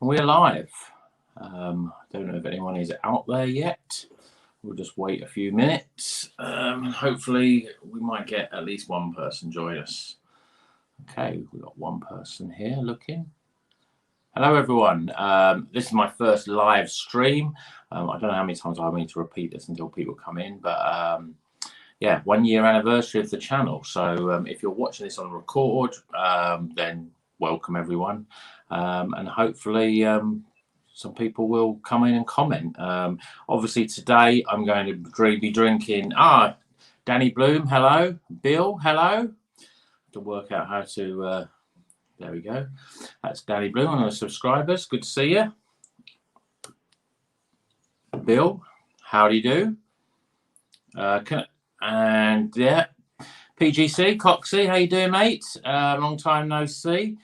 We're live. I don't know if anyone is out there yet. We'll just wait a few minutes. And hopefully we might get at least one person join us. Okay, we've got one person here looking. Hello, everyone. This is my first live stream. I don't know how many times I need to repeat this until people come in, but yeah, 1 year anniversary of the channel. So if you're watching this on record, then welcome everyone. And hopefully some people will come in and comment. Obviously today I'm going to be drinking, Danny Bloom, hello. Bill, hello. To work out how to, there we go. That's Danny Bloom, one of the subscribers. Good to see you. Bill, how do you do? And yeah, PGC, Coxie, how you doing, mate? Long time no see.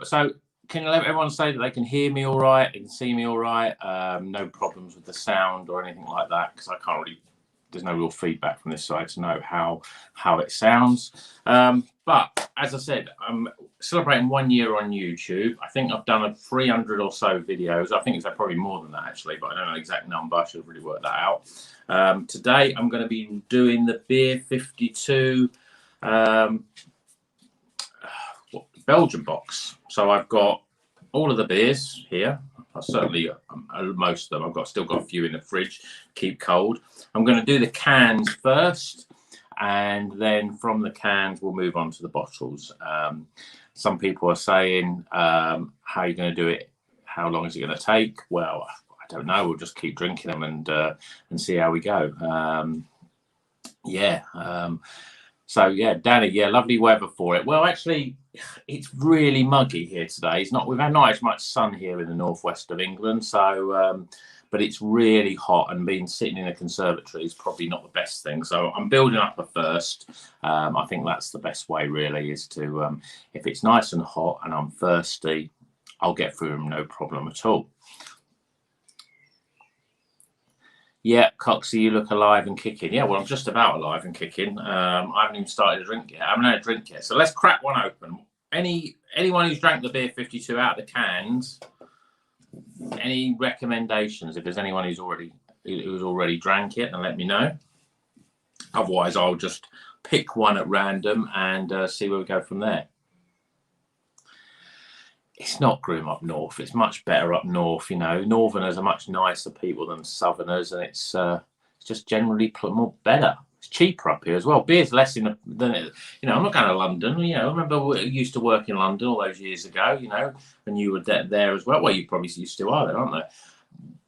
So can you let everyone say that they can hear me all right, they can see me all right? No problems with the sound or anything like that, because I can't really, there's no real feedback from this side to know how it sounds. But as I said, I'm celebrating 1 year on YouTube. I think I've done 300 or so videos. I think it's probably more than that actually, but I don't know the exact number. I should have really worked that out. Today I'm going to be doing the Beer 52 Belgian box. So I've got all of the beers here. Certainly most of them. I've still got a few in the fridge, keep cold. I'm going to do the cans first, and then from the cans we'll move on to the bottles. Some people are saying, how are you going to do it? How long is it going to take? Well, I don't know. We'll just keep drinking them and see how we go. So yeah, Danny, yeah, lovely weather for it. Well, actually, it's really muggy here today. We've had not as much sun here in the northwest of England, so but it's really hot, and being sitting in a conservatory is probably not the best thing. So I'm building up a thirst. I think that's the best way, really, is to if it's nice and hot and I'm thirsty, I'll get through them no problem at all. Yeah, Coxie, you look alive and kicking. Yeah, well, I'm just about alive and kicking. I haven't even started a drink yet. I haven't had a drink yet. So let's crack one open. Anyone who's drank the Beer 52 out of the cans, any recommendations? If there's anyone who's already drank it, then let me know. Otherwise, I'll just pick one at random and see where we go from there. It's not grim up north. It's much better up north. You know, northerners are much nicer people than southerners, and it's just generally more better. It's cheaper up here as well. Beer's less than it. You know, I'm not going to London. You know, I remember we used to work in London all those years ago. You know, when you were there as well. Well, you probably still are there, aren't they?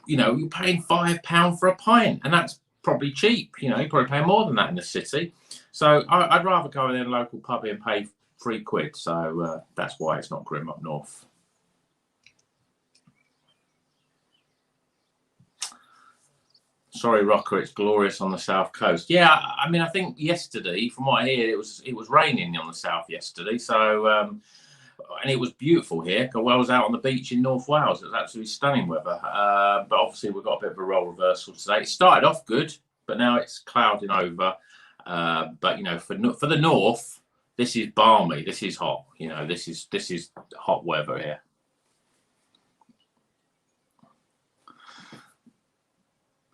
You know, you're paying £5 for a pint, and that's probably cheap. You know, you probably pay more than that in the city. So I'd rather go in a local pub and pay £3. So that's why it's not grim up north. Sorry, Rocker, it's glorious on the south coast. Yeah, I mean, I think yesterday, from what I hear, it was raining on the south yesterday. So and it was beautiful here. I was out on the beach in North Wales. It was absolutely stunning weather. But obviously we've got a bit of a role reversal today. It started off good, but now it's clouding over. But you know, for the north, this is balmy. This is hot. You know, this is hot weather here.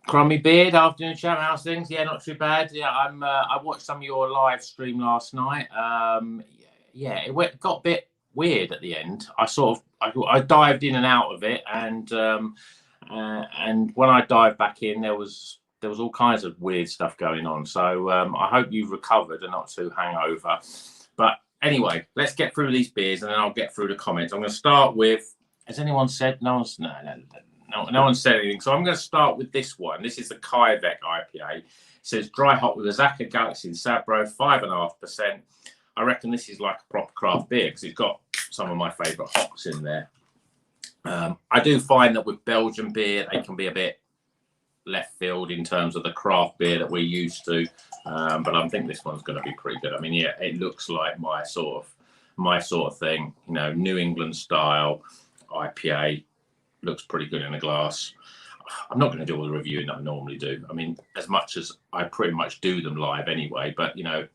Crummy Beard, afternoon chat, how's things? Yeah, not too bad. Yeah, I watched some of your live stream last night. Yeah, it got a bit weird at the end. I dived in and out of it, and when I dived back in, there was all kinds of weird stuff going on. So I hope you've recovered and not too hangover. But anyway, let's get through these beers, and then I'll get through the comments. I'm going to start with. Has anyone said no? No one said anything. So I'm going to start with this one. This is the Kajvek IPA. It says dry hop with Azaka Galaxy and Sabro, 5.5%. I reckon this is like a proper craft beer because it's got some of my favourite hops in there. I do find that with Belgian beer, they can be a bit left field in terms of the craft beer that we're used to. But I think this one's going to be pretty good. I mean, yeah, it looks like my sort of thing. You know, New England style IPA. Looks pretty good in a glass. I'm not going to do all the reviewing that I normally do. I mean, as much as I pretty much do them live anyway, but you know,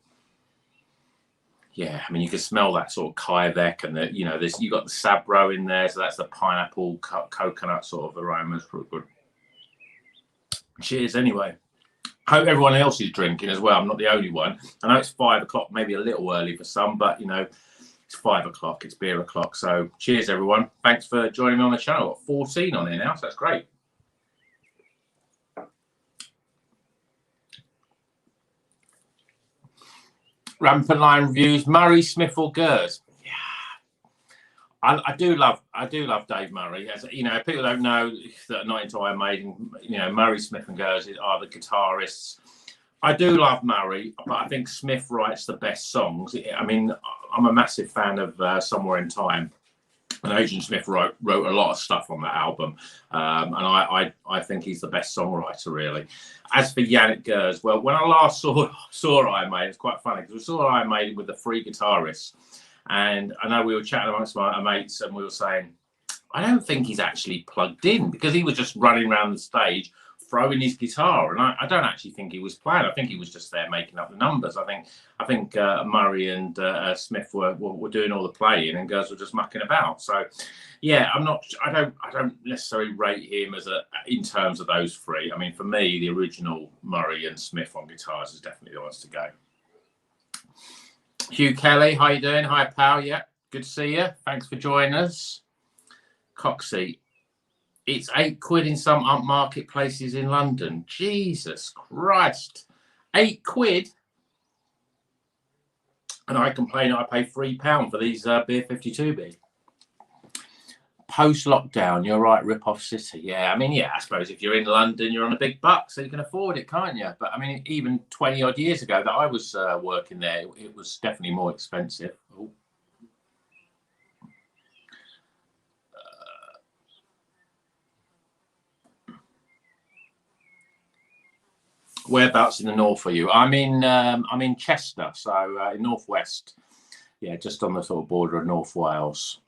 yeah, I mean, you can smell that sort of Kayvek, and the, you know, there's, you got the Sabro in there, so that's the pineapple coconut sort of aroma. It's pretty good. Cheers anyway. Hope everyone else is drinking as well. I'm not the only one. I know it's 5 o'clock, maybe a little early for some, but you know, it's 5 o'clock, it's beer o'clock. So cheers everyone. Thanks for joining me on the channel. I've got 14 on here now, so that's great. Rampant Line reviews, Murray, Smith or Gers? Yeah. I do love Dave Murray. As you know, people don't know that Not Into Iron Maiden, you know, Murray, Smith and Gers are the guitarists. I do love Murray, but I think Smith writes the best songs. I mean, I'm a massive fan of Somewhere in Time, and Adrian Smith wrote a lot of stuff on that album, and I think he's the best songwriter, really. As for Yannick Gers, well, when I last saw Iron Maiden, it's quite funny because we saw Iron Maiden with the 3 guitarists, and I know we were chatting amongst my mates, and we were saying, I don't think he's actually plugged in, because he was just running around the stage throwing his guitar, and I don't actually think he was playing. I think he was just there making up the numbers. I think Murray and Smith were doing all the playing, and Gers were just mucking about. So yeah, I don't necessarily rate him as in terms of those 3. I mean, for me, the original Murray and Smith on guitars is definitely the ones to go. Hugh Kelly, how you doing? Hi pal. Yeah, good to see you. Thanks for joining us. Coxie, it's £8 in some marketplaces in London. Jesus Christ, £8. And I complain I pay £3 for these Beer 52 beers. Post-lockdown, you're right, rip-off city. Yeah, I mean, yeah, I suppose if you're in London, you're on a big buck, so you can afford it, can't you? But I mean, even 20-odd years ago that I was working there, it was definitely more expensive. Ooh. Whereabouts in the north are you? I'm in Chester, so in northwest. Yeah, just on the sort of border of North Wales.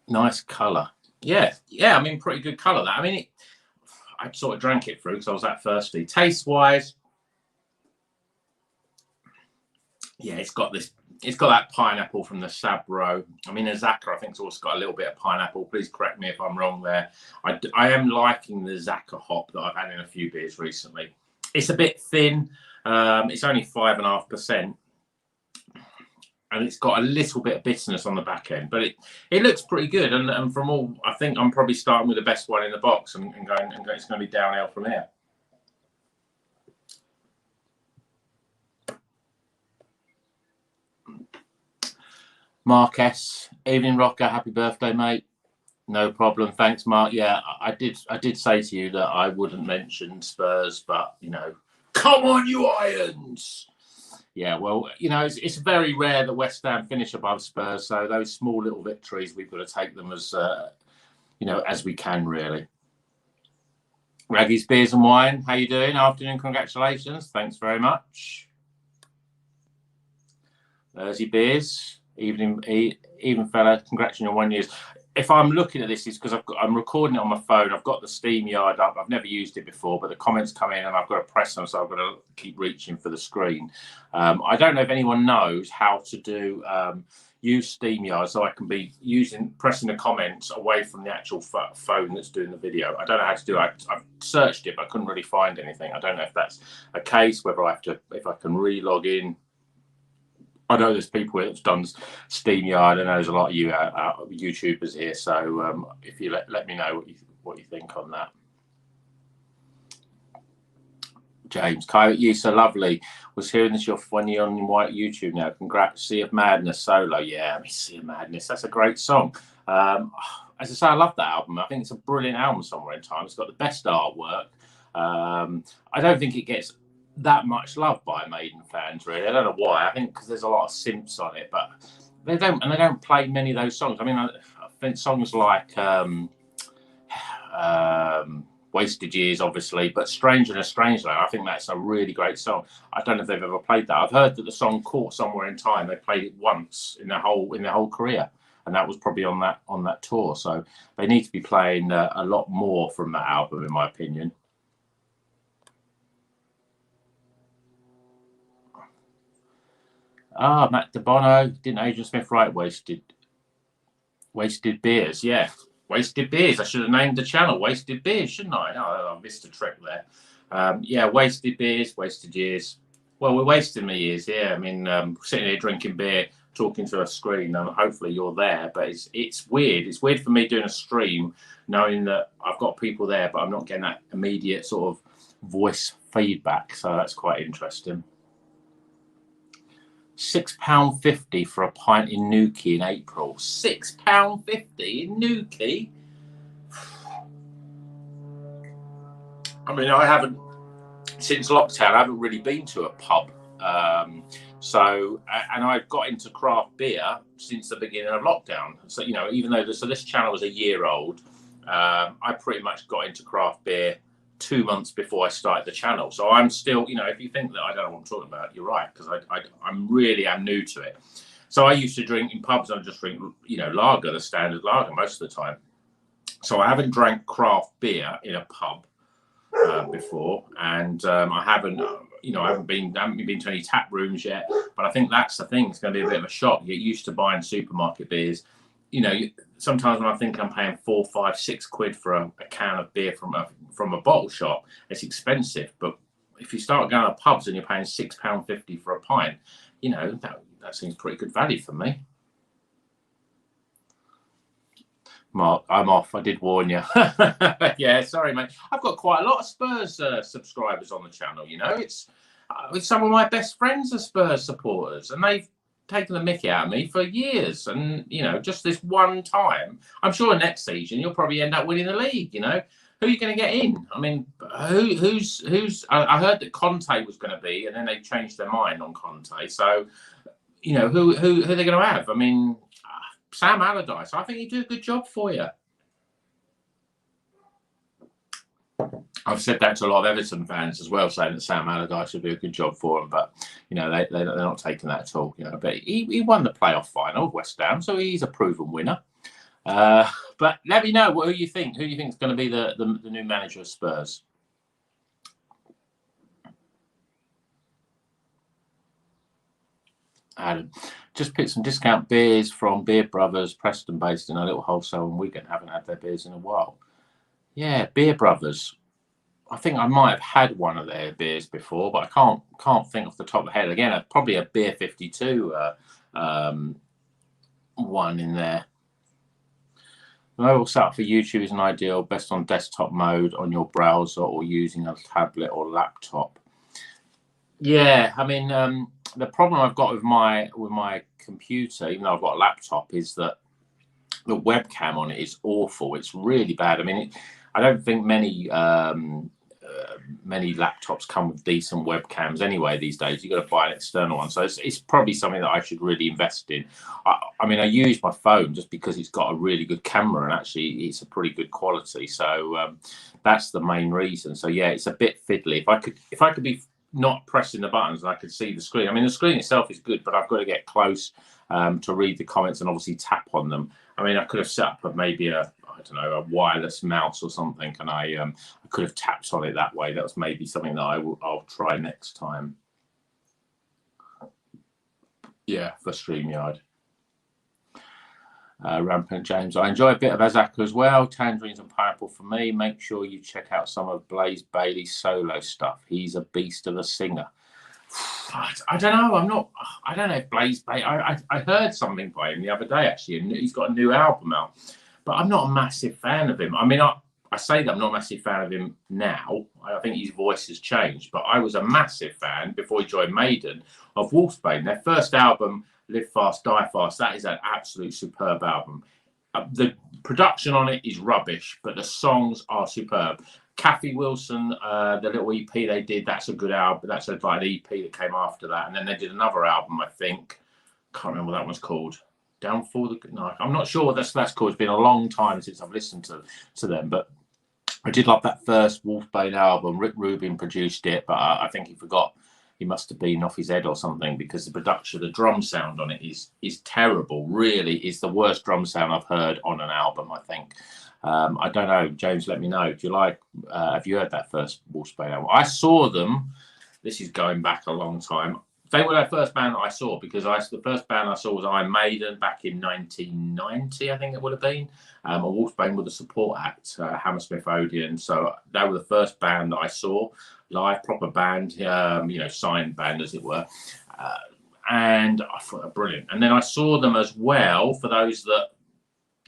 Nice colour. Yeah. I mean, pretty good colour. That. I mean, I sort of drank it through because I was that thirsty. Taste-wise, yeah, it's got that pineapple from the Sabro. I mean, Azaka, I think, it's also got a little bit of pineapple. Please correct me if I'm wrong there. I am liking the Zaka hop that I've had in a few beers recently. It's a bit thin. It's only 5.5%. And it's got a little bit of bitterness on the back end, but it looks pretty good. And from all, I think I'm probably starting with the best one in the box and going, it's going to be downhill from here. Mark S, evening rocker, happy birthday, mate. No problem, thanks, Mark. Yeah, I did say to you that I wouldn't mention Spurs, but you know, come on, you Irons. Yeah, well, you know, it's very rare that West Ham finish above Spurs, so those small little victories, we've got to take them as, you know, as we can, really. Raggy's Beers and Wine, how you doing? Afternoon, congratulations. Thanks very much. There's your beers. Evening fella, congrats on your 1 year. If I'm looking at this, it's because I'm recording it on my phone. I've got the SteamYard up. I've never used it before, but the comments come in and I've got to press them, so I've got to keep reaching for the screen. I don't know if anyone knows how to use SteamYard, so I can be pressing the comments away from the actual phone that's doing the video. I don't know how to do it. I've searched it, but I couldn't really find anything. I don't know if that's a case, whether if I can re-log in. I know there's people that's done SteamYard. I know there's a lot of you YouTubers here. So if you let me know what you think on that. James, you're so lovely. Was hearing this your 1 year on white YouTube now. Congrats. Sea of Madness solo. Yeah, I mean, Sea of Madness. That's a great song. As I say, I love that album. I think it's a brilliant album. Somewhere in Time. It's got the best artwork. I don't think it gets that much love by Maiden fans, really. I don't know why. I think because there's a lot of synths on it, but they don't play many of those songs. I mean, I think songs like Wasted Years, obviously, but Stranger in a Strange Land, I think that's a really great song. I don't know if they've ever played that. I've heard that the song Caught Somewhere in Time, they played it once in their whole career, and that was probably on that tour. So they need to be playing a lot more from that album, in my opinion. Ah, Matt DeBono. Didn't Adrian Smith write Wasted Beers? Yeah. Wasted Beers. I should have named the channel Wasted Beers, shouldn't I? Oh, I missed a trick there. Yeah, Wasted Beers, Wasted Years. Well, we're wasting my years, yeah. I mean, sitting here drinking beer, talking to a screen, and hopefully you're there. But it's weird. It's weird for me doing a stream, knowing that I've got people there, but I'm not getting that immediate sort of voice feedback. So that's quite interesting. £6.50 for a pint in Newquay in April. £6.50 in Newquay. I mean, I haven't, since lockdown, I haven't really been to a pub. And I've got into craft beer since the beginning of lockdown. So, you know, even though this channel was a year old, I pretty much got into craft beer 2 months before I started the channel. So I'm still, you know, if you think that I don't know what I'm talking about, you're right, because I'm really new to it. So I used to drink in pubs, I just drink, you know, lager, the standard lager most of the time. So I haven't drank craft beer in a pub before, and I haven't been to any tap rooms yet. But I think that's the thing; it's going to be a bit of a shock. You get used to buying supermarket beers. You know, sometimes when I think I'm paying 4, 5, 6 quid for a can of beer from a bottle shop, it's expensive. But if you start going to pubs and you're paying £6.50 for a pint, you know, that seems pretty good value for me. Mark, I'm off. I did warn you. Yeah, sorry, mate. I've got quite a lot of Spurs subscribers on the channel. You know, it's some of my best friends are Spurs supporters, and they've taken the mickey out of me for years. And you know, just this one time, I'm sure next season you'll probably end up winning the league. You know, who are you going to get in? I mean, who's? I heard that Conte was going to be, and then they changed their mind on Conte. So, you know, who are they going to have? I mean, Sam Allardyce, I think he'd do a good job for you. I've said that to a lot of Everton fans as well, saying that Sam Allardyce would do a good job for them, but you know they're not taking that at all. You know, but he won the playoff final of West Ham, so he's a proven winner. But let me know who you think. Who you think is going to be the new manager of Spurs? Adam, just picked some discount beers from Beer Brothers, Preston, based in a little wholesale in Wigan. Haven't had their beers in a while. Yeah, Beer Brothers. I think I might have had one of their beers before, but I can't think off the top of the head. Again, probably a Beer 52 one in there. The mobile setup for YouTube is an ideal, best on desktop mode on your browser or using a tablet or laptop. Yeah, I mean, the problem I've got with my computer, even though I've got a laptop, is that the webcam on it is awful. It's really bad. I mean, I don't think many laptops come with decent webcams anyway these days. You've got to buy an external one. So it's probably something that I should really invest in. I mean, I use my phone just because it's got a really good camera, and actually it's a pretty good quality. So that's the main reason. So yeah, it's a bit fiddly. If I could be not pressing the buttons and I could see the screen. I mean, the screen itself is good, but I've got to get close to read the comments and obviously tap on them. I mean, I could have set up maybe a wireless mouse or something, and I could have tapped on it that way. That was maybe something that I'll try next time. Yeah, for StreamYard. Rampant James, I enjoy a bit of Azaka as well. Tangerines and pineapple for me. Make sure you check out some of Blaze Bailey's solo stuff. He's a beast of a singer. I don't know. I don't know if Blaze Bailey. I heard something by him the other day actually, and he's got a new album out. But I'm not a massive fan of him. I mean, I say that I'm not a massive fan of him now. I think his voice has changed. But I was a massive fan before he joined Maiden of Wolfsbane. Their first album, Live Fast, Die Fast, that is an absolute superb album. The production on it is rubbish, but the songs are superb. Kathy Wilson, the little EP they did, that's a good album. That's like an EP that came after that. And then they did another album, I think. Can't remember what that one's called. Downfall. No, I'm not sure what that's called. It's been a long time since I've listened to them, but I did love that first Wolfbane album. Rick Rubin produced it, but I think he forgot. He must have been off his head or something, because the production, the drum sound on it is terrible. Really, is the worst drum sound I've heard on an album, I think. I don't know, James. Let me know. Do you like? Have you heard that first Wolfsbane album? I saw them. This is going back a long time. they were the first band that I saw, because the first band I saw was Iron Maiden back in 1990, I think it would have been. And Wolfsbane were the support act, Hammersmith Odeon. So they were the first band that I saw live, proper band, signed band as it were. And I thought they were brilliant. And then I saw them as well, for those that,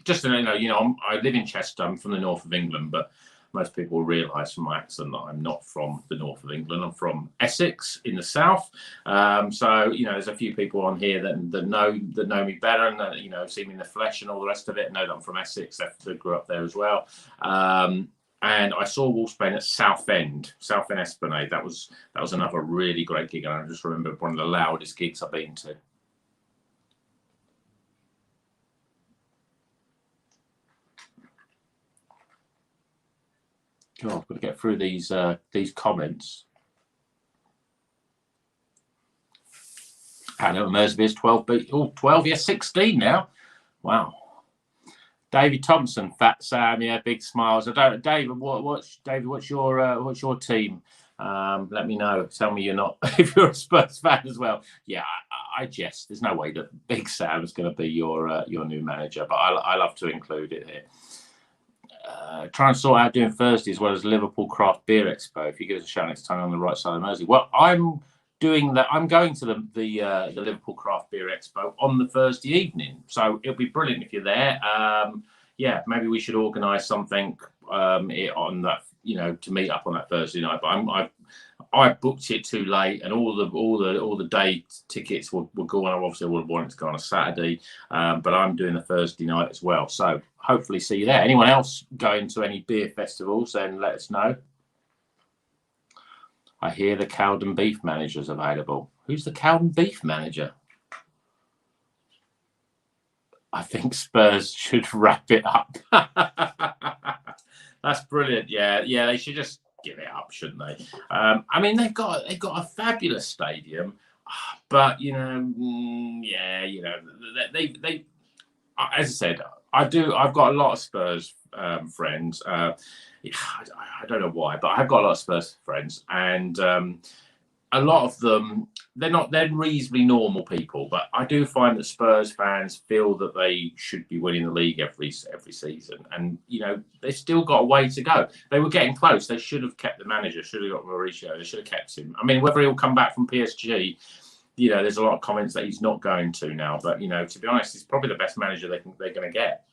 just to I live in Chester, I'm from the north of England, but most people realise from my accent that I'm not from the north of England. I'm from Essex in the south. So there's a few people on here that know me better, and that see me in the flesh and all the rest of it. Know that I'm from Essex. I grew up there as well. And I saw Wolfsbane at Southend Esplanade. That was another really great gig, and I just remember one of the loudest gigs I've been to. God, I've got to get through these comments. Hello, Mersey's 12 beat. Oh, 12, yeah, 16 now. Wow. David Thompson, Fat Sam, yeah, big smiles. David, what's your team? Let me know. Tell me you're not, if you're a Spurs fan as well. Yeah, I jest. There's no way that Big Sam is going to be your new manager, but I love to include it here. Try and sort out doing Thursday as well as Liverpool Craft Beer Expo. If you give us a shout next time on the right side of Mersey. Well, I'm doing that. I'm going to the Liverpool Craft Beer Expo on the Thursday evening, so it'll be brilliant if you're there. Yeah, maybe we should organise something on that, to meet up on that Thursday night. But I booked it too late, and all the day tickets will go on. Obviously, I would have wanted to go on a Saturday, but I'm doing the Thursday night as well. So hopefully see you there. Anyone else going to any beer festivals, then let us know. I hear the Cowden Beef manager is available. Who's the Cowden Beef manager? I think Spurs should wrap it up. That's brilliant. Yeah, they should just give it up, shouldn't they? I mean, they've got a fabulous stadium, but they as I said, I've got a lot of Spurs friends. I don't know why, but I've got a lot of Spurs friends, and a lot of them, they're reasonably normal people, but I do find that Spurs fans feel that they should be winning the league every season, and they've still got a way to go. They were getting close. They should have kept the manager. Should have got Mauricio. They should have kept him. I mean, whether he'll come back from PSG, there's a lot of comments that he's not going to now. But to be honest, he's probably the best manager they're going to get.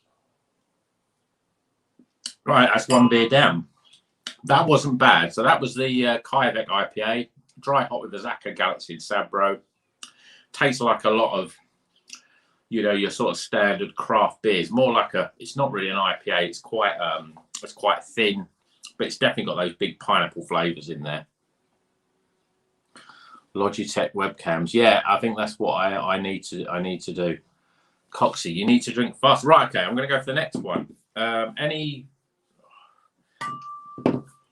Right, that's one beer down. That wasn't bad. So that was the Kajavek IPA. Dry hot with the Zaka Galaxy and Sabro. Tastes like a lot of, your sort of standard craft beers. More like it's not really an IPA. It's quite thin, but it's definitely got those big pineapple flavors in there. Logitech webcams. Yeah, I think that's what I need to do. Coxie, you need to drink fast. Right, okay, I'm going to go for the next one.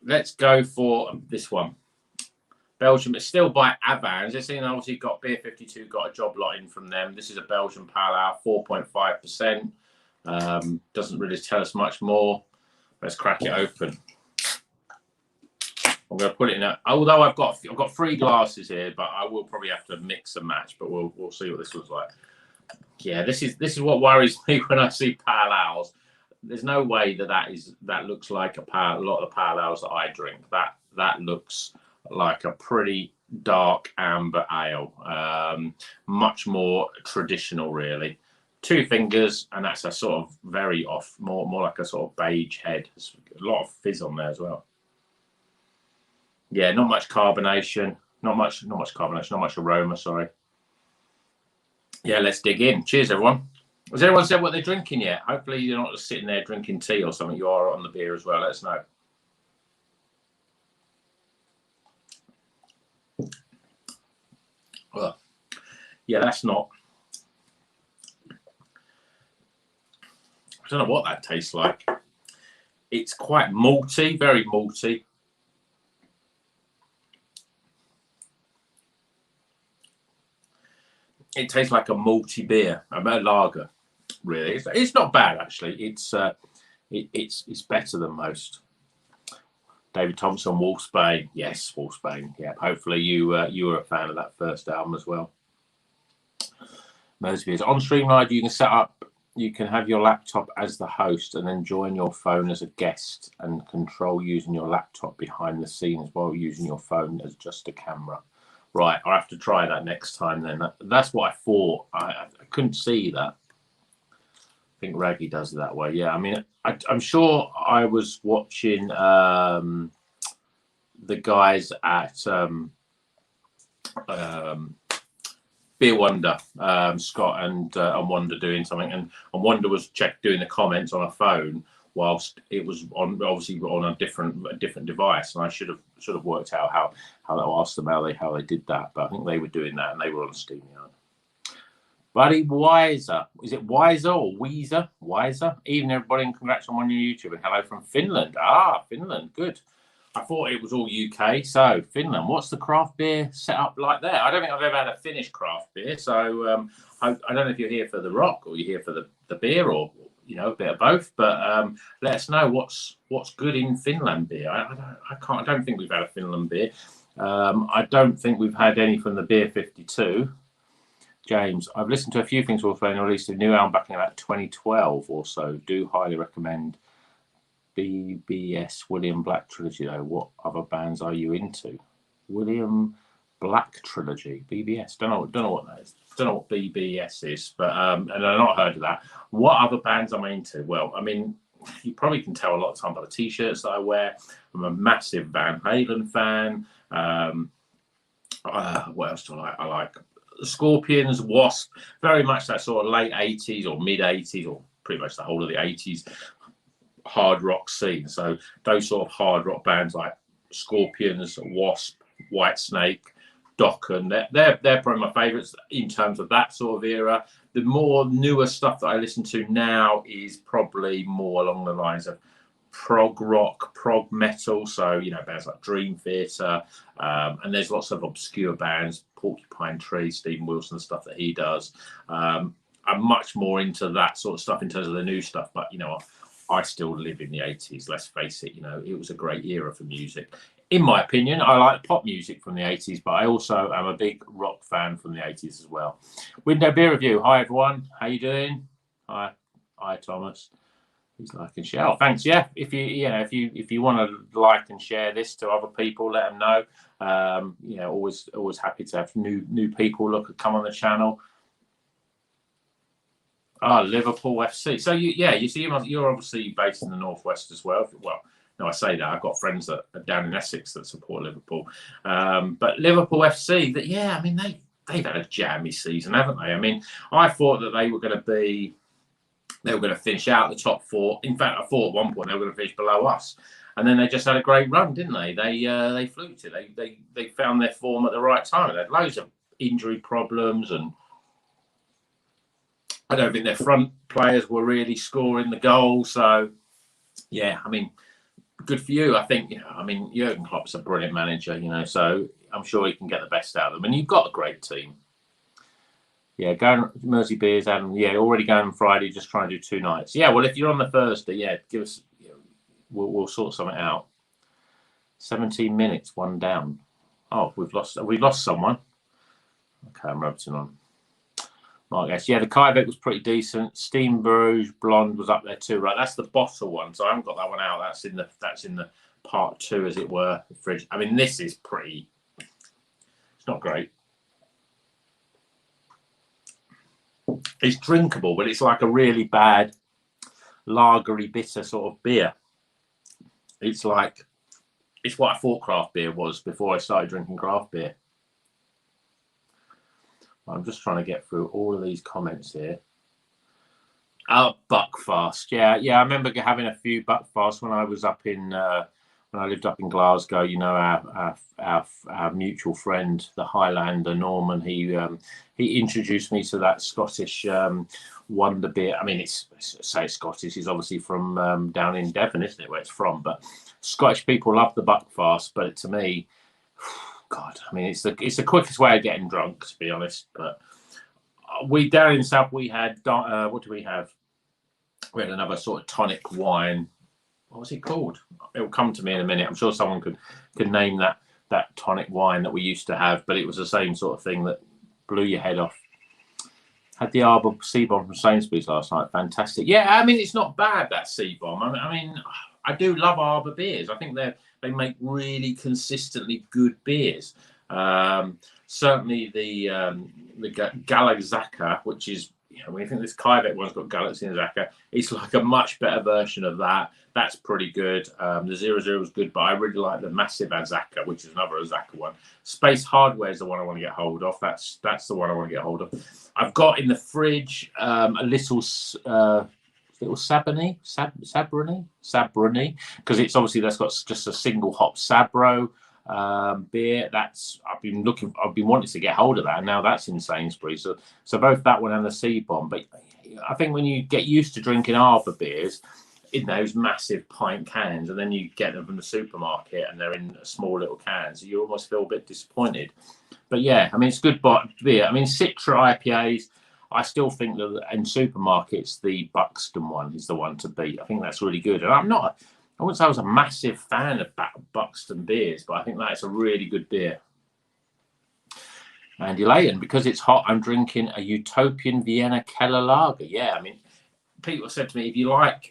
Let's go for this one. Belgium, it's still by Avans. This thing obviously got Beer 52, got a job lot in from them. This is a Belgian Pale Ale, 4.5%. Doesn't really tell us much more. Let's crack it open. I'm going to put it in. Although I've got 3 glasses here, but I will probably have to mix and match. But we'll see what this looks like. Yeah, this is what worries me when I see Pale Ales. There's no way that looks like a lot of the Pale Ales that I drink. That looks like a pretty dark amber ale, much more traditional, really. 2 fingers, and that's a sort of very off, more like a sort of beige head. There's a lot of fizz on there as well. Yeah, not much carbonation, not much aroma. Sorry. Yeah, let's dig in. Cheers, everyone. Has anyone said what they're drinking yet? Hopefully, you're not just sitting there drinking tea or something. You are on the beer as well. Let us know. Well, yeah, that's not. I don't know what that tastes like. It's quite malty, very malty. It tastes like a malty beer, a lager. Really, it's not bad actually. It's better than most. David Thompson, Wolfsbane. Yes, Wolfsbane. Yeah, hopefully you were a fan of that first album as well. Most of you on Streamline, you can set up. You can have your laptop as the host and then join your phone as a guest and control using your laptop behind the scenes while using your phone as just a camera. Right, I'll have to try that next time then. That's what I thought. I couldn't see that. I think Raggy does it that way. Yeah, I mean, I'm sure I was watching the guys at Beer Wonder, Scott and Wonder doing something, and Wonder was doing the comments on a phone whilst it was obviously on a different device, and I should have worked out how I asked them how they did that, but I think they were doing that and they were on StreamYard. Buddy Wiser, is it Wiser or Weezer? Wiser. Evening everybody, and congrats on your YouTube, and hello from Finland. Finland, good. I thought it was all UK. So Finland, what's the craft beer set up like there? I don't think I've ever had a Finnish craft beer. So I don't know if you're here for the rock or you're here for the beer, or a bit of both. But let us know what's good in Finland beer. I don't think we've had a Finland beer. I don't think we've had any from the Beer 52. James, I've listened to a few things Wolfsbane released a new album back in about 2012 or so. Do highly recommend BBS William Black Trilogy though. What other bands are you into? William Black Trilogy, BBS. Don't know what that is. Don't know what BBS is, but and I've not heard of that. What other bands am I into? Well, I mean, you probably can tell a lot of time by the t-shirts that I wear. I'm a massive Van Halen fan. What else do I like? I like Scorpions, Wasp, very much that sort of late 80s or mid 80s, or pretty much the whole of the 80s hard rock scene. So those sort of hard rock bands like Scorpions, Wasp, Whitesnake, Dokken, they're probably my favourites in terms of that sort of era. The more newer stuff that I listen to now is probably more along the lines of prog rock, prog metal. So, bands like Dream Theater, and there's lots of obscure bands, Porcupine Tree, Stephen Wilson, the stuff that he does. I'm much more into that sort of stuff in terms of the new stuff. But, I still live in the 80s. Let's face it, it was a great era for music. In my opinion, I like pop music from the 80s, but I also am a big rock fan from the 80s as well. Window Beer Review. Hi, everyone. How you doing? Hi, Thomas. He's like and share. Oh, thanks. Yeah, if you want to like and share this to other people, let them know. Always happy to have new people come on the channel. Liverpool FC. So you're obviously based in the northwest as well. Well, no, I say that I've got friends that are down in Essex that support Liverpool. But Liverpool FC, they've had a jammy season, haven't they? I mean, I thought that they were going to finish out the top four. In fact, I thought at one point they were going to finish below us, and then they just had a great run, didn't they? They fluked it. They found their form at the right time. They had loads of injury problems, and I don't think their front players were really scoring the goals. So, yeah, I mean, good for you. I think, Jurgen Klopp's a brilliant manager, so I'm sure he can get the best out of them. And you've got a great team. Yeah, going Mersey Beers, Adam. Yeah, already going on Friday, just trying to do 2 nights. Yeah, well, if you're on the Thursday, yeah, give us, we'll sort something out. 17 minutes, 1 down. Oh, we've lost someone. Okay, I'm rubbing on. Mark S. Yeah, the Kyvek was pretty decent. Steam Bruges Blonde was up there too, right? That's the bottle one, so I haven't got that one out. That's in the part 2, as it were. The fridge. I mean, this is pretty. It's not great. It's drinkable, but it's like a really bad lagery, bitter sort of beer. It's what I thought craft beer was before I started drinking craft beer. I'm just trying to get through all of these comments here. Buckfast. Yeah. I remember having a few Buckfast when I was up in when I lived up in Glasgow. Our mutual friend, the Highlander Norman. He introduced me to that Scottish wonder beer. I mean, it's Scottish. He's obviously from down in Devon, isn't it, where it's from? But Scottish people love the Buckfast. But to me, God, I mean, it's the quickest way of getting drunk, to be honest. But we down in the south, we had what do we have? We had another sort of tonic wine. what's it called? It'll come to me in a minute. I'm sure someone could name that tonic wine that we used to have, but it was the same sort of thing that blew your head off. Had the Arbor Sea Bomb from Sainsbury's last night. Fantastic. Yeah, I mean, it's not bad, that Sea Bomb. I mean, I do love Arbor beers. I think they make really consistently good beers. Certainly the Galazaka, which is, when you think this Kyvek one's got Galazaka, it's like a much better version of that. That's pretty good. The 00 is good, but I really like the Massive Azaka, which is another Azaka one. Space Hardware is the one I want to get hold of. That's the one I want to get hold of. I've got in the fridge a little Sabroni, because it's obviously that's got just a single hop Sabro beer. I've been wanting to get hold of that, and now that's in Sainsbury's. So both that one and the Sea Bomb. But I think when you get used to drinking Arbor beers in those massive pint cans, and then you get them from the supermarket and they're in small little cans, you almost feel a bit disappointed. But yeah, I mean, it's good beer. I mean, Citra IPAs, I still think that in supermarkets, the Buxton one is the one to beat. I think that's really good. And I wouldn't say I was a massive fan of Buxton beers, but I think that's a really good beer. Andy Layton, because it's hot, I'm drinking a Utopian Vienna Keller Lager. Yeah, I mean, people said to me, if you want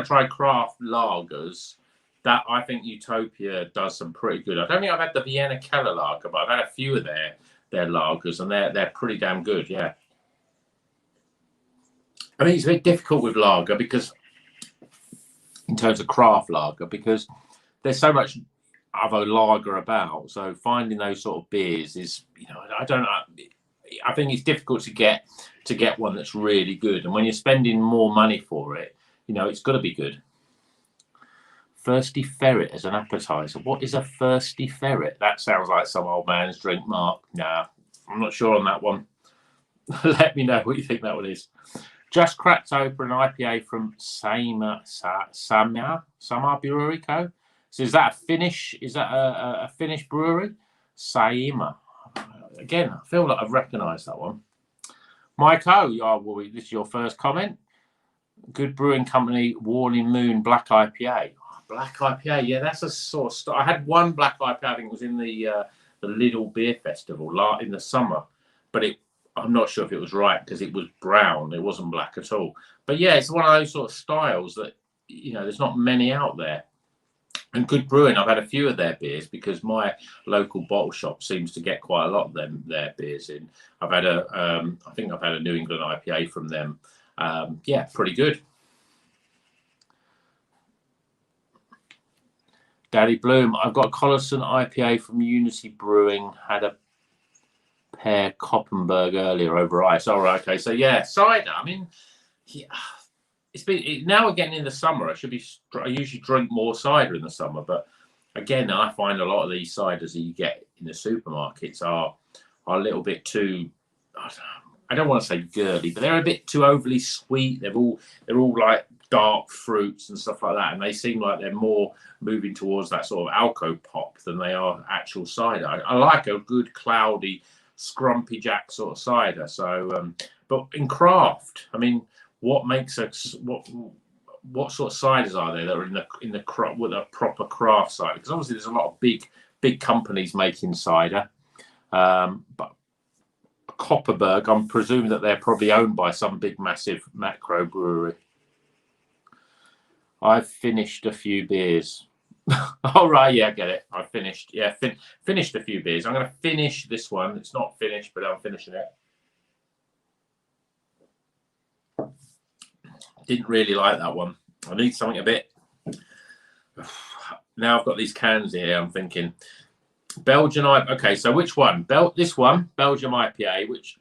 to try craft lagers, that I think Utopia does some pretty good. I don't think I've had the Vienna Keller Lager, but I've had a few of their lagers, and they're pretty damn good. Yeah. I mean, it's a bit difficult with lager because, in terms of craft lager, because there's so much other lager about. So finding those sort of beers is, I think it's difficult to get one that's really good. And when you're spending more money for it, it's got to be good. Thirsty Ferret as an appetizer. What is a Thirsty Ferret? That sounds like some old man's drink, Mark. Nah, I'm not sure on that one. Let me know what you think that one is. Just cracked open an IPA from Samar Brewery Co. So is that a Finnish? Is that a Finnish brewery? Saima. Again, I feel like I've recognised that one. Mike O, this is your first comment. Good brewing company, Warning Moon Black IPA. Black IPA, yeah, that's a sort of. I had one black IPA. I think it was in the Lidl Beer Festival in the summer, but I'm not sure if it was right because it was brown. It wasn't black at all. But yeah, it's one of those sort of styles that there's not many out there. And good brewing. I've had a few of their beers because my local bottle shop seems to get quite a lot of their beers in. I've had I think I've had a New England IPA from them. Yeah, pretty good. Daddy Bloom, I've got a Collison IPA from Unity Brewing. Had a pear Koppenberg earlier over ice. All right, okay. So yeah, cider. I mean, yeah, now we're getting in the summer. I usually drink more cider in the summer, but again, I find a lot of these ciders that you get in the supermarkets are a little bit too. I don't want to say girly, but they're a bit too overly sweet. They're all like dark fruits and stuff like that, and they seem like they're more moving towards that sort of alco pop than they are actual cider. I like a good cloudy, scrumpy jack sort of cider. So, but in craft, I mean, what makes what sort of ciders are there that are in the with a proper craft cider? Because obviously there's a lot of big companies making cider, but Koppenberg, I'm presuming that they're probably owned by some big, massive macro brewery. I've finished a few beers. All right, yeah, I get it. I finished. Yeah, finished a few beers. I'm going to finish this one. It's not finished, but I'm finishing it. Didn't really like that one. I need something a bit. Now I've got these cans here. I'm thinking Belgian IPA. Okay, so which one? This one, Belgium IPA, which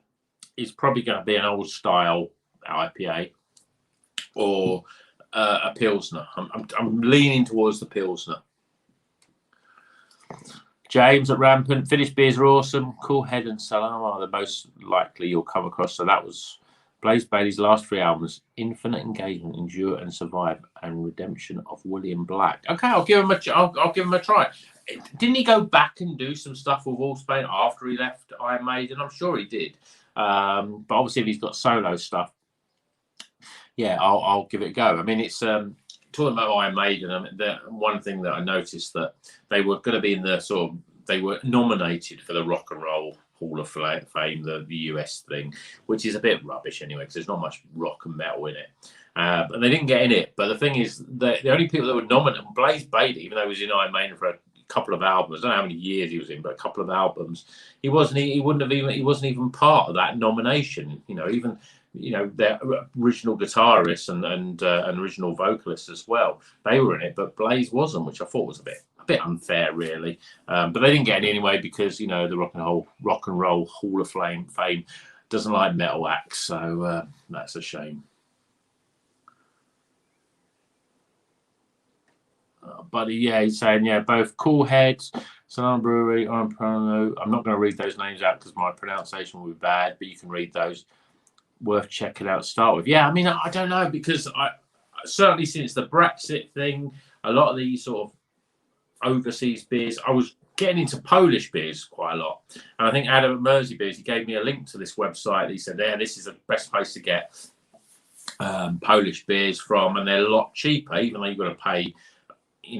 is probably going to be an old style IPA, or a Pilsner. I'm leaning towards the Pilsner. James at Rampant. Finnish beers are awesome. Cool Head and Salam are the most likely you'll come across. So that was Blaze Bailey's last 3 albums: Infinite Engagement, Endure and Survive, and Redemption of William Black. Okay, I'll give him a try. Didn't he go back and do some stuff with Wolfsbane after he left Iron Maiden? I'm sure he did. But obviously, if he's got solo stuff, yeah, I'll give it a go. I mean, it's talking about Iron Maiden, I mean, the one thing that I noticed that they were going to be in the sort of, they were nominated for the Rock and Roll Hall of Fame, the US thing, which is a bit rubbish anyway, because there's not much rock and metal in it. And they didn't get in it. But the thing is, the only people that were nominated, Blaze Bayley, even though he was in Iron Maiden for a couple of albums, I don't know how many years he was in, but a couple of albums, he wasn't even part of that nomination. You know, even their original guitarists and original vocalists as well, they were in it, but Blaze wasn't, which I thought was a bit unfair, really. But they didn't get any anyway, because the Rock and Roll Hall of Fame doesn't like metal acts, so that's a shame. Buddy, yeah, he's saying, yeah, both Cool Heads, Sonoma Brewery, I'm not going to read those names out because my pronunciation will be bad, but you can read those. Worth checking out to start with. Yeah, I mean, I don't know, because I certainly, since the Brexit thing, a lot of these sort of overseas beers, I was getting into Polish beers quite a lot. And I think Adam at Mersey Beers, he gave me a link to this website. He said, yeah, this is the best place to get Polish beers from, and they're a lot cheaper, even though you've got to pay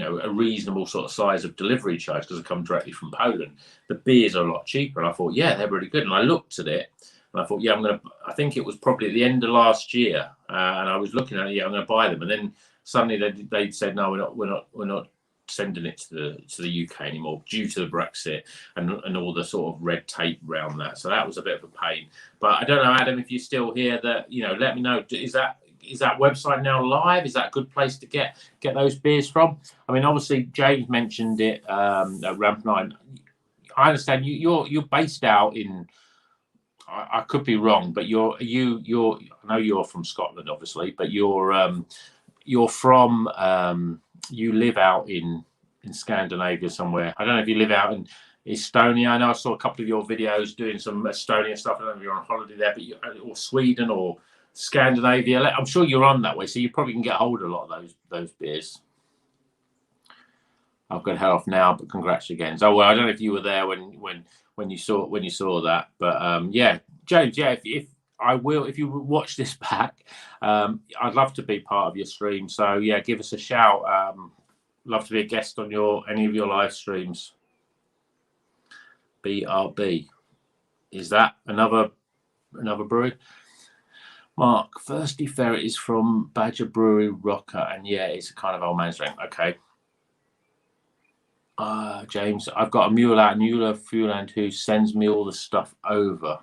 a reasonable sort of size of delivery charge because they come directly from Poland. The beers are a lot cheaper, and I thought, yeah, they're really good. And I looked at it, and I thought, yeah, I think it was probably at the end of last year, and I was looking at it, yeah, I'm going to buy them. And then suddenly they said, no, we're not sending it to the UK anymore due to the Brexit and all the sort of red tape around that. So that was a bit of a pain. But I don't know, Adam, if you're still here, that let me know. Is that website now live? Is that a good place to get those beers from? I mean, obviously James mentioned it at Ramp 9. I understand you're based out in. I could be wrong, but you're. I know you're from Scotland, obviously, but you're from. You live out in Scandinavia somewhere. I don't know if you live out in Estonia. I know I saw a couple of your videos doing some Estonia stuff. I don't know if you're on holiday there, but or Sweden or Scandinavia. I'm sure you're on that way, so you probably can get hold of a lot of those beers. I've got to head off now, but congrats again. So, well, I don't know if you were there when you saw that, but yeah, James, yeah, if you watch this back, I'd love to be part of your stream. So yeah, give us a shout. Love to be a guest on any of your live streams. BRB, is that another brewery? Mark, Thirsty Ferret is from Badger Brewery Rocker, and yeah, it's a kind of old man's drink. Okay. James, I've got a mule out in Fueland who sends me all the stuff over.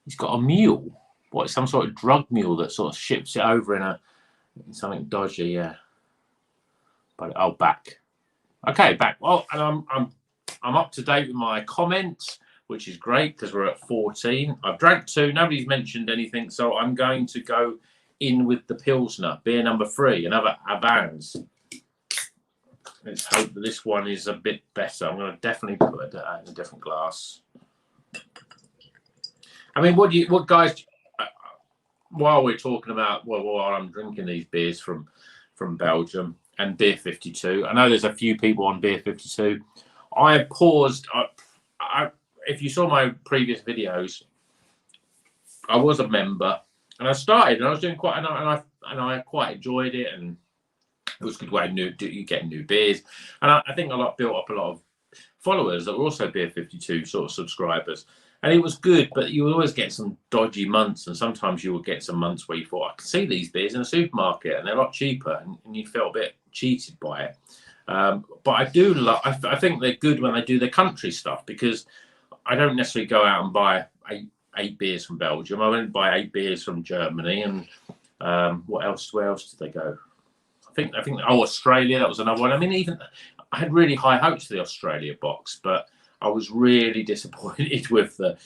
He's got a mule. What, some sort of drug mule that sort of ships it over in something dodgy, yeah. But back. Okay, back. Well, and I'm up to date with my comments, which is great because we're at 14. I've drank 2. Nobody's mentioned anything, so I'm going to go in with the Pilsner, beer number 3, another Avans. Let's hope that this one is a bit better. I'm going to definitely put it in a different glass. I mean, what guys? While we're talking about while I'm drinking these beers from Belgium and Beer 52, I know there's a few people on Beer 52. I paused. If you saw my previous videos, I was a member, and I started, and I was doing quite, and I quite enjoyed it, and it was a good way you get new beers, and I think I built up a lot of followers that were also Beer 52 sort of subscribers, and it was good. But you would always get some dodgy months, and sometimes you would get some months where you thought, I can see these beers in a supermarket, and they're a lot cheaper, and you felt a bit cheated by it. But I do I think they're good when they do their country stuff, because I don't necessarily go out and buy eight beers from Belgium. I went and buy 8 beers from Germany, and where else did they go? I think Australia, that was another one. I mean, even I had really high hopes for the Australia box, but I was really disappointed with them.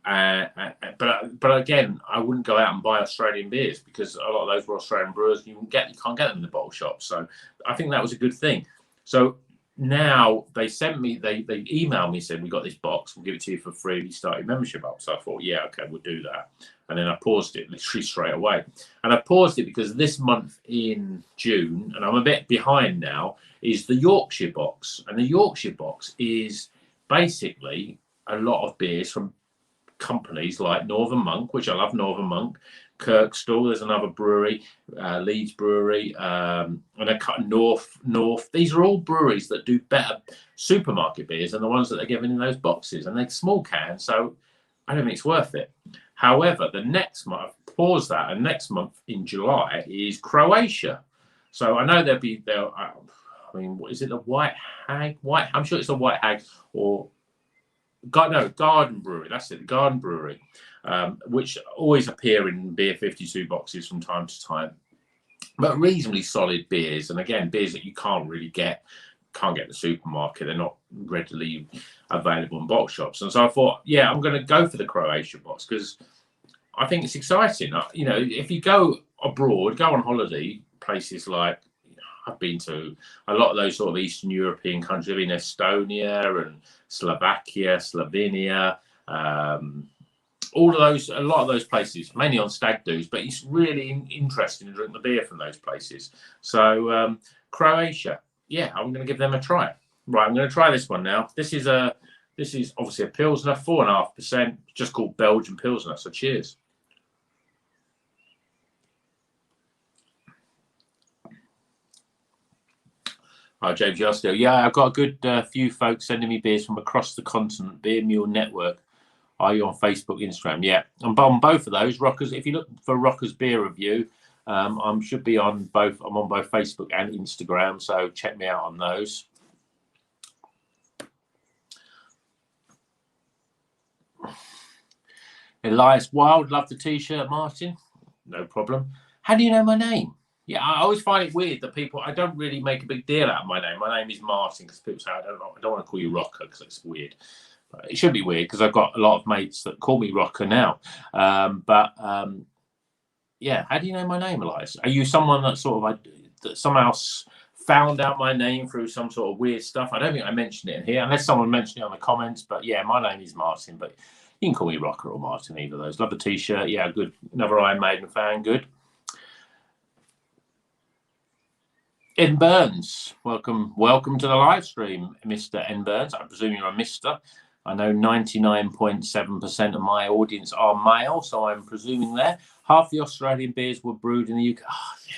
But again, I wouldn't go out and buy Australian beers because a lot of those were Australian brewers. You can't get them in the bottle shop. So I think that was a good thing. So now they emailed me, said, we got this box, we'll give it to you for free if you start your membership up. So I thought, yeah, okay, we'll do that. And then I paused it literally straight away. And I paused it because this month in June, and I'm a bit behind now, is the Yorkshire box. And the Yorkshire box is basically a lot of beers from companies like Northern Monk, which I love Northern Monk, Kirkstall, there's another brewery, Leeds Brewery, and a cut North. These are all breweries that do better supermarket beers than the ones that they're given in those boxes, and they're small cans, so I don't think it's worth it. However, the next month, pause that, and next month in July is Croatia. So I know there'll be there. I mean, what is it? The White Hag? I'm sure it's the White Hag or Garden Brewery. That's it, the Garden Brewery, which always appear in Beer 52 boxes from time to time. But reasonably solid beers, and again, beers that you can't get in the supermarket. They're not readily available in box shops. And so I thought, yeah, I'm going to go for the Croatia box because I think it's exciting. You know, if you go abroad, go on holiday, places like, I've been to a lot of those sort of Eastern European countries. I've been in Estonia and Slovakia, Slovenia, all of those, a lot of those places, mainly on stag do's, but it's really interesting to drink the beer from those places. So Croatia, yeah, I'm going to give them a try. Right, I'm going to try this one now. This is obviously a Pilsner, 4.5%, just called Belgian Pilsner. So cheers. Hi, James Yosdale. Yeah, I've got a good few folks sending me beers from across the continent. Beer Mule Network. Are you on Facebook, Instagram? Yeah, I'm on both of those. Rockers. If you look for Rockers Beer Review, should be on both. I'm on both Facebook and Instagram, so check me out on those. Elias Wild, love the t-shirt, Martin. No problem. How do you know my name? Yeah, I always find it weird that people. I don't really make a big deal out of my name. My name is Martin because people say I don't want to call you Rocker because it's weird. But it should be weird because I've got a lot of mates that call me Rocker now. Yeah, how do you know my name, Elias? Are you someone that sort of that somehow found out my name through some sort of weird stuff? I don't think I mentioned it in here, unless someone mentioned it on the comments. But yeah, my name is Martin, but you can call me Rocker or Martin, either of those. Love the t-shirt. Yeah, good. Another Iron Maiden fan. Good. N Burns, welcome to the live stream, Mr. N Burns. I presume you're a Mister. I know 99.7% of my audience are male, so I'm presuming there. Half the Australian beers were brewed in the UK. Oh, yeah.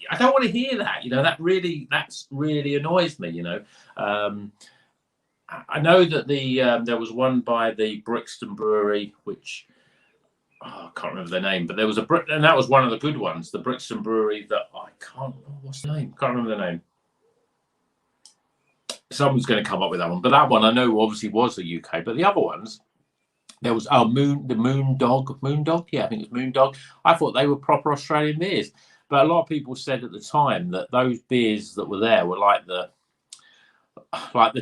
I don't want to hear that. You know, that's really annoys me. You know, I know that there was one by the Brixton Brewery, which I can't remember the name, but there was and that was one of the good ones, the Brixton Brewery. That I can't. What's the name? Can't remember the name. Someone's going to come up with that one, but that one I know obviously was the UK. But the other ones, there was Moondog. Yeah, I think it was Moondog. I thought they were proper Australian beers, but a lot of people said at the time that those beers that were there were like the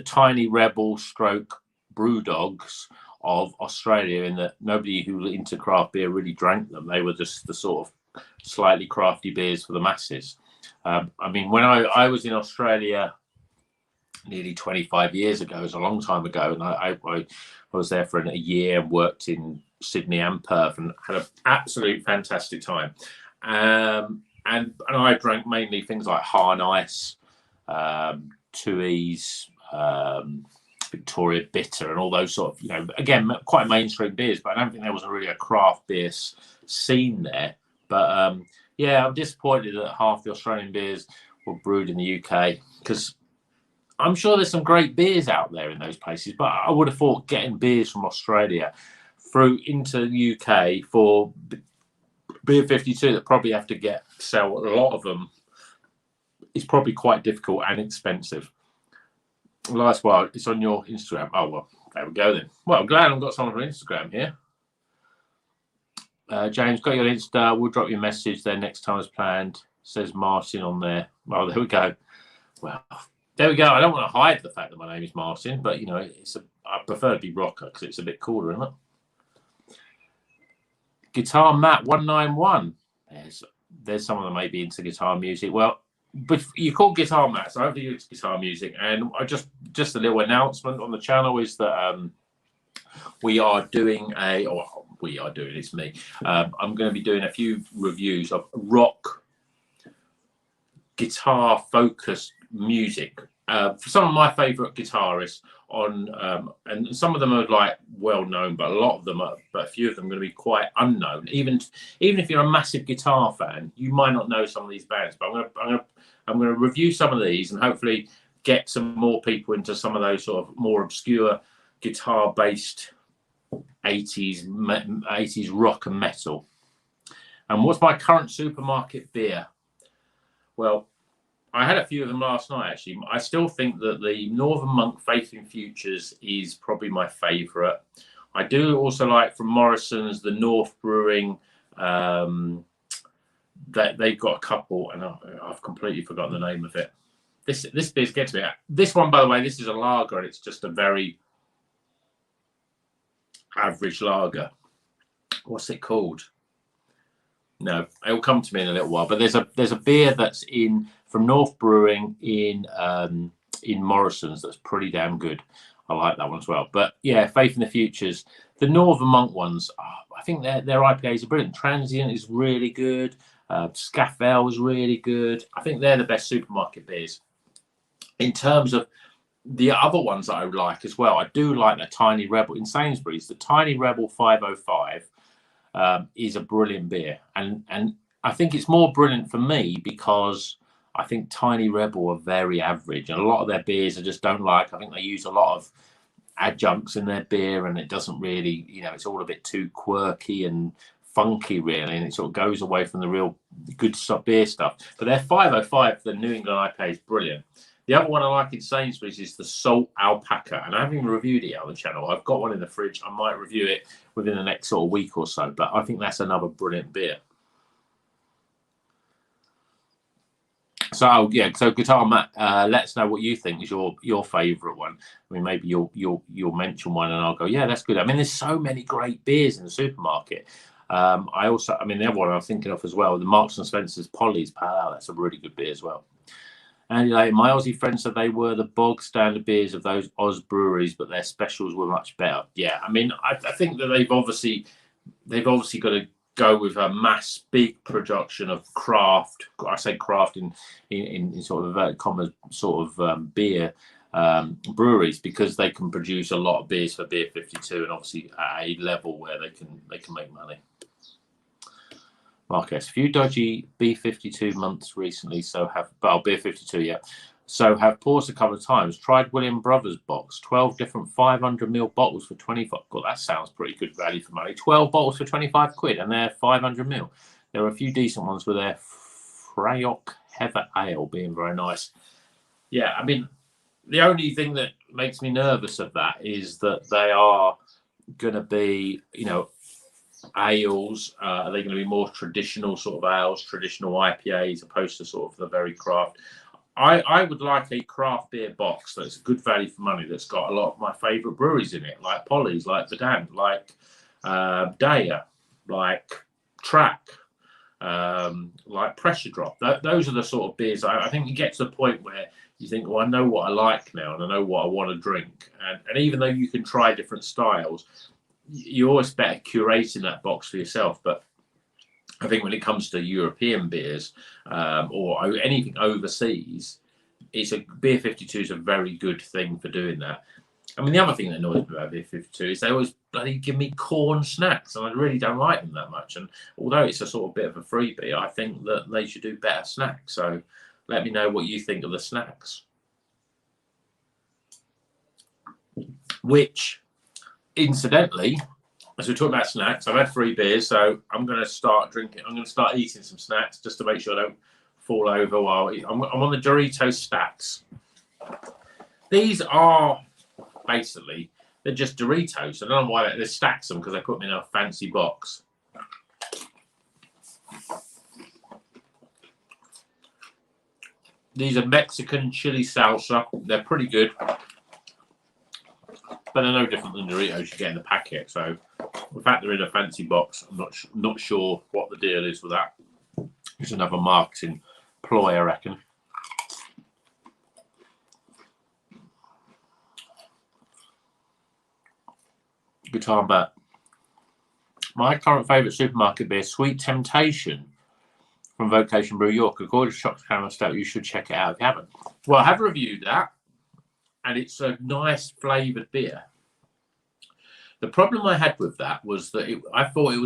Tiny Rebel stroke brew dogs of Australia, in that nobody who was into craft beer really drank them. They were just the sort of slightly crafty beers for the masses. I mean, when I was in Australia nearly 25 years ago, it was a long time ago, and I was there for a year and worked in Sydney and Perth and had an absolute fantastic time. And I drank mainly things like Harn Ice, Tooheys, Victoria Bitter, and all those sort of, you know, again, quite mainstream beers, but I don't think there was really a craft beer scene there. But yeah, I'm disappointed that half the Australian beers were brewed in the UK, because I'm sure there's some great beers out there in those places, but I would have thought getting beers from Australia through into the UK for Beer 52 that probably have to sell a lot of them is probably quite difficult and expensive. Last while, it's on your Instagram. Oh, well, there we go then. Well, I'm glad I've got someone on Instagram here. James, got your Insta. We'll drop you a message there next time as planned. Says Martin on there. Well, there we go. Well, there we go. I don't want to hide the fact that my name is Martin, but, you know, I prefer to be Rocker because it's a bit cooler, isn't it? Guitar Matt 191. There's someone that may be into guitar music. Well, but you call Guitar Matt, so hopefully it's guitar music. And I just a little announcement on the channel is that we are doing it's me. I'm going to be doing a few reviews of rock guitar focused music for some of my favorite guitarists and some of them are like well known, but a few of them are going to be quite unknown. Even if you're a massive guitar fan, you might not know some of these bands. But I'm going to review some of these and hopefully get some more people into some of those sort of more obscure guitar-based 80s rock and metal. And what's my current supermarket beer? Well, I had a few of them last night, actually. I still think that the Northern Monk Faith in Futures is probably my favourite. I do also like from Morrison's the North Brewing. That they've got a couple, and I've completely forgotten the name of it. This beer gets me. This one, by the way, this is a lager, and it's just a very average lager. What's it called? No, it'll come to me in a little while. But there's a beer that's from North Brewing in Morrison's that's pretty damn good. I like that one as well. But yeah, Faith in the Futures, the Northern Monk ones, I think their IPAs are brilliant. Transient is really good. Scaffell is really good. I think they're the best supermarket beers. In terms of the other ones that I like as well, I do like the Tiny Rebel in Sainsbury's. The Tiny Rebel 505 is a brilliant beer, and I think it's more brilliant for me because I think Tiny Rebel are very average, and a lot of their beers I just don't like. I think they use a lot of adjuncts in their beer, and it doesn't really, it's all a bit too quirky and funky, really, and it sort of goes away from the real good beer stuff. But their 505, the New England IPA, is brilliant. The other one I like in Sainsbury's is the Salt Alpaca, and I haven't even reviewed it on the channel. I've got one in the fridge. I might review it within the next sort of week or so, but I think that's another brilliant beer. So yeah, so Guitar Matt, let us know what you think is your favourite one. I mean, maybe you'll mention one, and I'll go, yeah, that's good. I mean, there's so many great beers in the supermarket. The other one I'm thinking of as well, the Marks and Spencer's Polly's Pale Ale. That's a really good beer as well. And my Aussie friends said they were the bog standard beers of those Oz breweries, but their specials were much better. Yeah, I mean, I think that they've obviously got to go with a mass big production of craft. I say craft in sort of inverted commas, sort of beer breweries, because they can produce a lot of beers for Beer 52, and obviously at a level where they can make money. Marcus, a few dodgy B52 months recently, Beer 52, yeah. So have paused a couple of times. Tried William Brothers box, 12 different 500ml bottles for 25. God, that sounds pretty good value for money. 12 bottles for 25 quid, and they're 500ml. There are a few decent ones with their Frayok Heather Ale being very nice. Yeah, I mean, the only thing that makes me nervous of that is that they are going to be, ales. Are they going to be more traditional sort of ales, traditional IPAs, opposed to sort of the very craft? I would like a craft beer box that's good value for money, that's got a lot of my favourite breweries in it, like Polly's, like Verdant, like Daya, like Track, like Pressure Drop. Those are the sort of beers I think you get to the point where you think, well, I know what I like now, and I know what I want to drink. And even though you can try different styles, you're always better curating that box for yourself. But I think when it comes to European beers or anything overseas, Beer 52 is a very good thing for doing that. I mean, the other thing that annoys me about Beer 52 is they always bloody give me corn snacks, and I really don't like them that much. And although it's a sort of bit of a freebie, I think that they should do better snacks. So let me know what you think of the snacks. Which, incidentally, as we're talking about snacks, I've had 3 beers, so I'm going to start drinking. I'm going to start eating some snacks just to make sure I don't fall over while I'm on the Doritos stacks. These are basically, they're just Doritos. I don't know why they stack them, because they put them in a fancy box. These are Mexican chili salsa. They're pretty good, but they're no different than Doritos you get in the packet. So the fact they're in a fancy box, I'm not sure what the deal is with that. It's another marketing ploy, I reckon. Guitar Bat. My current favourite supermarket beer, Sweet Temptation from Vocation Brew York. According to Shock's Caramel Stout, you should check it out if you haven't. Well, I have reviewed that, and it's a nice flavoured beer. The problem I had with that was that I thought it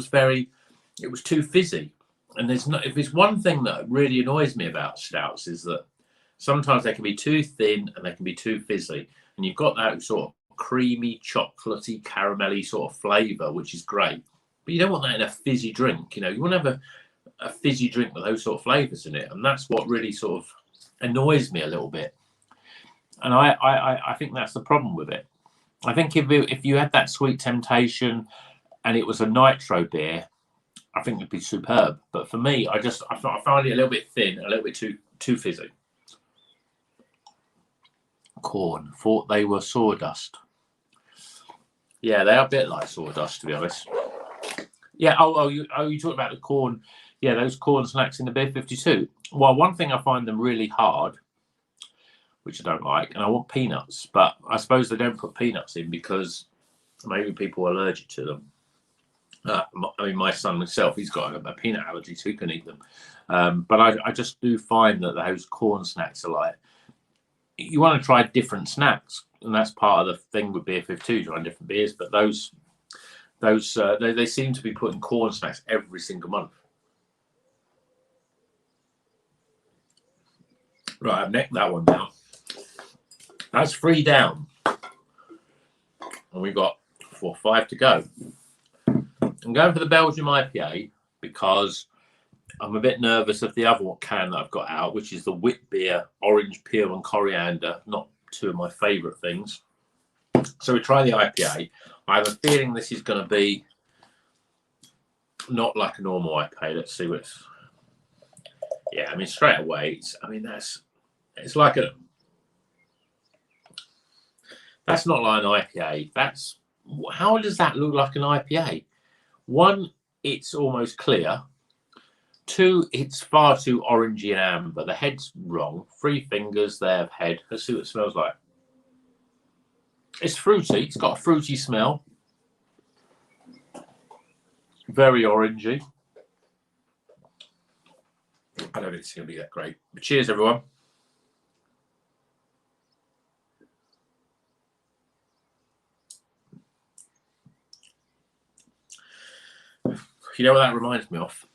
was too fizzy. And if there's one thing that really annoys me about stouts is that sometimes they can be too thin and they can be too fizzy. And you've got that sort of creamy, chocolatey, caramelly sort of flavour, which is great. But you don't want that in a fizzy drink. You want to have a fizzy drink with those sort of flavours in it. And that's what really sort of annoys me a little bit. And I think that's the problem with it. I think if you had that Sweet Temptation and it was a nitro beer, I think it'd be superb. But for me, I find it a little bit thin, a little bit too fizzy. Corn, thought they were sawdust. Yeah, they are a bit like sawdust, to be honest. Yeah. You talking about the corn? Yeah, those corn snacks in the Beer 52. Well, one thing I find them really hard, which I don't like, and I want peanuts, but I suppose they don't put peanuts in because maybe people are allergic to them. My son himself, he's got a peanut allergy, so he can eat them. But I just do find that those corn snacks are like, you want to try different snacks, and that's part of the thing with Beer 52, trying different beers. But they seem to be putting corn snacks every single month. Right, I've necked that one now. That's 3 down, and we've got 4 or 5 to go. I'm going for the Belgium IPA because I'm a bit nervous of the other can that I've got out, which is the wit beer, orange peel and coriander, not 2 of my favourite things. So we try the IPA. I have a feeling this is going to be not like a normal IPA. Let's see what it's. Yeah, I mean, straight away, it's like a. That's not like an IPA. How does that look like an IPA? 1, it's almost clear. 2, it's far too orangey and amber. The head's wrong. 3 fingers there of head. Let's see what it smells like. It's fruity. It's got a fruity smell. Very orangey. I don't think it's going to be that great. But cheers, everyone. You know what that reminds me of?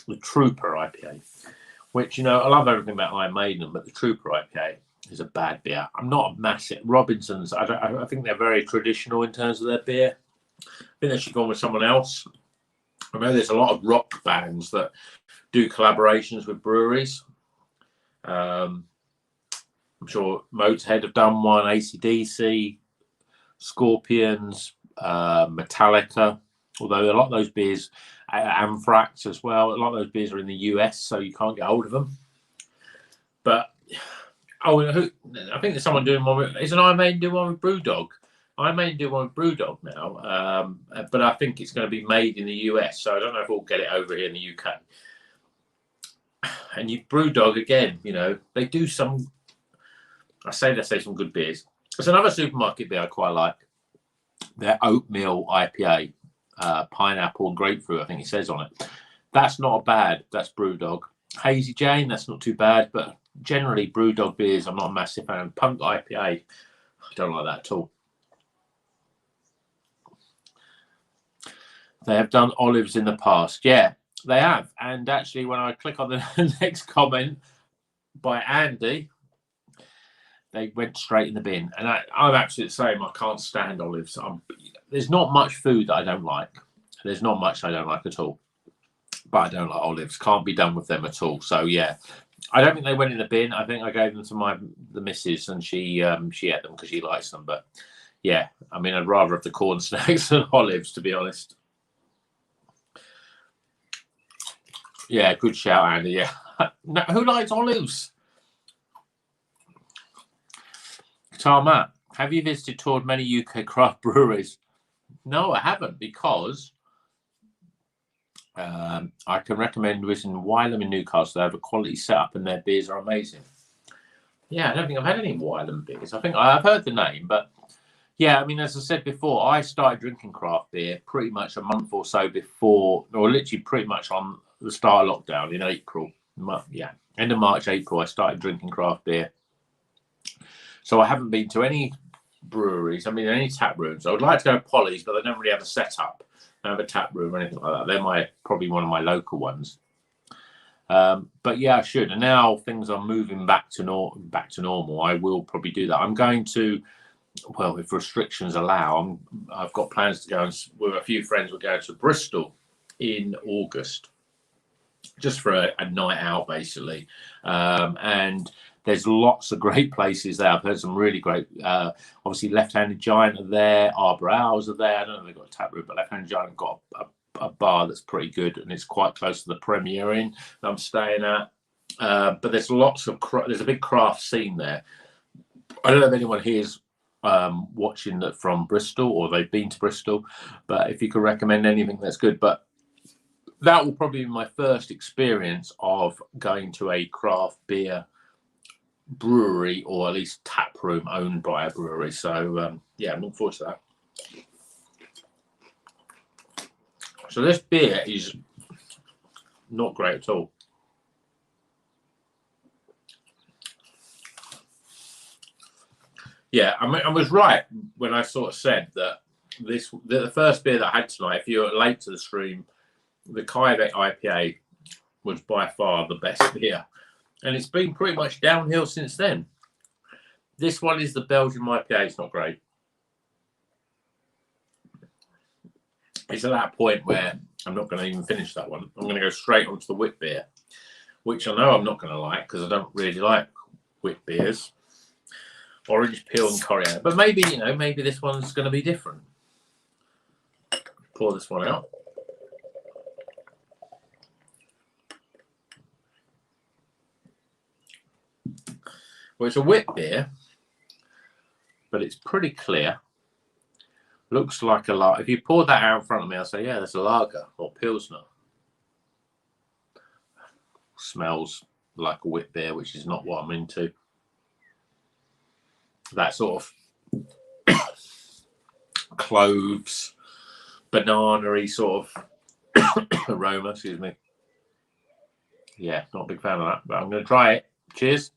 The Trooper IPA, which, I love everything about Iron Maiden, but the Trooper IPA is a bad beer. I'm not a massive Robinsons. I think they're very traditional in terms of their beer. I think they should go on with someone else. I know there's a lot of rock bands that do collaborations with breweries. I'm sure Motorhead have done one, AC/DC, Scorpions, Metallica. Although a lot of those beers, Anthrax as well, a lot of those beers are in the US, so you can't get hold of them. But I think there's someone doing one with. Isn't Iron Maiden doing one with Brewdog? Iron Maiden do one with Brewdog now, but I think it's going to be made in the US, so I don't know if we'll get it over here in the UK. And Brewdog again, they do some. They say some good beers. There's another supermarket beer I quite like. Their oatmeal IPA. Pineapple and grapefruit, I think it says on it. That's not bad. That's Brewdog. Hazy Jane, that's not too bad, but generally Brewdog beers, I'm not a massive fan. Punk IPA, I don't like that at all. They have done olives in the past. Yeah, they have. And actually, when I click on the next comment by Andy, they went straight in the bin. And I'm absolutely the same. I can't stand olives. There's not much food that I don't like. There's not much I don't like at all. But I don't like olives. Can't be done with them at all. So, yeah. I don't think they went in the bin. I think I gave them to the missus, and she ate them because she likes them. But, yeah, I mean, I'd rather have the corn snacks than olives, to be honest. Yeah, good shout, Andy. Yeah. No, who likes olives? Guitar Matt, have you toured many UK craft breweries? No, I haven't, because I can recommend visiting Wylam in Newcastle. They have a quality setup and their beers are amazing. Yeah, I don't think I've had any Wylam beers. I think I've heard the name, but yeah, I mean, as I said before, I started drinking craft beer pretty much a month or so before, or literally pretty much on the start of lockdown in April. Yeah, end of March, April, I started drinking craft beer. So I haven't been to any breweries. I mean, any tap rooms. I would like to go to Polly's, but they don't really have a setup. They don't have a tap room or anything like that. They're probably one of my local ones. But yeah, I should. And now things are moving back to normal. I will probably do that. I'm going to, well, if restrictions allow, I've got plans to go with a few friends. We're going to Bristol in August, just for a night out, basically. And there's lots of great places there. I've heard some really great. Obviously, Left-Handed Giant are there. Arbor Owls are there. I don't know if they've got a tap room, but Left-Handed Giant have got a bar that's pretty good, and it's quite close to the Premier Inn that I'm staying at. But there's there's a big craft scene there. I don't know if anyone here's watching that from Bristol or they've been to Bristol, but if you could recommend anything that's good. But that will probably be my first experience of going to a craft beer brewery, or at least tap room owned by a brewery. So yeah, I'm looking forward to that. So this beer is not great at all. Yeah, I was right when I sort of said that the first beer that I had tonight, if you're late to the stream, the Kyvek IPA was by far the best beer. And it's been pretty much downhill since then. This one is the Belgian IPA. It's not great. It's at that point where I'm not going to even finish that one. I'm going to go straight onto the wit beer, which I know I'm not going to like because I don't really like wit beers. Orange peel and coriander. But maybe, maybe this one's going to be different. Pour this one out. Well, it's a wit beer, but it's pretty clear. Looks like a lager. If you pour that out in front of me, I'll say, yeah, that's a lager or pilsner. Smells like a wit beer, which is not what I'm into. That sort of cloves, banana-y sort of aroma, excuse me. Yeah, not a big fan of that, but I'm going to try it. Cheers.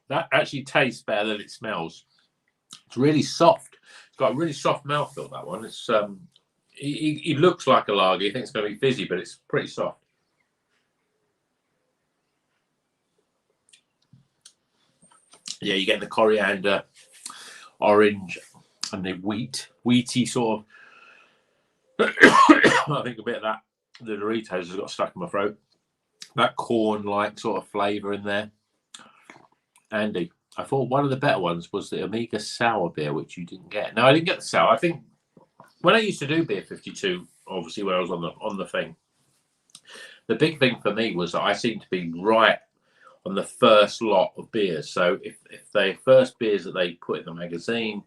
That actually tastes better than it smells. It's really soft. It's got a really soft mouthfeel, that one. It's it looks like a lager. You think it's going to be fizzy, but it's pretty soft. Yeah, you get the coriander, orange, and the wheaty sort of. I think a bit of that, the Doritos has got stuck in my throat. That corn-like sort of flavour in there. Andy, I thought one of the better ones was the Omega Sour beer, which you didn't get. No, I didn't get the sour. I think when I used to do Beer 52, obviously when I was on the thing, the big thing for me was that I seemed to be right on the first lot of beers. So if the first beers that they put in the magazine,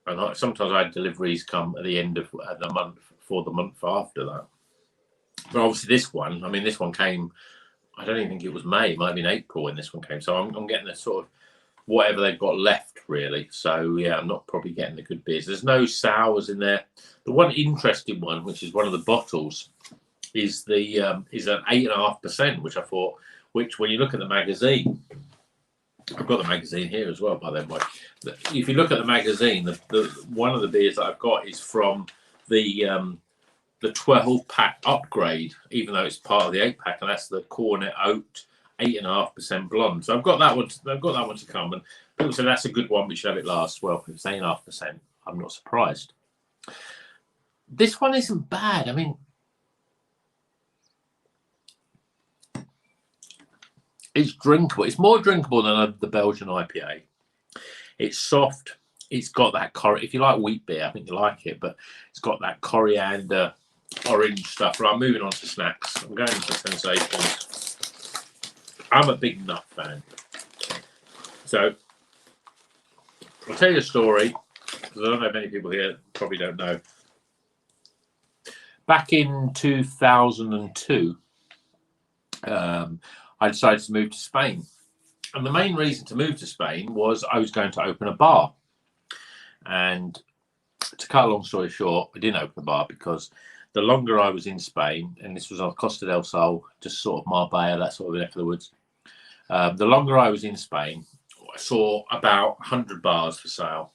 and sometimes I had deliveries come at the end of the month for the month after that. But obviously this one came, I don't even think it was May, it might have been April when this one came. So I'm getting the sort of whatever they've got left, really. So yeah, I'm not probably getting the good beers. There's no sours in there. The one interesting one, which is one of the bottles, is an 8.5%, which I thought, which when you look at the magazine, I've got the magazine here as well, by the way. If you look at the magazine, the one of the beers that I've got is from the 12-pack upgrade, even though it's part of the 8-pack, and that's the Cornet Oat 8.5% blonde. So I've got that one. I've got that one to come, and people say that's a good one. We should have it last. Well, if it's 8.5%, I'm not surprised. This one isn't bad. I mean, it's drinkable. It's more drinkable than the Belgian IPA. It's soft. It's got that if you like wheat beer, I think you like it, but it's got that coriander, orange stuff. Right, I'm moving on to snacks. I'm going to sensations. I'm a big nut fan. So I'll tell you a story, because I don't know many people here probably don't know. Back in 2002, I decided to move to Spain. And the main reason to move to Spain was I was going to open a bar. And to cut a long story short, I didn't open the bar because the longer I was in Spain, and this was on Costa del Sol, just sort of Marbella, that sort of neck of the woods. The longer I was in Spain, I saw about 100 bars for sale.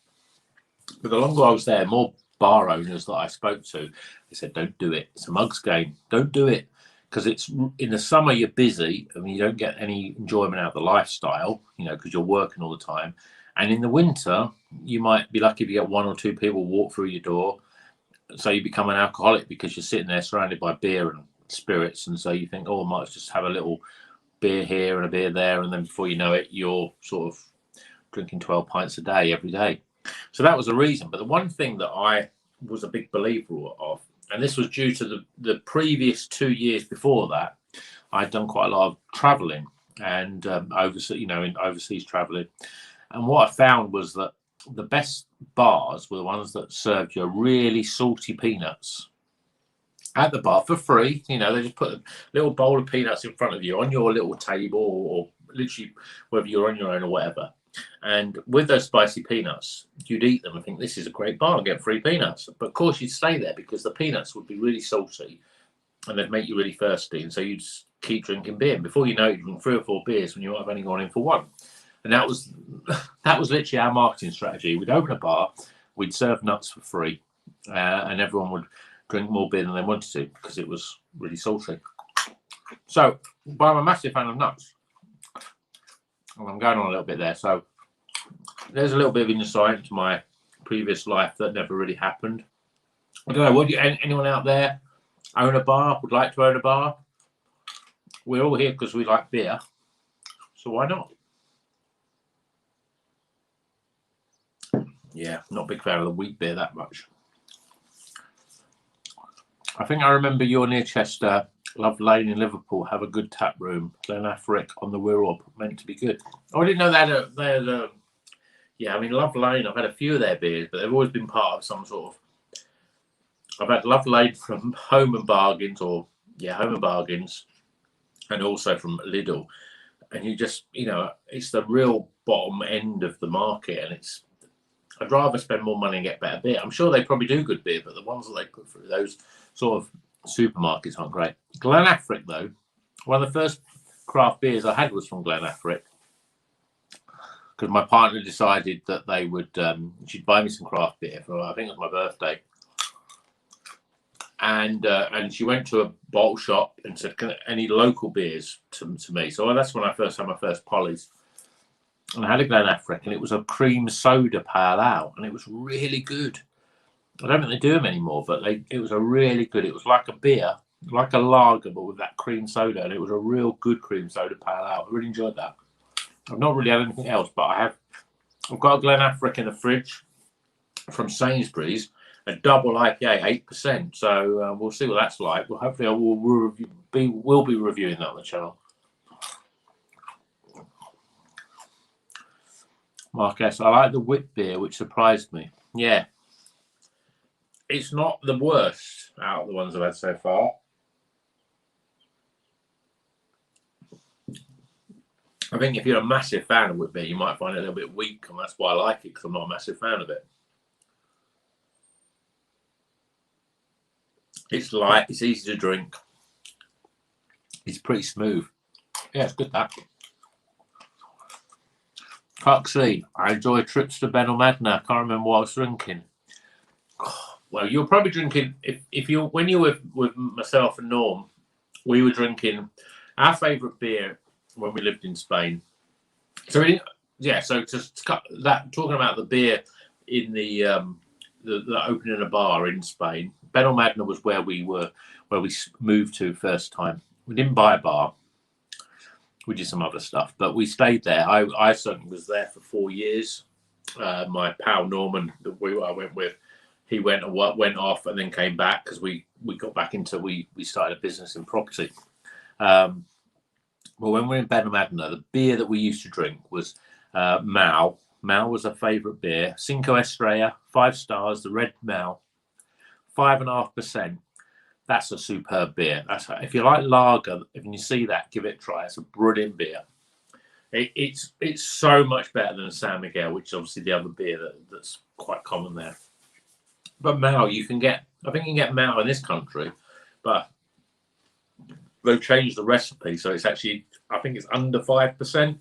But the longer I was there, more bar owners that I spoke to, they said, don't do it. It's a mugs game. Don't do it. Because it's in the summer, you're busy. I mean, you don't get any enjoyment out of the lifestyle, you know, because you're working all the time. And in the winter, you might be lucky if you get 1 or 2 people walk through your door. So you become an alcoholic because you're sitting there surrounded by beer and spirits. And so you think, oh, I might just have a little beer here and a beer there. And then before you know it, you're sort of drinking 12 pints a day every day. So that was a reason. But the one thing that I was a big believer of, and this was due to the previous 2 years before that, I'd done quite a lot of traveling and overseas traveling. And what I found was that the best bars were the ones that served you really salty peanuts at the bar for free. You know, they just put a little bowl of peanuts in front of you on your little table, or literally whether you're on your own or whatever. And with those spicy peanuts, you'd eat them and think, this is a great bar, and get free peanuts. But of course, you'd stay there because the peanuts would be really salty and they'd make you really thirsty. And so you'd just keep drinking beer. And before you know it, you'd drink 3 or 4 beers when you might have only gone in for 1. And that was literally our marketing strategy. We'd open a bar, we'd serve nuts for free, and everyone would drink more beer than they wanted to because it was really salty. So, but I'm a massive fan of nuts. And I'm going on a little bit there. So there's a little bit of insight into my previous life that never really happened. I don't know, would you, anyone out there own a bar, would like to own a bar? We're all here because we like beer. So why not? Yeah, not a big fan of the wheat beer that much. I think I remember you're near Chester, Love Lane in Liverpool, have a good tap room. Glen Affric on the Wirral, meant to be good. Oh, I didn't know they had a yeah, I mean, Love Lane, I've had a few of their beers, but they've always been part of some sort of... I've had Love Lane from Home and Bargains, Home and Bargains, and also from Lidl. And you just, you know, it's the real bottom end of the market, and it's... I'd rather spend more money and get better beer. I'm sure they probably do good beer, but the ones that they put through those sort of supermarkets aren't great. Glen Affric, though, one of the first craft beers I had was from Glen Affric, because my partner decided that they would, she'd buy me some craft beer for, I think it was my birthday. And she went to a bottle shop and said, any local beers to me? So that's when I first had my first Polly's. And I had a Glen Affric, and it was a cream soda pale ale, and it was really good. I don't think they do them anymore, but it was a really good. It was like a beer, like a lager, but with that cream soda, and it was a real good cream soda pale ale. I really enjoyed that. I've not really had anything else, but I've got a Glen Affric in the fridge from Sainsbury's, a double IPA, 8%. So we'll see what that's like. Well, hopefully I will be reviewing that on the channel. Marcus, I like the wit beer, which surprised me. Yeah. It's not the worst out of the ones I've had so far. I think if you're a massive fan of wit beer, you might find it a little bit weak, and that's why I like it, because I'm not a massive fan of it. It's light, it's easy to drink. It's pretty smooth. Yeah, it's good, that. Coxie, I enjoy trips to Benalmádena. I can't remember what I was drinking. Well, you're probably drinking, when you were with myself and Norm, we were drinking our favourite beer when we lived in Spain. So so to cut that, talking about the beer in the opening a bar in Spain, Benalmádena was where we moved to first time. We didn't buy a bar. We did some other stuff, but we stayed there. I certainly was there for 4 years. My pal Norman, that I went with, he went off and then came back because we got back into we started a business in property. Well, when we were in Benalmádena, the beer that we used to drink was Mau. Mau was a favourite beer. Cinco Estrella, 5 stars. The red Mau, 5.5%. That's a superb beer. If you like lager, if you see that, give it a try. It's a brilliant beer. It's so much better than a San Miguel, which is obviously the other beer that's quite common there. But Mau, you can get I think you can get Mao in this country, but they've changed the recipe, so it's actually, I think it's under 5%.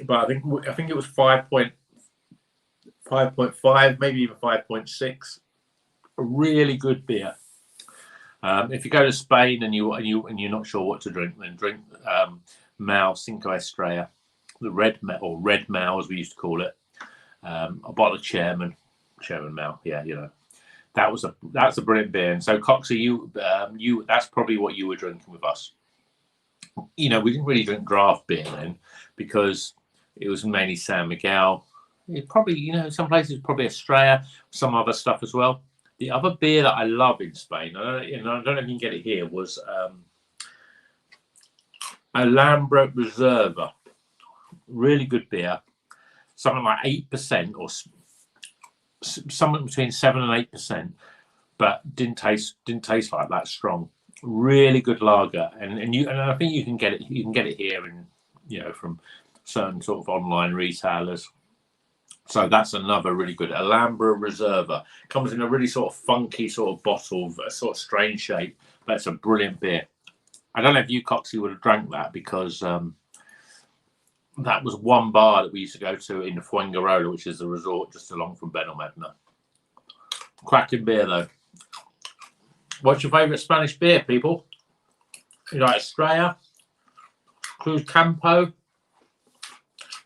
But I think it was 5.5, maybe even 5.6. A really good beer. If you go to Spain and you're not sure what to drink, then drink Mao Cinco Estrella, the red Mao as we used to call it. A bottle of Chairman Mao. Yeah, you know, that's a brilliant beer. And so Coxie, you that's probably what you were drinking with us. You know, we didn't really drink draft beer then because it was mainly San Miguel. It probably, you know, some places probably Estrella, some other stuff as well. The other beer that I love in Spain, I don't know if you can get it here, was Alhambra Reserva. Really good beer. Something like 8% or something between 7 and 8%, but didn't taste like that strong. Really good lager, and I think you can get it here, and you know, from certain sort of online retailers. So that's another really good Alhambra Reserva. Comes in a really sort of funky sort of bottle, a sort of strange shape. But it's a brilliant beer. I don't know if you, Coxie, would have drank that because that was one bar that we used to go to in Fuengirola, which is the resort just along from Benalmádena. Cracking beer, though. What's your favourite Spanish beer, people? You like Estrella, Cruz Campo,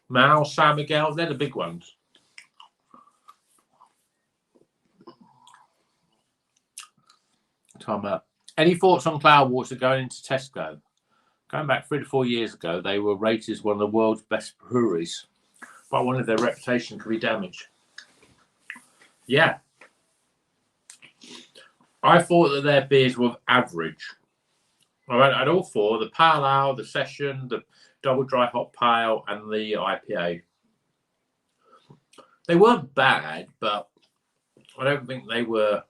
Mao, San Miguel? They're the big ones. Tom, any thoughts on Cloudwater going into Tesco? Going back 3 to 4 years ago, they were rated as one of the world's best breweries, but I wonder if their reputation could be damaged. Yeah. I thought that their beers were average. I had all four: the Pale Ale, the Session, the Double Dry Hop Pale, and the IPA. They weren't bad, but I don't think they were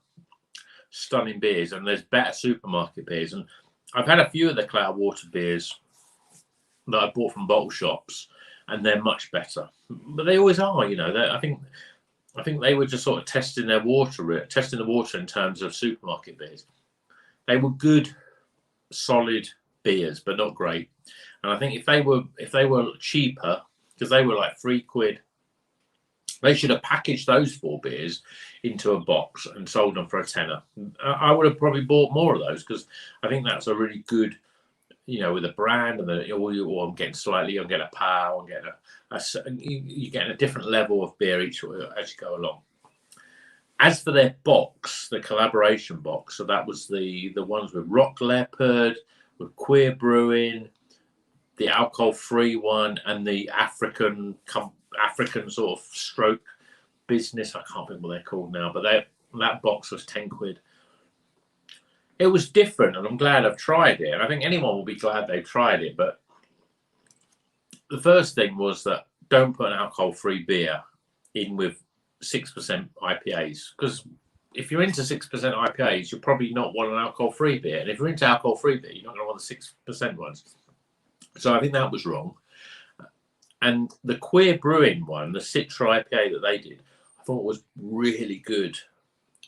stunning beers. And there's better supermarket beers. And I've had a few of the Cloudwater beers that I bought from bottle shops, and they're much better. But they always are, you know. I think they were just sort of testing the water in terms of supermarket beers. They were good, solid beers, but not great. And I think if they were cheaper, because they were like £3, they should have packaged those 4 beers into a box and sold them for a tenner. I would have probably bought more of those because I think that's a really good, you know, with a brand, and I'm getting slightly, I'm getting a pale, I'm getting you're getting a different level of beer each as you go along. As for their box, the collaboration box, so that was the ones with Rock Leopard, with Queer Brewing, the alcohol-free one, and the African sort of stroke business. I can't remember what they're called now, but that box was £10. It was different, and I'm glad I've tried it. And I think anyone will be glad they've tried it. But the first thing was that don't put an alcohol-free beer in with 6% IPAs, because if you're into 6% IPAs, you'll probably not want an alcohol-free beer. And if you're into alcohol-free beer, you're not going to want the 6% ones. So I think that was wrong. And the Queer Brewing one, the Citra IPA that they did, I thought was really good.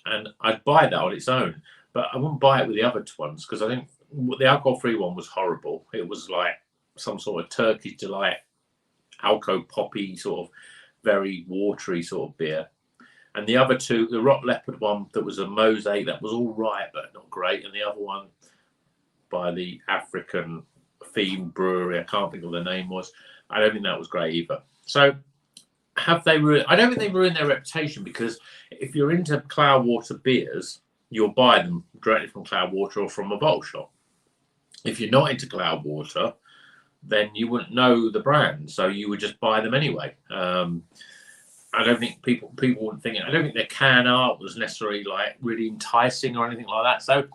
And I'd buy that on its own, but I wouldn't buy it with the other ones because I think the alcohol-free one was horrible. It was like some sort of Turkish Delight, alco poppy, sort of very watery sort of beer. And the other two, the Rock Leopard one that was a mosaic, that was all right, but not great. And the other one by the African themed brewery, I can't think of what the name was. I don't think that was great either. So have they ruined? I don't think they ruined their reputation, because if you're into Cloudwater beers, you'll buy them directly from Cloudwater or from a bottle shop. If you're not into Cloudwater, then you wouldn't know the brand, so you would just buy them anyway. I don't think people wouldn't think it. I don't think their can art was necessarily like really enticing or anything like that. So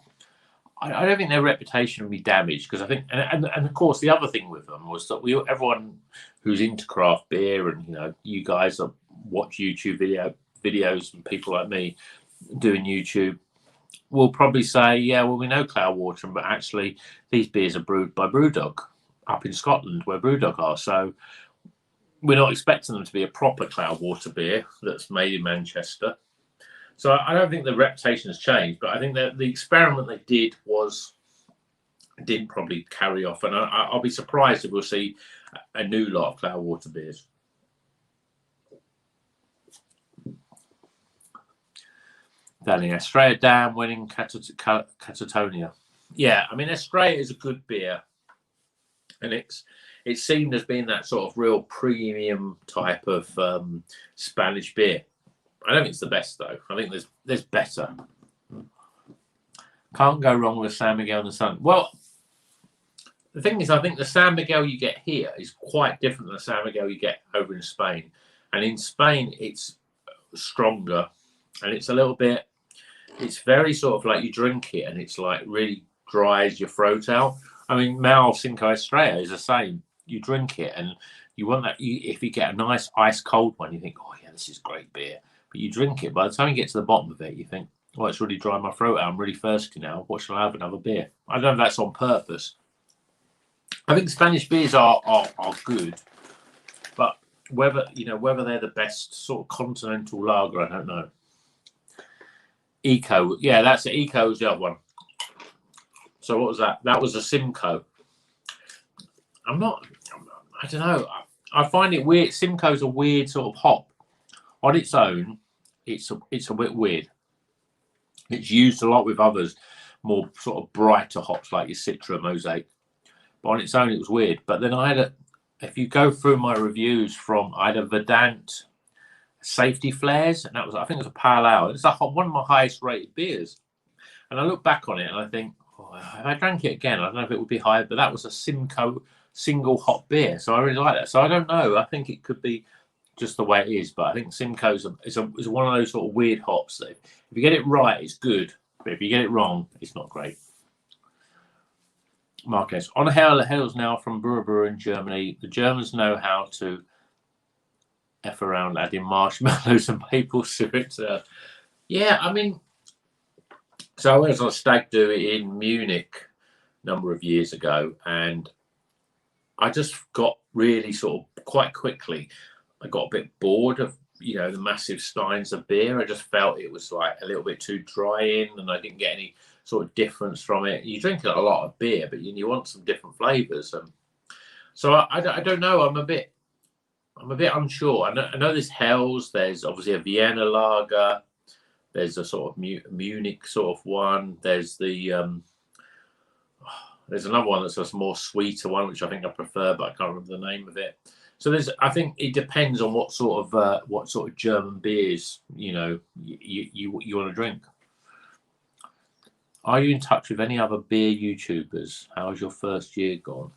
I don't think their reputation would be damaged, because I think, and of course the other thing with them was that everyone who's into craft beer, and you know, you guys that watch YouTube videos and people like me doing YouTube will probably say, yeah, well, we know Cloudwater, but actually these beers are brewed by Brewdog up in Scotland, where Brewdog are. So we're not expecting them to be a proper Cloudwater beer that's made in Manchester. So I don't think the reputation has changed, but I think that the experiment they didn't probably carry off, and I'll be surprised if we'll see a new lot of Cloudwater beers. Danny, Estrella Dam winning Catatonia. Yeah, I mean, Estrella is a good beer, and it's seen as being that sort of real premium type of Spanish beer. I don't think it's the best though. I think there's better. Can't go wrong with San Miguel and the Sun. Well, the thing is, I think the San Miguel you get here is quite different than the San Miguel you get over in Spain. And in Spain, it's stronger, and it's a little bit. It's very sort of like you drink it, and it's like really dries your throat out. I mean, Mal Cinco Estrella is the same. You drink it, and you want that. If you get a nice ice cold one, you think, oh yeah, this is great beer. But you drink it. By the time you get to the bottom of it, you think, oh, it's really drying my throat out. I'm really thirsty now. What shall I have? Another beer? I don't know if that's on purpose. I think Spanish beers are good, but whether they're the best sort of continental lager, I don't know. Eco, yeah, that's it. Eco was the other one. So what was that? That was a Simcoe. I don't know. I find it weird. Simcoe's a weird sort of hop. On its own, it's a bit weird. It's used a lot with others, more sort of brighter hops like your Citra, Mosaic. But on its own, it was weird. But then if you go through my reviews I had a Verdant Safety Flares, and I think it was a Pale Ale. It's one of my highest rated beers. And I look back on it and I think, oh, if I drank it again, I don't know if it would be higher, but that was a Simcoe single hop beer. So I really like that. So I don't know. I think it could be just the way it is. But I think Simcoe's is one of those sort of weird hops that if you get it right, it's good. But if you get it wrong, it's not great. Marquez. On hails now from Brewer in Germany. The Germans know how to F around adding marshmallows and maple syrup to. Yeah, I mean, so I went on a stag do in Munich a number of years ago, and I just got really sort of quite quickly, I got a bit bored of, the massive steins of beer. I just felt it was like a little bit too dry in, and I didn't get any sort of difference from it. You drink a lot of beer, but you want some different flavors. So I don't know. I'm a bit unsure. I know there's Hell's. There's obviously a Vienna lager. There's a sort of Munich sort of one. There's there's another one that's a more sweeter one, which I think I prefer, but I can't remember the name of it. So I think it depends on what sort of German beers you want to drink. Are you in touch with any other beer YouTubers? How has your first year gone?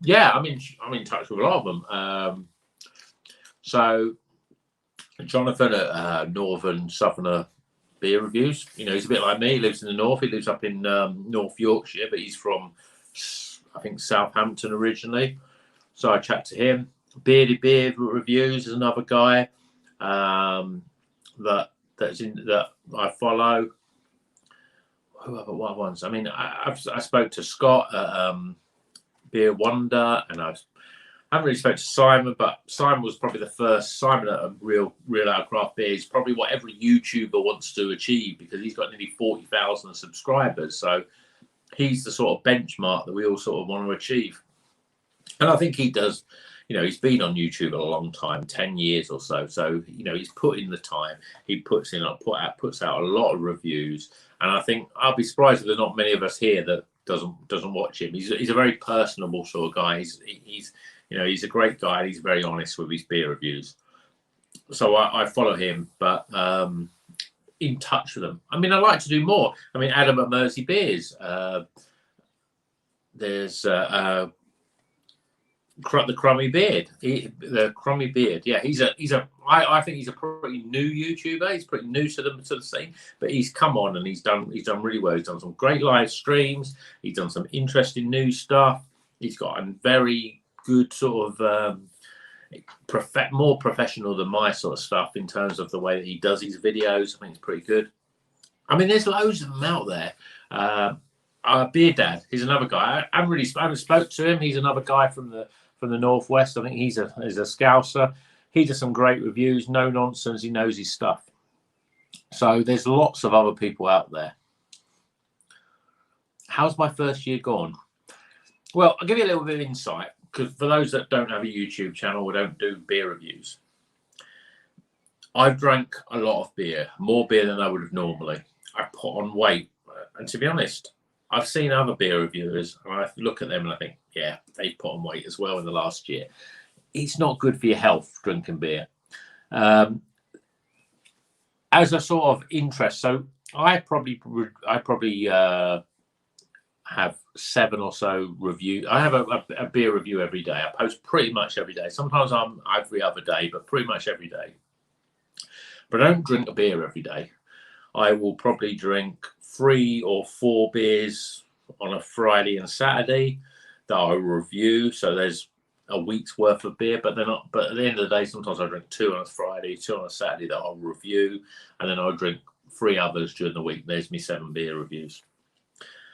Yeah, I'm in touch with a lot of them. So Jonathan at Northern Southerner Beer Reviews, he's a bit like me. He lives in the north. He lives up in North Yorkshire, but he's from, I think, Southampton originally. So I chat to him. Beardy Beer Reviews is another guy that I follow. Who other ones? I mean, I spoke to Scott at Beer Wonder, and I haven't really spoke to Simon, but Simon was probably the first. Simon at Real Ale Craft Beer is probably what every YouTuber wants to achieve, because he's got nearly 40,000 subscribers. So he's the sort of benchmark that we all sort of want to achieve. And I think he does, he's been on YouTube a long time, 10 years or so. So, he's put in the time. He puts out a lot of reviews. And I think I'll be surprised if there's not many of us here that doesn't watch him. He's a very personable sort of guy. He's a great guy. And he's very honest with his beer reviews. So I follow him, but in touch with them. I mean, I like to do more. I mean, Adam at Mersey Beers. There's the Crummy Beard. The Crummy Beard. Yeah, I think he's a pretty new YouTuber. He's pretty new to the scene, but he's come on and he's done really well. He's done some great live streams. He's done some interesting new stuff. He's got a very good sort of more professional than my sort of stuff in terms of the way that he does his videos. I think it's pretty good. I mean, there's loads of them out there. Beer Dad, he's another guy. I haven't spoke to him. He's another guy from the northwest. I think he's a Scouser. He does some great reviews, no nonsense. He knows his stuff. So there's lots of other people out there. How's my first year gone? Well, I'll give you a little bit of insight, because for those that don't have a YouTube channel or don't do beer reviews, I've drank a lot of beer, more beer than I would have normally. I've put on weight. And to be honest, I've seen other beer reviewers and I look at them and I think, yeah, they've put on weight as well in the last year. It's not good for your health, drinking beer. As a sort of interest, so I probably have 7 or so reviews. I have a beer review every day. I post pretty much every day. Sometimes I'm every other day, but pretty much every day. But I don't drink a beer every day. I will probably drink 3 or 4 beers on a Friday and Saturday that I review. So there's a week's worth of beer, but they're not. But at the end of the day, sometimes I drink 2 on a Friday, 2 on a Saturday that I'll review, and then I'll drink 3 others during the week. There's me 7 beer reviews.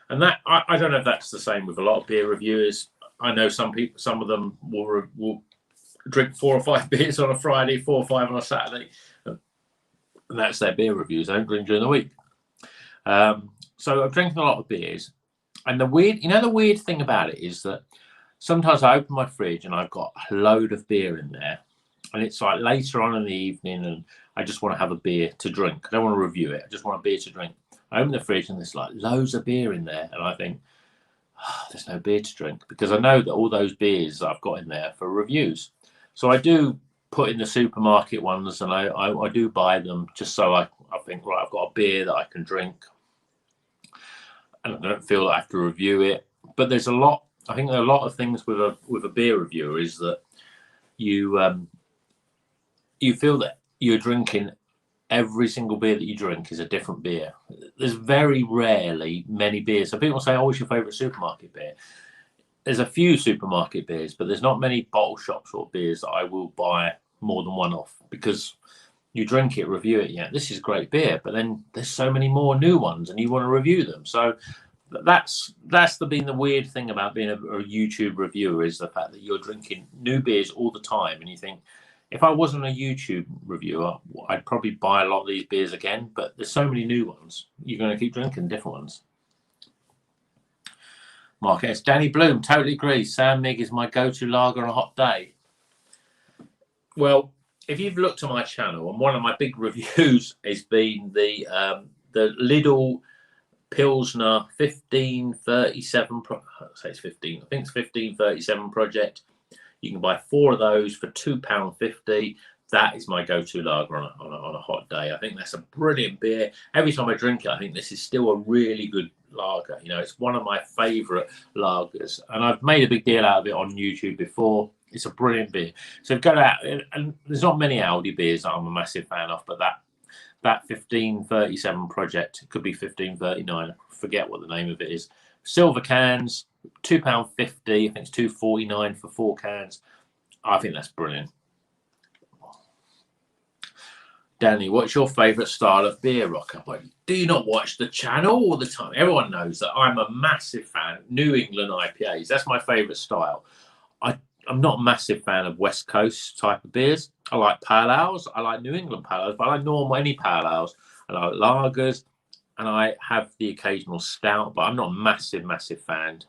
And that I don't know if that's the same with a lot of beer reviewers. I know some people, some of them will drink 4 or 5 beers on a Friday, 4 or 5 on a Saturday, and that's their beer reviews. They don't drink during the week. So I'm drinking a lot of beers, and the weird thing about it is that sometimes I open my fridge and I've got a load of beer in there, and it's like later on in the evening, and I just want to have a beer to drink. I don't want to review it. I just want a beer to drink. I open the fridge and there's like loads of beer in there, and I think, oh, there's no beer to drink, because I know that all those beers I've got in there for reviews. So I do put in the supermarket ones, and I do buy them just so I think, right, I've got a beer that I can drink, and I don't feel like I have to review it. But there's a lot. I think there are a lot of things with a beer reviewer is that you feel that you're drinking. Every single beer that you drink is a different beer. There's very rarely many beers. So people say, oh, what's your favourite supermarket beer? There's a few supermarket beers, but there's not many bottle shops or beers that I will buy more than one off, because you drink it, review it. Yeah, this is great beer, but then there's so many more new ones and you want to review them. So that's been the weird thing about being a YouTube reviewer, is the fact that you're drinking new beers all the time, and you think, if I wasn't a YouTube reviewer, I'd probably buy a lot of these beers again, but there's so many new ones. You're going to keep drinking different ones. Marquez, Danny Bloom, totally agrees. Sam Mig is my go-to lager on a hot day. Well, if you've looked at my channel, and one of my big reviews has been the Lidl Pilsner 1537. I say it's 15. I think it's 1537 project. You can buy 4 of those for £2.50. That is my go-to lager on a hot day. I think that's a brilliant beer. Every time I drink it, I think this is still a really good lager. You know, it's one of my favourite lagers, and I've made a big deal out of it on YouTube before. It's a brilliant beer. So go out, and there's not many Aldi beers that I'm a massive fan of, but that 1537 project, it could be 1539. I forget what the name of it is. Silver cans. £2.50. I think it's £2.49 for 4 cans. I think that's brilliant. Danny, what's your favourite style of beer, Rocker? Well, do you not watch the channel all the time? Everyone knows that I'm a massive fan of New England IPAs. That's my favourite style. I'm not a massive fan of West Coast type of beers. I like pale ales. I like New England pale ales, but I like any pale ales. I like lagers, and I have the occasional stout, but I'm not a massive fan.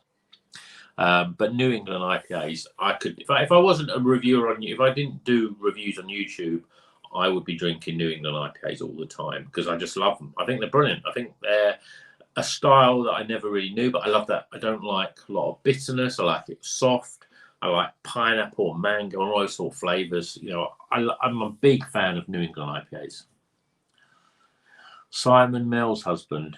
But New England IPAs, I could, if I wasn't a reviewer if I didn't do reviews on YouTube, I would be drinking New England IPAs all the time, because I just love them. I think they're brilliant. I think they're a style that I never really knew, but I love that. I don't like a lot of bitterness. I like it soft. I like pineapple, mango, and all those sort of flavors. You know, I'm a big fan of New England IPAs. Simon Mel's husband,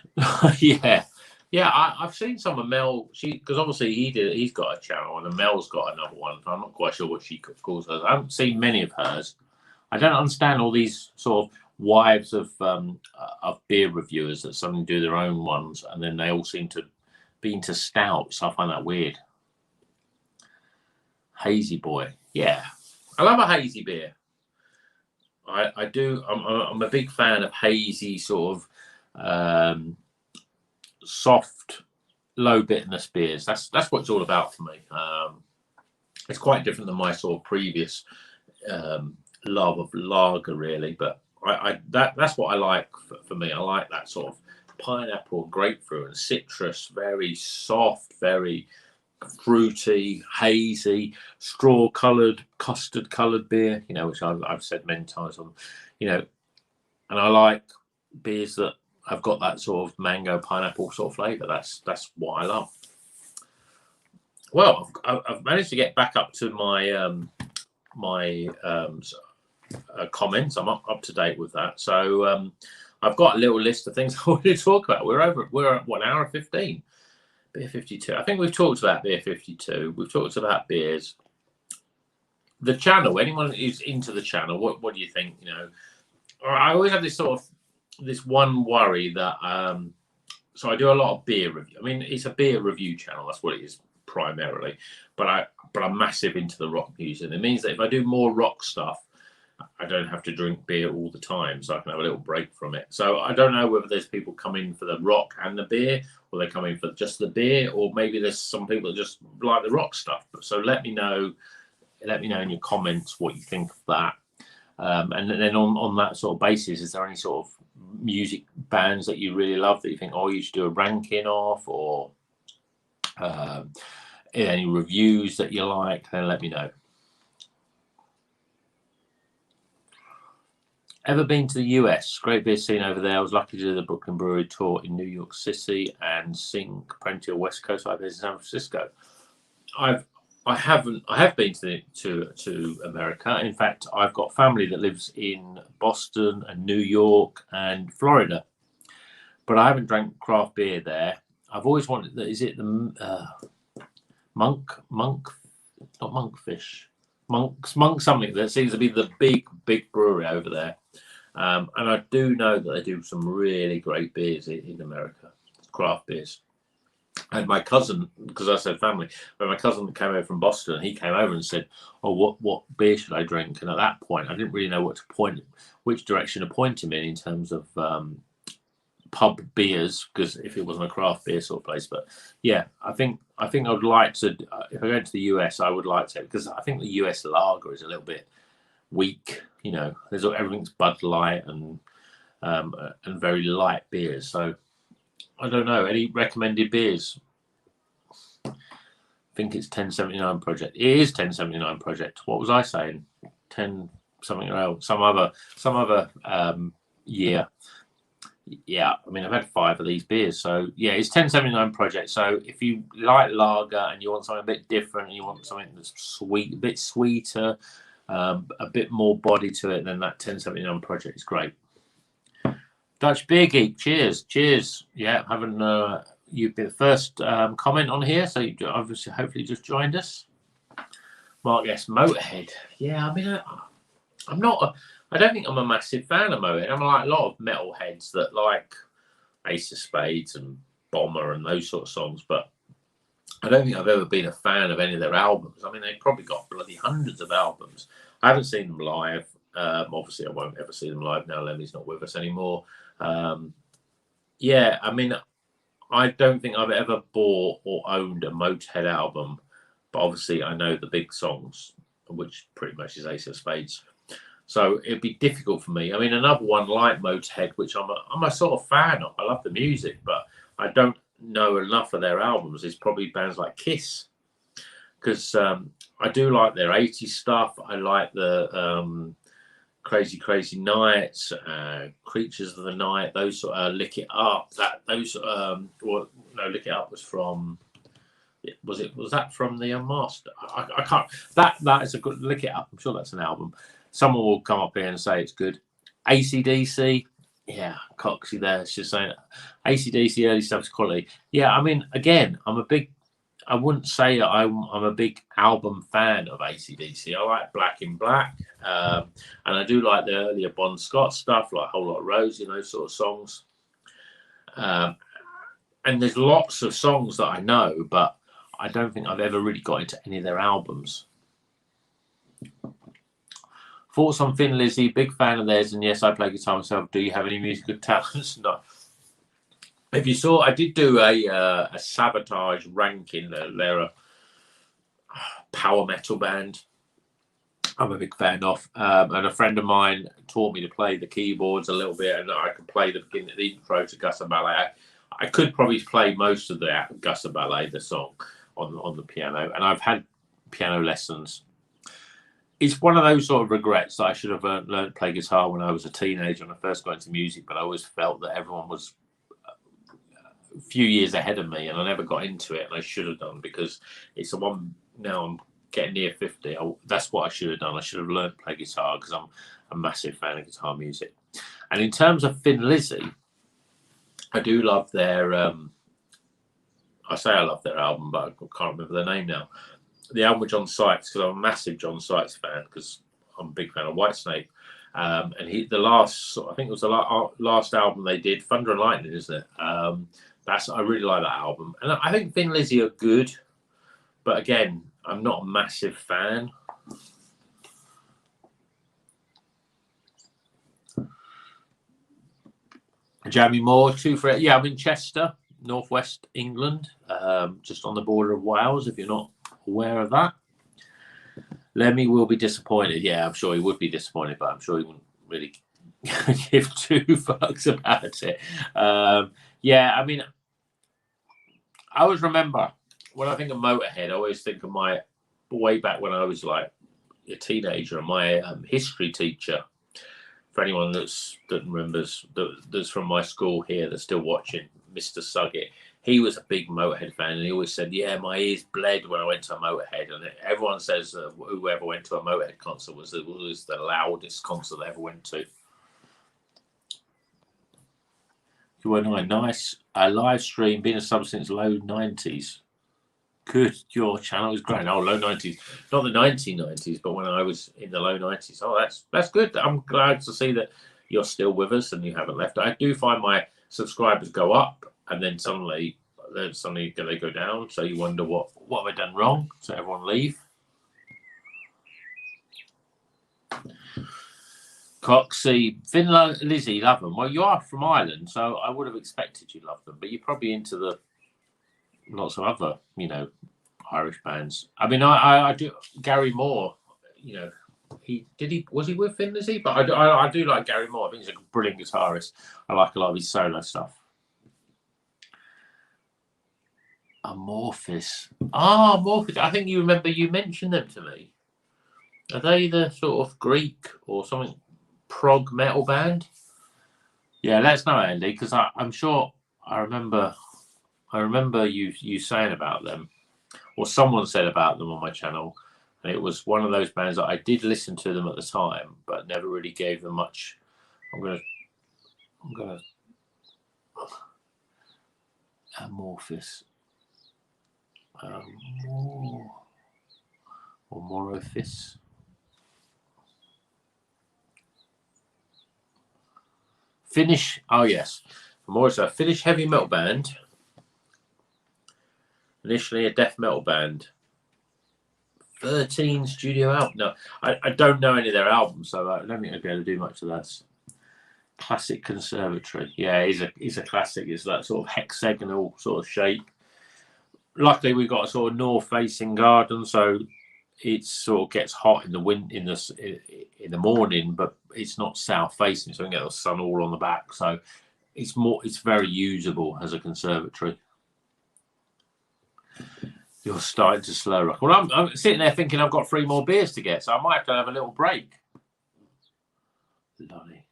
Yeah, I've seen some of Mel. Because obviously he's got a channel, and then Mel's got another one. I'm not quite sure what she calls hers. I haven't seen many of hers. I don't understand all these sort of wives of beer reviewers that suddenly do their own ones, and then they all seem to be into stouts. I find that weird. Hazy boy, yeah, I love a hazy beer. I do. I'm a big fan of hazy sort of. Soft, low bitterness beers. That's what it's all about for me. It's quite different than my sort of previous love of lager, really. But that's what I like for me. I like that sort of pineapple, grapefruit, and citrus, very soft, very fruity, hazy, straw-coloured, custard-coloured beer. You know, which I've said many times on, you know, and I like beers that have got that sort of mango, pineapple sort of flavour. That's what I love. Well, I've managed to get back up to my comments. I'm up to date with that. So I've got a little list of things I want to talk about. We're at 1 hour 15. Beer 52. I think we've talked about Beer 52. We've talked about beers. The channel. Anyone who's into the channel, what do you think? You know, I always have this sort of one worry that so I do a lot of beer review. I mean, it's a beer review channel. That's what it is primarily. But I'm massive into the rock music. It means that if I do more rock stuff, I don't have to drink beer all the time, so I can have a little break from it. So I don't know whether there's people coming for the rock and the beer, or they're coming for just the beer, or maybe there's some people that just like the rock stuff. So let me know in your comments what you think of that. And then on that sort of basis, is there any sort of music bands that you really love that you think, oh, you should do a ranking of, or any reviews that you like? Then let me know. Ever been to the US? Great beer scene over there. I was lucky to do the Brooklyn Brewery tour in New York City and sing plenty of West Coast like this in San Francisco. I have been to America. In fact, I've got family that lives in Boston and New York and Florida, but I haven't drank craft beer there. I've always wanted. Is it the Monk? Not Monkfish. Monk something that seems to be the big brewery over there. And I do know that they do some really great beers in America, craft beers. And my cousin, because I said family, but my cousin came over from Boston, he came over and said, "Oh, what beer should I drink?" And at that point, I didn't really know which direction to point him in terms of pub beers, because if it wasn't a craft beer sort of place. But yeah, I think I would like to. If I go to the US, I would like to, because I think the US lager is a little bit weak. You know, everything's Bud Light and very light beers. So I don't know. Any recommended beers? I think it's 1079 Project. It is 1079 Project. What was I saying? 10 something else. Some other year. Yeah, I mean, I've had 5 of these beers, so yeah, it's 1079 Project. So if you like lager and you want something a bit different, and you want something that's sweet, a bit sweeter, a bit more body to it, then that 1079 Project is great. Dutch Beer Geek, cheers. Yeah, you've been the first comment on here, so you obviously hopefully just joined us. Mark S. Motorhead. Yeah, I mean, I don't think I'm a massive fan of Motorhead. I'm like a lot of metalheads that like Ace of Spades and Bomber and those sort of songs, but I don't think I've ever been a fan of any of their albums. I mean, they've probably got bloody hundreds of albums. I haven't seen them live. Obviously, I won't ever see them live now. Lemmy's not with us anymore. Yeah, I mean, I don't think I've ever bought or owned a Motorhead album, but obviously I know the big songs, which pretty much is Ace of Spades. So it'd be difficult for me. I mean, another one like Motorhead, which I'm a sort of fan of. I love the music, but I don't know enough of their albums. Is probably bands like Kiss, because I do like their 80s stuff. I like the Crazy Nights, Creatures of the Night, those sort of Lick It Up. Lick It Up was from. Was that from the Unmasked? I can't. That is a good Lick It Up. I'm sure that's an album. Someone will come up here and say it's good. AC/DC, yeah, Coxie there. It's just saying AC/DC early stuff's quality. Yeah, I mean, again, I wouldn't say that I'm a big album fan of AC/DC. I like Black in Black, and I do like the earlier Bon Scott stuff, like Whole Lot of Rose, those sort of songs. And there's lots of songs that I know, but I don't think I've ever really got into any of their albums. Thoughts on Thin Lizzy? Big fan of theirs, and yes, I play guitar myself. Do you have any musical talents? No. If you saw, I did do a Sabotage ranking. They're a power metal band. I'm a big fan of. And a friend of mine taught me to play the keyboards a little bit, and I could play the beginning, the intro to Gussa Ballet. I could probably play most of the Gussa Ballet, the song, on the piano, and I've had piano lessons. It's one of those sort of regrets that I should have learned to play guitar when I was a teenager when I first got into music, but I always felt that everyone was a few years ahead of me, and I never got into it, and I should have done, because it's the one now I'm getting near 50. That's what I should have done. I should have learned to play guitar, because I'm a massive fan of guitar music. And in terms of Thin Lizzy, I do love their I say I love their album, but I can't remember their name now. The album with John Sykes, because I'm a massive John Sykes fan, because I'm a big fan of Whitesnake. And the last, I think it was the last album they did, Thunder and Lightning, isn't it? I really like that album. And I think Thin Lizzy are good, but again, I'm not a massive fan. Jamie Moore, 2 for 8. Yeah, I'm in Chester, northwest England, just on the border of Wales, if you're not aware of that. Lemmy will be disappointed. Yeah, I'm sure he would be disappointed, but I'm sure he wouldn't really give 2 fucks about it. Yeah, I mean, I always remember when I think of Motorhead, I always think of my way back when I was like a teenager, and my history teacher. For anyone that remembers, that's from my school here that's still watching, Mr. Suggett, he was a big Motorhead fan, and he always said, yeah, my ears bled when I went to a Motorhead. And everyone says whoever went to a Motorhead concert was the loudest concert they ever went to. You were nice. A live stream, been a sub since low 90s. Good, your channel is great. Oh, low 90s, not the 1990s, but when I was in the low 90s. Oh, that's good. I'm glad to see that you're still with us and you haven't left. I do find my subscribers go up, and then suddenly they go down. So you wonder what have I done wrong? So everyone leave. Coxie, Thin Lizzy, love them. Well, you are from Ireland, so I would have expected you love them, but you're probably into the lots of other, Irish bands. I mean, I do. Gary Moore, was he with Thin Lizzy? But I do like Gary Moore. I think he's a brilliant guitarist. I like a lot of his solo stuff. Amorphis. Amorphis. I think you mentioned them to me. Are they the sort of Greek or something prog metal band? Yeah, let us know, Andy, because I'm sure I remember you saying about them, or someone said about them on my channel, and it was one of those bands that I did listen to them at the time, but never really gave them much. I'm gonna Amorphis, or Morophis. Finnish. Oh yes, Amorphis, a Finnish heavy metal band. Initially a death metal band. 13 studio album. No, I don't know any of their albums, so I don't think I'd be able to do much of that. Classic Conservatory. Yeah, it's a classic. It's that sort of hexagonal sort of shape. Luckily, we've got a sort of north-facing garden, so it sort of gets hot in the morning, but it's not south-facing, so we can get the sun all on the back. So it's very usable as a conservatory. You're starting to slow rock. Well, I'm sitting there thinking I've got 3 more beers to get, so I might have to have a little break. Lolly.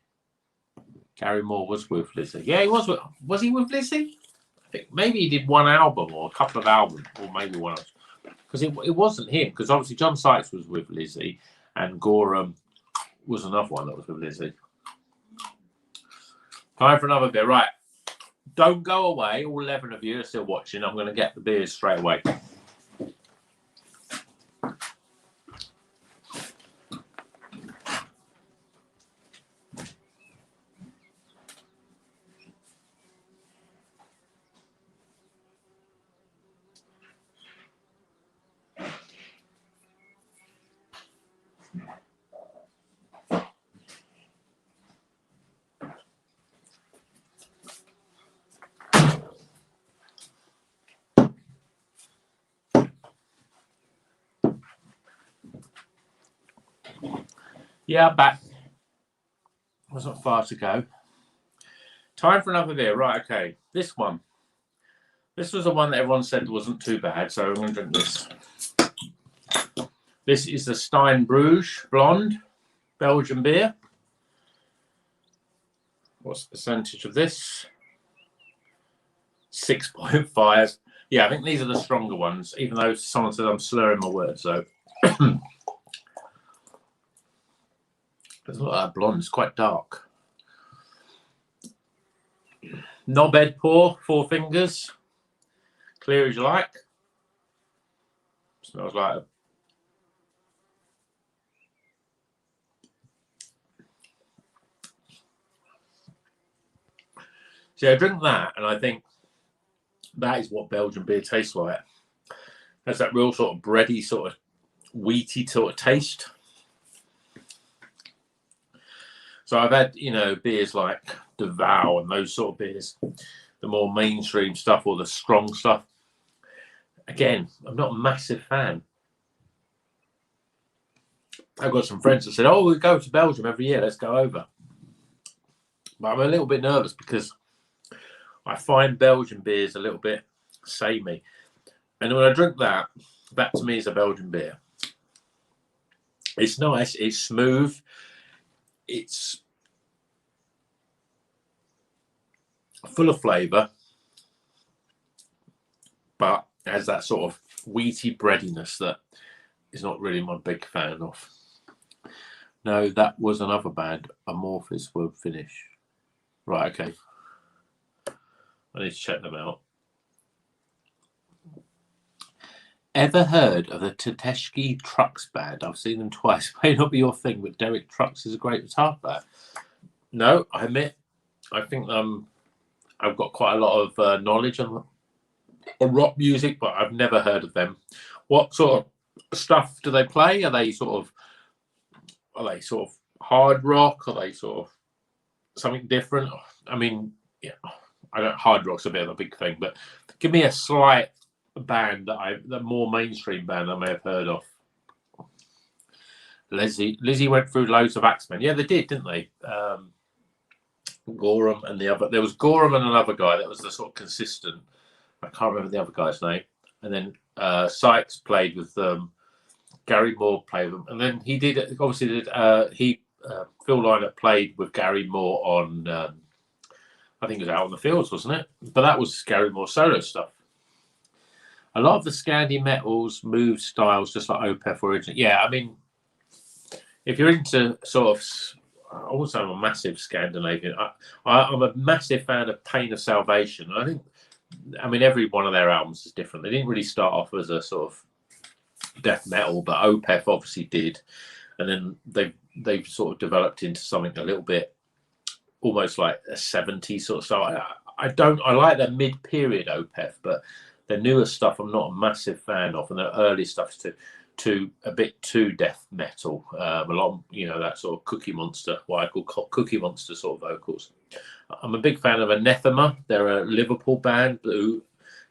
Gary Moore was with Lizzy. Yeah, he was. Was he with Lizzy? I think maybe he did one album or a couple of albums, or maybe one. Because it wasn't him. Because obviously John Sykes was with Lizzy, and Gorham was another one that was with Lizzy. Time for another beer. Right. Don't go away. All 11 of you are still watching. I'm going to get the beers straight away. Yeah, I'm back. Wasn't far to go. Time for another beer. Right, okay. This one. This was the one that everyone said wasn't too bad, so I'm going to drink this. This is the Stein Bruges Blonde Belgian beer. What's the percentage of this? 6.5. Yeah, I think these are the stronger ones, even though someone said I'm slurring my words. So there's a lot of that blonde. It's quite dark. Knobhead pour, 4 fingers. Clear as you like. Smells like a so I drink that, and I think that is what Belgian beer tastes like. Has that real sort of bready, sort of wheaty sort of taste. So I've had, you know, beers like the Vow and those sort of beers, the more mainstream stuff or the strong stuff. Again, I'm not a massive fan. I've got some friends that said, "Oh, we go to Belgium every year. Let's go over." But I'm a little bit nervous because I find Belgian beers a little bit samey. And when I drink that, that to me is a Belgian beer. It's nice. It's smooth. It's full of flavour, but has that sort of wheaty breadiness that is not really my big fan of. No, that was another band. Amorphous will finish. Right, okay. I need to check them out. Ever heard of the Tedeschi Trucks band? I've seen them twice. May not be your thing, but Derek Trucks is a great guitar player. No, I admit, I think I've got quite a lot of knowledge on rock music, but I've never heard of them. What sort of stuff do they play? Are they sort of hard rock? Are they sort of something different? I mean, yeah, hard rock's a bit of a big thing, but give me a slight band the more mainstream band I may have heard of. Lizzie went through loads of Axemen. Yeah, they did, didn't they? Gorham and the other. There was Gorham and another guy that was the sort of consistent. I can't remember the other guy's name. And then Sykes played with them. Gary Moore played with them, and then he did. Obviously, Phil Lynott played with Gary Moore on. I think it was Out on the Fields, wasn't it? But that was Gary Moore solo stuff. A lot of the Scandi metals move styles just like Opeth originally. Yeah, I mean, if you're into sort of, I wouldn't say I'm a massive Scandinavian. I'm a massive fan of Pain of Salvation. I mean, every one of their albums is different. They didn't really start off as a sort of death metal, but Opeth obviously did, and then they've sort of developed into something a little bit almost like a 70s sort of style. I like their mid-period Opeth, but their newer stuff I'm not a massive fan of, and their early stuff's too a bit too death metal. A lot of, you know, that sort of Cookie Monster, what I call Cookie Monster sort of vocals. I'm a big fan of Anathema. They're a Liverpool band who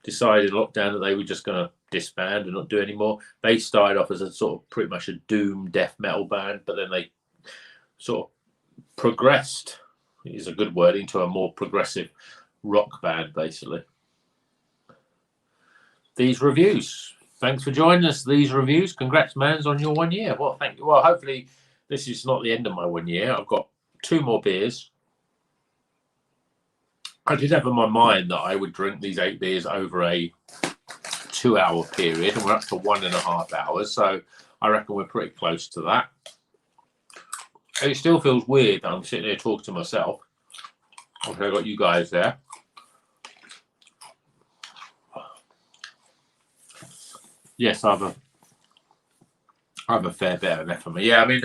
decided in lockdown that they were just going to disband and not do anymore. They started off as a sort of pretty much a doom death metal band, but then they sort of progressed, is a good word, into a more progressive rock band, basically. These reviews. Thanks for joining us. These reviews. Congrats, Mans, on your 1 year. Well, thank you. Well, hopefully this is not the end of my 1 year. I've got 2 more beers. I did have in my mind that I would drink these 8 beers over a 2-hour period, and we're up to 1.5 hours. So I reckon we're pretty close to that. It still feels weird that I'm sitting here talking to myself. Okay, I've got you guys there. Yes, I have a fair bit of an effort. Yeah, I mean,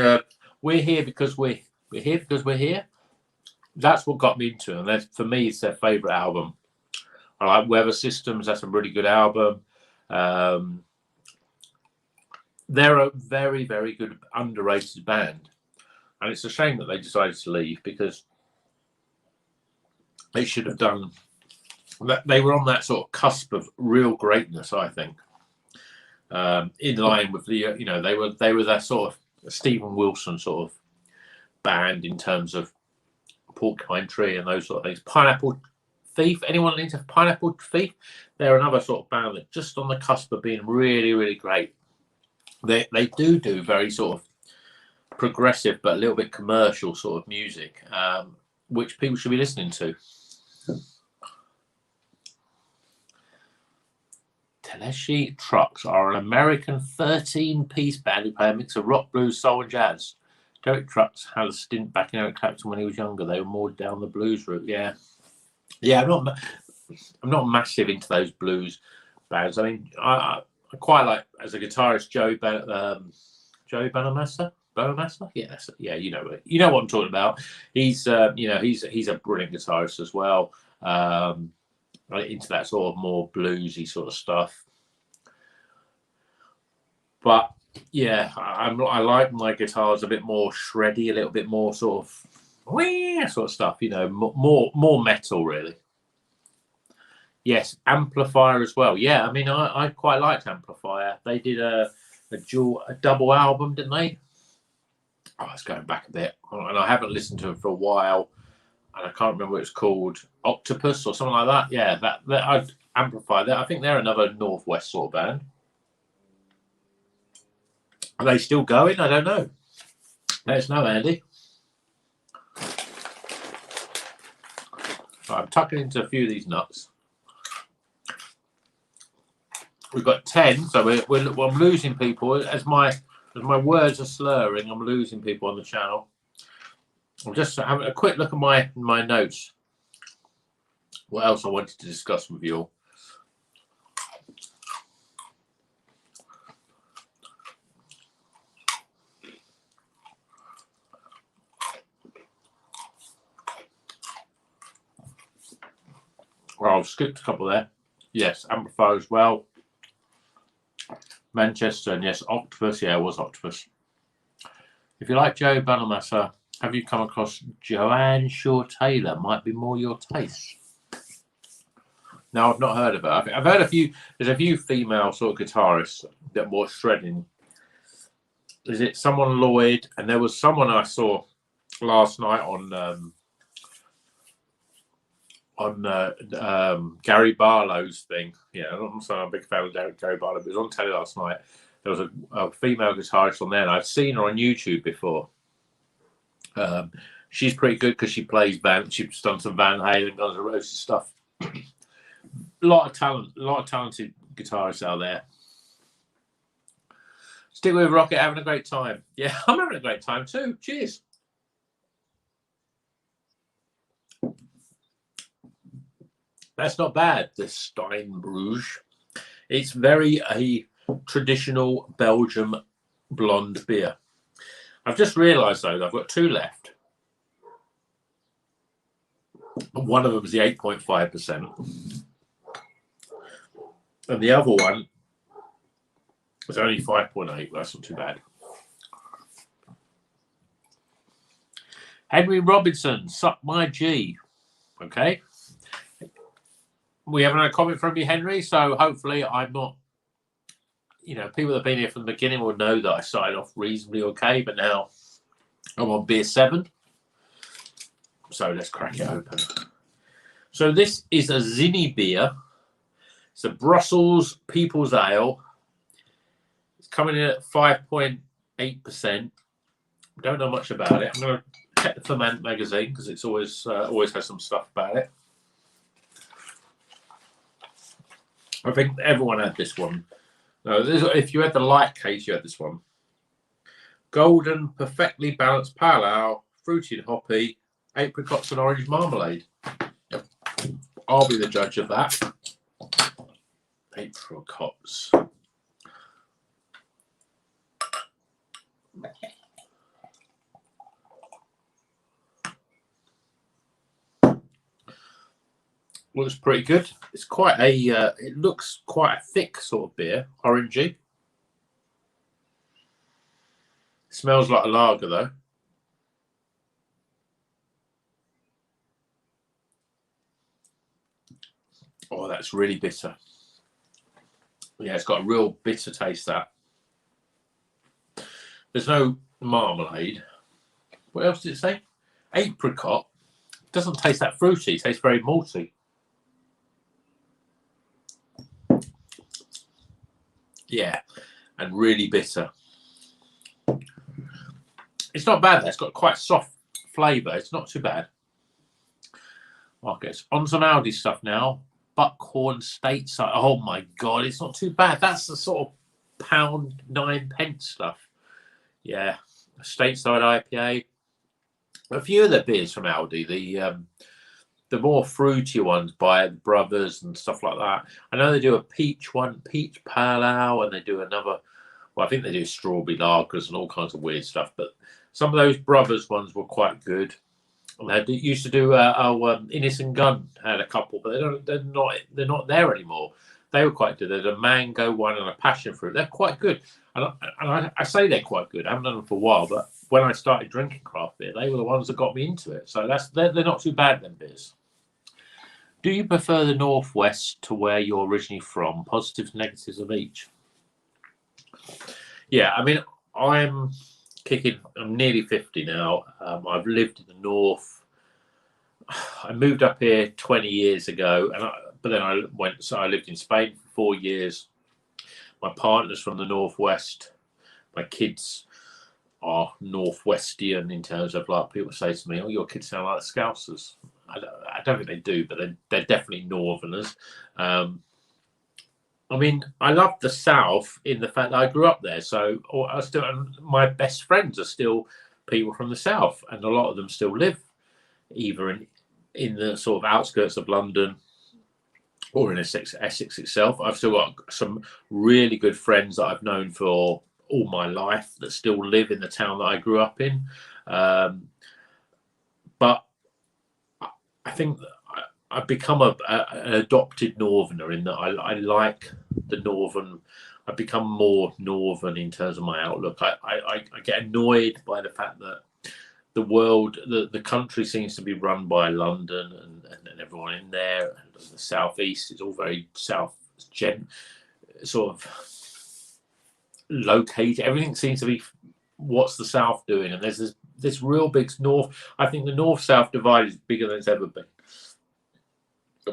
we're here because we're here because we're here. That's what got me into it, and for me, it's their favourite album. I like Weather Systems. That's a really good album. They're a very, very good underrated band, and it's a shame that they decided to leave because they should have done that. They were on that sort of cusp of real greatness, I think. In line with the, you know, they were that sort of Stephen Wilson sort of band in terms of Porcupine Tree and those sort of things. Pineapple Thief. Anyone into Pineapple Thief? They're another sort of band that just on the cusp of being really, really great. They do very sort of progressive but a little bit commercial sort of music, which people should be listening to. Tedeschi Trucks are an American 13-piece band who play a mix of rock, blues, soul, and jazz. Derek Trucks had a stint back in Eric Clapton when he was younger. They were more down the blues route. Yeah. I'm not massive into those blues bands. I mean, I quite like, as a guitarist, Joey Bonamassa. Yeah, you know what I'm talking about. He's he's a brilliant guitarist as well. Into that sort of more bluesy sort of stuff. But yeah, I like my guitars a bit more shreddy, a little bit more sort of stuff. More metal really. Yes, Amplifier as well. Yeah, I mean, I quite liked Amplifier. They did a double album, didn't they? Oh, it's going back a bit, and I haven't listened to it for a while. And I can't remember what it's called, Octopus or something like that. Yeah, that I'd Amplify that. I think they're another Northwest sort of band. Are they still going? I don't know. Let us know, Andy. Right, I'm tucking into a few of these nuts. We've got 10, so I'm losing people as my words are slurring. I'm losing people on the channel. I'm just having a quick look at my notes. What else I wanted to discuss with you all? Well, I've skipped a couple there. Yes, Amplifier as well. Manchester, and yes, Octopus. Yeah, it was Octopus. If you like Joe Bonamassa, have you come across Joanne Shaw Taylor? Might be more your taste. No, I've not heard of her. I've heard a few. There's a few female sort of guitarists that were shredding. Is it someone Lloyd? And there was someone I saw last night on Gary Barlow's thing. Yeah, I'm sorry, I'm a big fan of Gary Barlow, but it was on telly last night. There was a female guitarist on there, and I'd seen her on YouTube before. She's pretty good because she plays band. She's done some Van Halen, Guns N' Roses stuff. A lot of talented guitarists out there. Stick with Rocket, having a great time. Yeah, I'm having a great time too. Cheers. That's not bad, the Steinbruge. It's very a traditional Belgium blonde beer. I've just realised, though, that I've got two left. One of them is the 8.5%. And the other one is only 5.8. That's not too bad. Henry Robinson, suck my G. Okay. We haven't had a comment from you, Henry, so hopefully I'm not, people that have been here from the beginning will know that I started off reasonably okay, but now I'm on beer 7. So let's crack it open. So this is a Zinni beer. It's a Brussels People's Ale. It's coming in at 5.8%. Don't know much about it. I'm going to check the Ferment magazine because it's always has some stuff about it. I think everyone had this one. No, if you had the light case, you had this one. Golden, perfectly balanced pale ale, fruity and hoppy, apricots and orange marmalade. I'll be the judge of that. Apricots. Looks pretty good. It's quite a. It looks quite a thick sort of beer, orangey. Smells like a lager though. Oh, that's really bitter. Yeah, it's got a real bitter taste. That there's no marmalade. What else did it say? Apricot. Doesn't taste that fruity. It tastes very malty. Yeah, and really bitter. It's not bad though. It's got quite soft flavour. It's not too bad. Okay, it's on some Aldi stuff now. Buckhorn Stateside. Oh my god, it's not too bad. That's the sort of £1.09 stuff. Yeah, Stateside IPA. A few of the beers from Aldi, the more fruity ones by Brothers and stuff like that. I know they do a peach one, peach pale ale, and they do another. Well, I think they do strawberry lagers and all kinds of weird stuff. But some of those Brothers ones were quite good. And they used to do Innocent Gun had a couple, but they're not there anymore. They were quite good. There's a mango one and a passion fruit. They're quite good. And I say they're quite good. I haven't done them for a while, but when I started drinking craft beer, they were the ones that got me into it. So they're not too bad, them beers. Do you prefer the Northwest to where you're originally from? Positives, negatives of each? Yeah, I mean, I'm nearly 50 now. I've lived in the North. I moved up here 20 years ago, but then I lived in Spain for 4 years. My partner's from the Northwest. My kids are Northwestian in terms of, like, people say to me, oh, your kids sound like Scousers. I don't think they do, but they're definitely Northerners. I mean, I love the South in the fact that I grew up there. So my best friends are still people from the South, and a lot of them still live either in the sort of outskirts of London or in Essex itself. I've still got some really good friends that I've known for all my life that still live in the town that I grew up in. But I think I've become an adopted Northerner in that I like the Northern. I've become more Northern in terms of my outlook. I get annoyed by the fact that the world, the country seems to be run by London and everyone in there. And the southeast is all very sort of located. Everything seems to be what's the South doing, and there's this real big North. I think the North-South divide is bigger than it's ever been.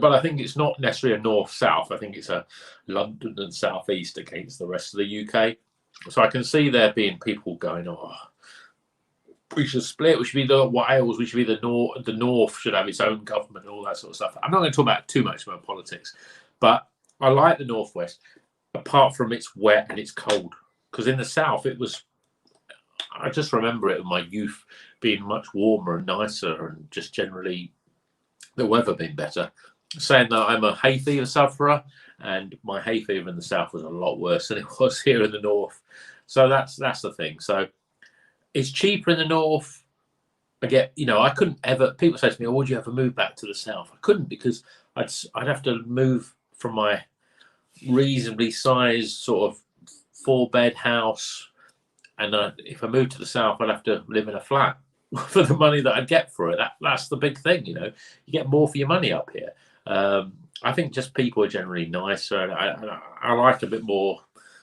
But I think it's not necessarily a North-South. I think it's a London and South-East against the rest of the UK. So I can see there being people going, oh, we should split. We should be the Wales. We should be the North. The North should have its own government and all that sort of stuff. I'm not going to talk about too much about politics, but I like the Northwest, apart from it's wet and it's cold. Because in the South, I just remember it in my youth being much warmer and nicer, and just generally the weather being better. Saying that I'm a hay fever sufferer, and my hay fever in the South was a lot worse than it was here in the North. So that's the thing. So it's cheaper in the North. I couldn't ever. People say to me, "Oh, would you ever move back to the South?" I couldn't, because I'd have to move from my reasonably sized sort of 4-bed house, and if I moved to the South, I'd have to live in a flat for the money that I'd get for it. That's the big thing, you get more for your money up here. I think just people are generally nicer, and I like a bit more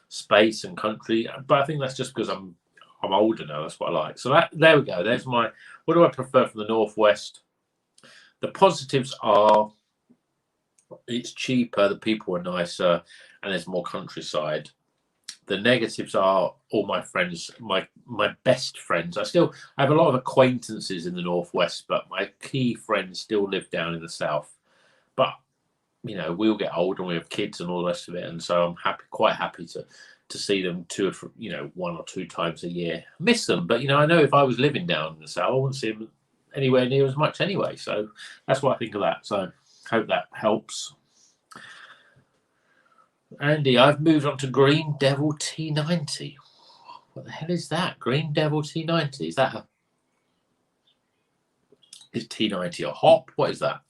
space and country, but I think that's just because I'm older now. That's what I like. So there we go. There's what do I prefer from the Northwest? The positives are it's cheaper, the people are nicer, and there's more countryside. The negatives are all my friends, my best friends. I have a lot of acquaintances in the Northwest, but my key friends still live down in the South. But we'll get older and we have kids and all the rest of it, and so I'm quite happy to see them 1 or 2 times a year. I miss them, but I know if I was living down in the South, I wouldn't see them anywhere near as much anyway. So that's what I think of that. So hope that helps. Andy, I've moved on to Green Devil T90. What the hell is that? Green Devil T90? Is T90 a hop? What is that?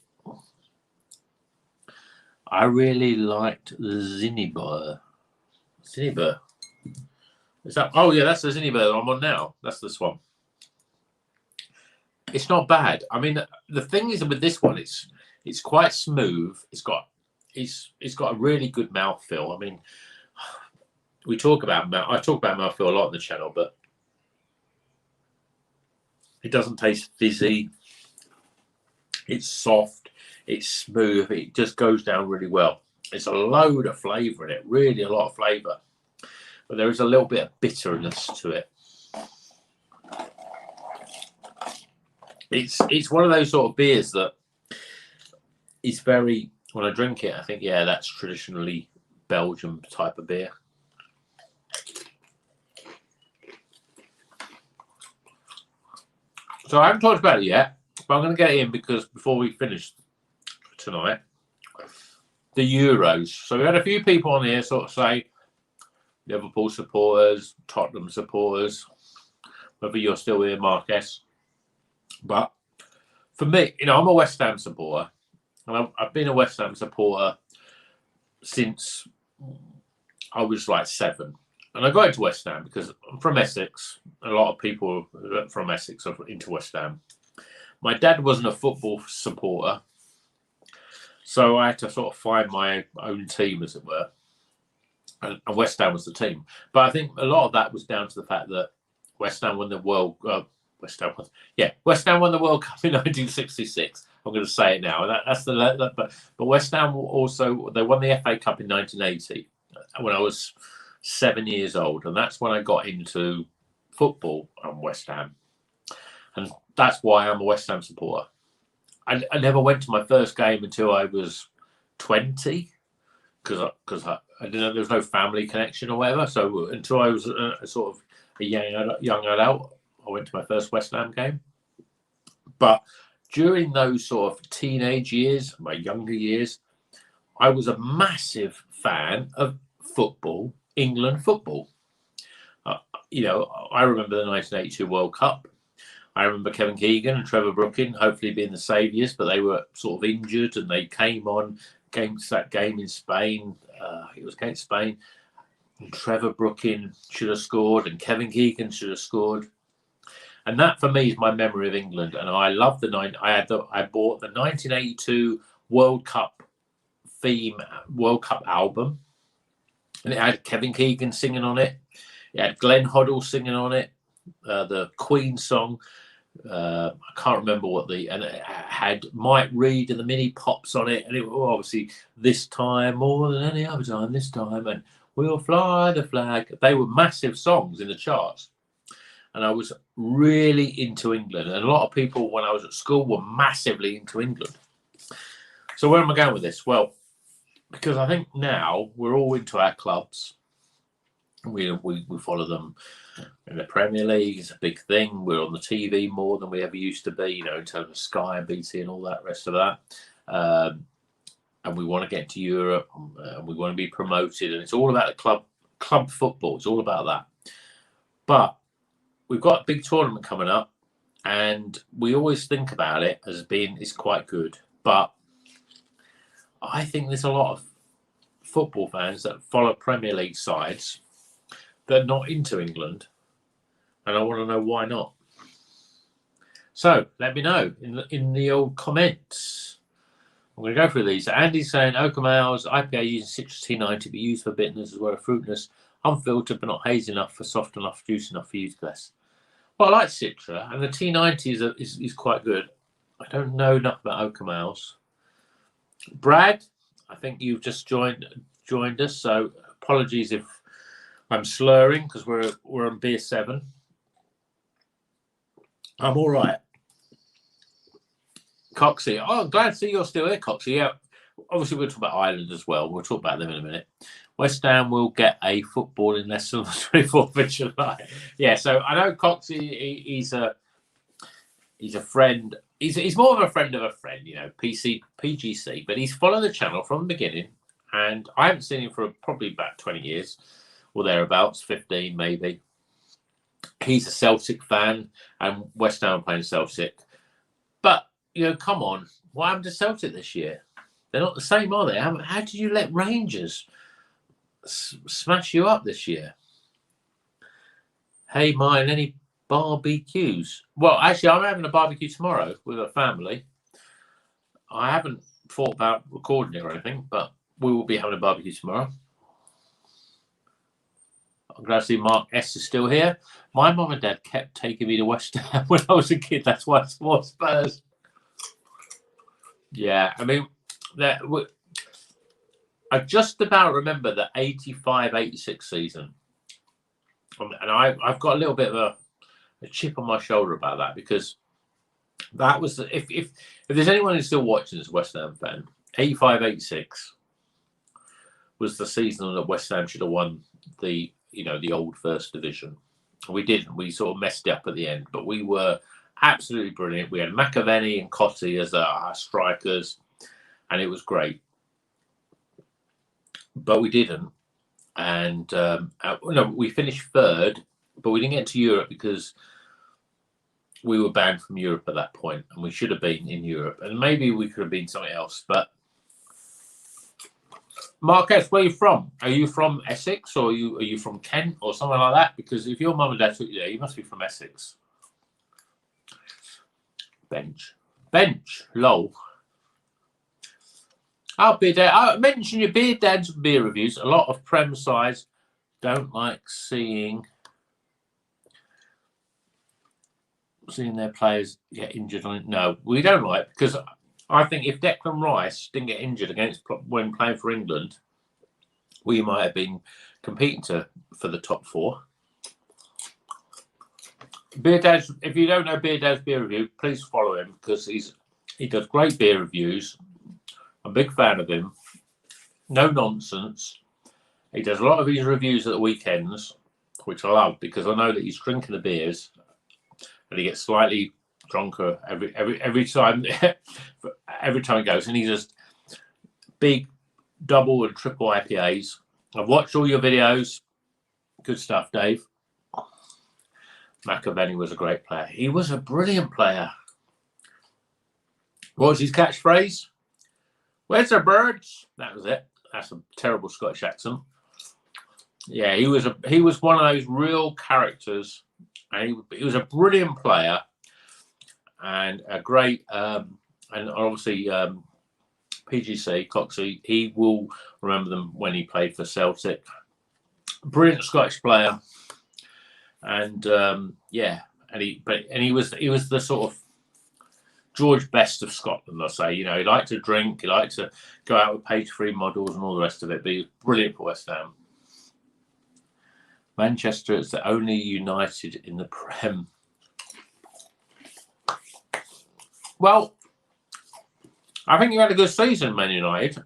I really liked the Zinniber. Zinniber. Is that? Oh yeah, that's the Zinniber I'm on now. That's this one. It's not bad. I mean, the thing is with this one, it's quite smooth. It's got a really good mouthfeel. I mean, I talk about mouthfeel a lot on the channel, but It doesn't taste fizzy. It's soft. It's smooth. It just goes down really well. It's a load of flavour in it, really a lot of flavour. But there is a little bit of bitterness to it. It's one of those sort of beers that is very, when I drink it, I think, yeah, that's traditionally Belgian type of beer. So I haven't talked about it yet, but I'm going to get it in because before we finish tonight, the Euros. So we had a few people on here sort of say Liverpool supporters, Tottenham supporters, whether you're still here, Marquez. But for me, I'm a West Ham supporter, and I've been a West Ham supporter since I was like 7. And I got into West Ham because I'm from Essex. A lot of people from Essex are into West Ham. My dad wasn't a football supporter, so I had to sort of find my own team, as it were. And West Ham was the team. But I think a lot of that was down to the fact that West Ham won the World West Ham won the World Cup in 1966. I'm going to say it now. But West Ham also, they won the FA Cup in 1980 when I was 7 years old, and that's when I got into football and West Ham, and that's why I'm a West Ham supporter. I never went to my first game until I was 20 because I didn't know, there was no family connection or whatever. So until I was a sort of a young adult, I went to my first West Ham game. But during those sort of teenage years, my younger years, I was a massive fan of football, England football. I remember the 1982 World Cup. I remember Kevin Keegan and Trevor Brooking hopefully being the saviours, but they were sort of injured and they came on against that game in Spain. It was against Spain. And Trevor Brooking should have scored and Kevin Keegan should have scored. And that for me is my memory of England. And I love I bought the 1982 World Cup album. And it had Kevin Keegan singing on it. It had Glenn Hoddle singing on it. The Queen song. I can't remember and it had Mike Reid and the Mini Pops on it, and it was obviously this time more than any other time, this time, and we'll fly the flag. They were massive songs in the charts, and I was really into England, and a lot of people when I was at school were massively into England. So where am I going with this? Well, because I think now we're all into our clubs. We follow them in the Premier League. It's a big thing. We're on the TV more than we ever used to be, in terms of Sky and BT and all that rest of that. And we want to get to Europe, and we want to be promoted. And it's all about the club football. It's all about that. But we've got a big tournament coming up, and we always think about it as being it's quite good. But I think there's a lot of football fans that follow Premier League sides that are not into England, and I want to know why not. So let me know in the old comments. I'm going to go through these. Andy's saying Oakham Ales IPA using citrus T90, but used for bitterness as well as fruitiness, unfiltered but not hazy enough for soft enough, juice enough for you to guess. Well, I like Citra, and the T90 is quite good. I don't know enough about Oakham Ales. Brad, I think you've just joined us, so apologies if I'm slurring because we're on beer 7. I'm all right. Coxie, I'm glad to see you're still here, Coxie. Yeah, obviously we'll talk about Ireland as well. We'll talk about them in a minute. West Ham will get a footballing lesson on the 24th of July. Yeah, so I know Coxie. He's a friend. He's more of a friend, PGC, but he's followed the channel from the beginning, and I haven't seen him for probably about 20 years or thereabouts, 15 maybe. He's a Celtic fan, and West Ham playing Celtic. But, come on. What happened to Celtic this year? They're not the same, are they? How did you let Rangers smash you up this year? Hey, mine, any barbecues? Well, actually, I'm having a barbecue tomorrow with a family. I haven't thought about recording it or anything, but we will be having a barbecue tomorrow. I'm glad to see Mark S is still here. My mum and dad kept taking me to West Ham when I was a kid. That's why I support Spurs. Yeah, I mean, I just about remember the 85-86 season. And I've got a little bit of a chip on my shoulder about that, because that was, if there's anyone who's still watching as a West Ham fan, 85-86 was the season that West Ham should have won the old First Division. We didn't. We sort of messed it up at the end, but we were absolutely brilliant. We had McAvenny and Cottee as our strikers, and it was great. But we didn't. And we finished third, but we didn't get to Europe because we were banned from Europe at that point, and we should have been in Europe. And maybe we could have been something else, but Marcus, where are you from? Are you from Essex, or are you from Kent or something like that? Because if your mum and dad took you there, you must be from Essex. Bench, lol. I'll be there. I mentioned your beer dad's beer reviews. A lot of Prem sides don't like seeing their players get injured on it. No, we don't like, because I think if Declan Rice didn't get injured when playing for England, we might have been competing for the top four. Beer Dad's, if you don't know Beer Dad's beer review, please follow him, because he does great beer reviews. I'm a big fan of him. No nonsense. He does a lot of his reviews at the weekends, which I love, because I know that he's drinking the beers and he gets slightly drunker every time every time he goes, and he just big double and triple IPAs. I've watched all your videos. Good stuff, Dave. McAvenny was a great player. He was a brilliant player. What was his catchphrase? Where's the birds? That was it. That's a terrible Scottish accent. Yeah, he was one of those real characters, and he was a brilliant player, and a great and obviously PGC Coxey. He will remember them when he played for Celtic. Brilliant Scottish player, and he was the sort of George Best of Scotland, I'll say. He liked to drink, he liked to go out with page 3 models and all the rest of it, but he was brilliant for West Ham. Manchester is the only United in the Prem. Well, I think you had a good season, Man United.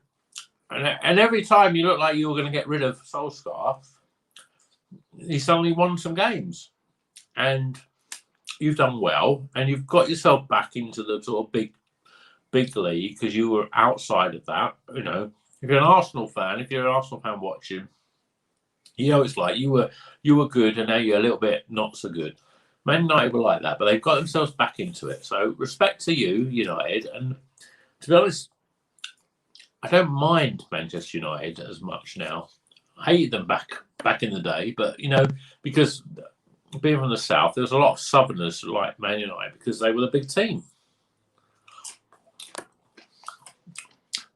And every time you looked like you were going to get rid of Solskjaer, he suddenly won some games. And you've done well, and you've got yourself back into the sort of big league, because you were outside of that. If you're an Arsenal fan, watching, it's like you were good, and now you're a little bit not so good. Man United were like that, but they've got themselves back into it. So respect to you, United. And to be honest, I don't mind Manchester United as much now. I hated them back in the day, but because being from the south, there was a lot of Southerners like Man United, because they were the big team.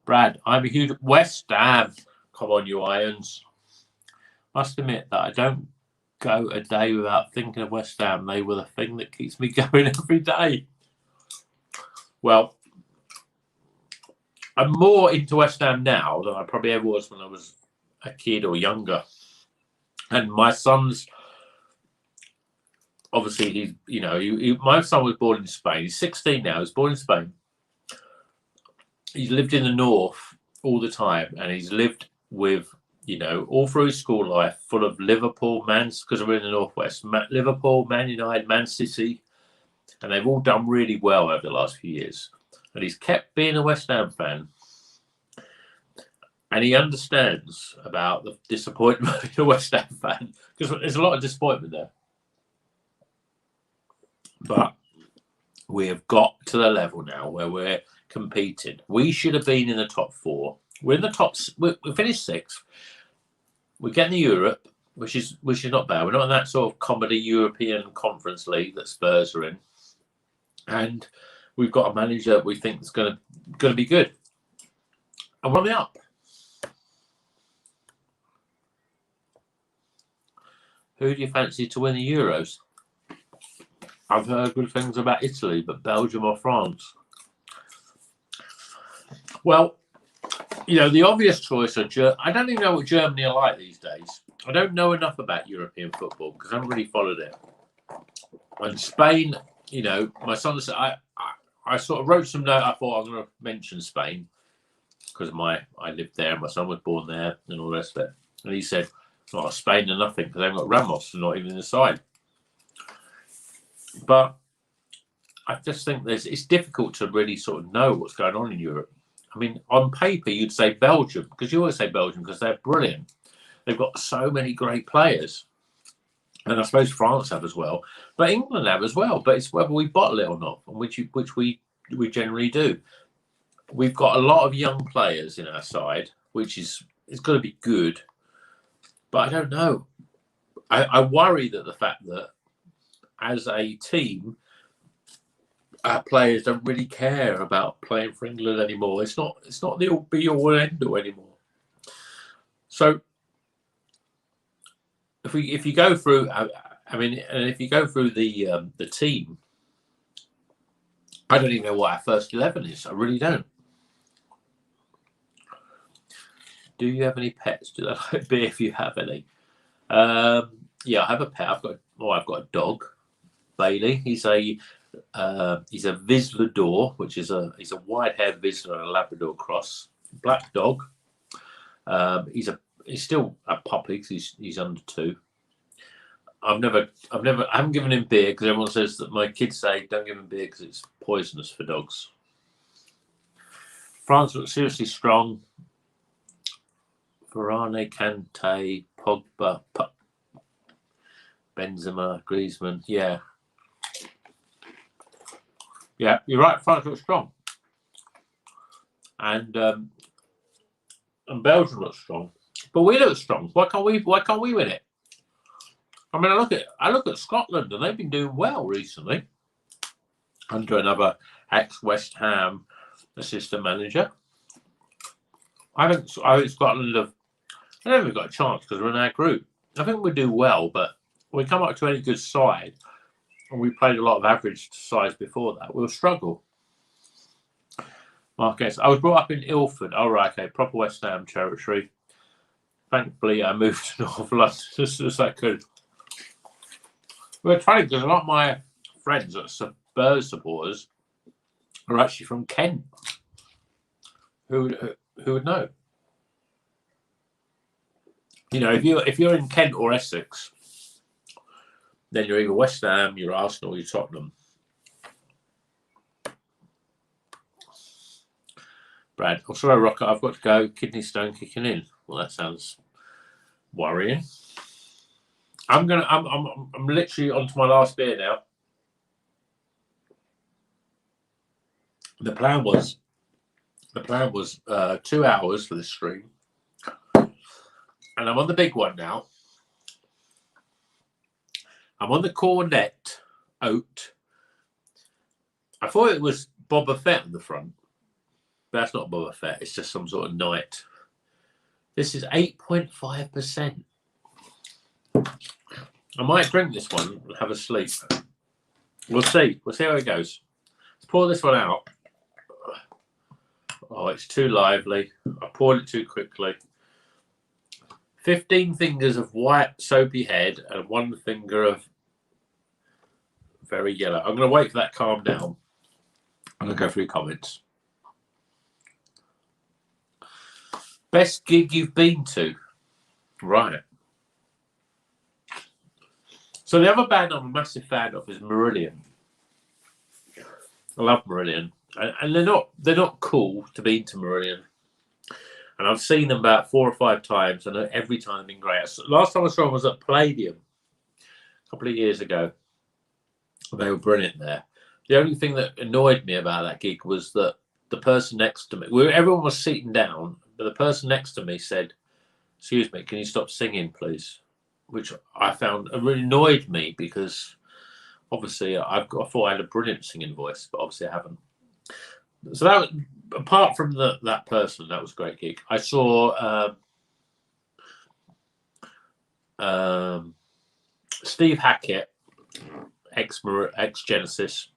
Brad, I'm a huge West Ham. Come on, you Irons. Must admit that I don't go a day without thinking of West Ham. They were the thing that keeps me going every day. Well, I'm more into West Ham now than I probably ever was when I was a kid or younger. And my son's, obviously, my son was born in Spain. He's 16 now. He's born in Spain. He's lived in the north all the time, and he's lived with, all through his school life, full of Liverpool, because we're in the northwest, Liverpool, Man United, Man City, and they've all done really well over the last few years. And he's kept being a West Ham fan, and he understands about the disappointment of a West Ham fan, because there's a lot of disappointment there. But we have got to the level now where we're competing. We should have been in the top 4. We're in the top. We finished 6th. We're getting to Europe, which is not bad. We're not in that sort of comedy European Conference League that Spurs are in, and we've got a manager that we think is going to be good. And we're on the up. Who do you fancy to win the Euros? I've heard good things about Italy, but Belgium or France? Well, you know, the obvious choice are I don't even know what Germany are like these days. I don't know enough about European football because I haven't really followed it. And Spain, you know, my son said, I sort of wrote some note. I thought I'm going to mention Spain because I lived there. My son was born there and all the rest of it. And he said, "Oh, Spain are nothing because they've got Ramos and not even in the side." But I just think it's difficult to really sort of know what's going on in Europe. I mean, on paper, you'd say Belgium, because you always say Belgium because they're brilliant. They've got so many great players. And I suppose France have as well. But England have as well. But it's whether we bottle it or not, which we generally do. We've got a lot of young players in our side, which it's got to be good. But I don't know. I worry that the fact that as a team, our players don't really care about playing for England anymore. It's not the all be all and end all anymore. So if you go through, I mean, and if you go through the team, I don't even know what our first 11 is. I really don't. Do you have any pets? Do that like beer if you have any? Yeah, I have a pet. I've got a dog, Bailey. He's a Vizsla, which is he's a white-haired Vizsla and a Labrador cross, black dog. He's still a puppy because he's under 2. I haven't given him beer because everyone says that my kids say don't give him beer because it's poisonous for dogs. France looks seriously strong. Varane, Kante, Pogba, Benzema, Griezmann. Yeah, you're right. France looks strong, and Belgium looks strong, but we look strong. Why can't we win it? I mean, I look at Scotland, and they've been doing well recently under another ex-West Ham assistant manager. I think Scotland have. I don't think we've got a chance because we're in our group. I think we do well, but when we come up to any good side, and we played a lot of average sides before that, we'll struggle. Marquez, I was brought up in Ilford. Oh, right, okay, proper West Ham territory. Thankfully, I moved to North London as soon as I could. We're funny because a lot of my friends that are Spurs supporters are actually from Kent. Who would know? You know, if you're in Kent or Essex, then you're either West Ham, you're Arsenal, you're Tottenham. Brad, oh, sorry, Rocker, I've got to go. Kidney stone kicking in. Well, that sounds worrying. I'm literally on to my last beer now. The plan was 2 hours for this stream. And I'm on the big one now. I'm on the Cornet Oat. I thought it was Boba Fett on the front. But that's not Boba Fett. It's just some sort of knight. This is 8.5%. I might drink this one and have a sleep. We'll see. We'll see how it goes. Let's pour this one out. Oh, it's too lively. I poured it too quickly. 15 fingers of white soapy head and 1 finger of very yellow. I'm going to wait for that to calm down. I'm going to go through comments. Best gig you've been to? Right. So the other band I'm a massive fan of is Marillion. I love Marillion. And they're not cool to be into Marillion. And I've seen them about 4 or 5 times, and every time they've been great. Last time I saw them was at Palladium a couple of years ago. They were brilliant there. The only thing that annoyed me about that gig was that the person next to me, everyone was sitting down, but the person next to me said, "Excuse me, can you stop singing, please?" Which I found really annoyed me because obviously I thought I had a brilliant singing voice, but obviously I haven't. So that was, apart from that person, that was a great gig. I saw Steve Hackett, ex Genesis,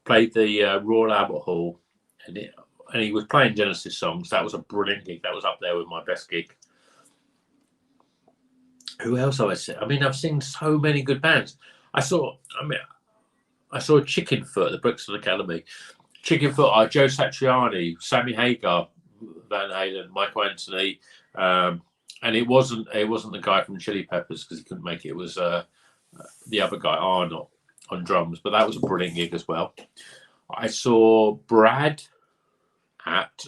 played the Royal Albert Hall, and he was playing Genesis songs. That was a brilliant gig. That was up there with my best gig. Who else have I seen? I mean, I've seen so many good bands. I saw Chickenfoot at the Brixton Academy. Chickenfoot, Joe Satriani, Sammy Hagar, Van Halen, Michael Anthony, and it wasn't the guy from Chili Peppers because he couldn't make it. It was the other guy, Arnold, on drums. But that was a brilliant gig as well. I saw Brad at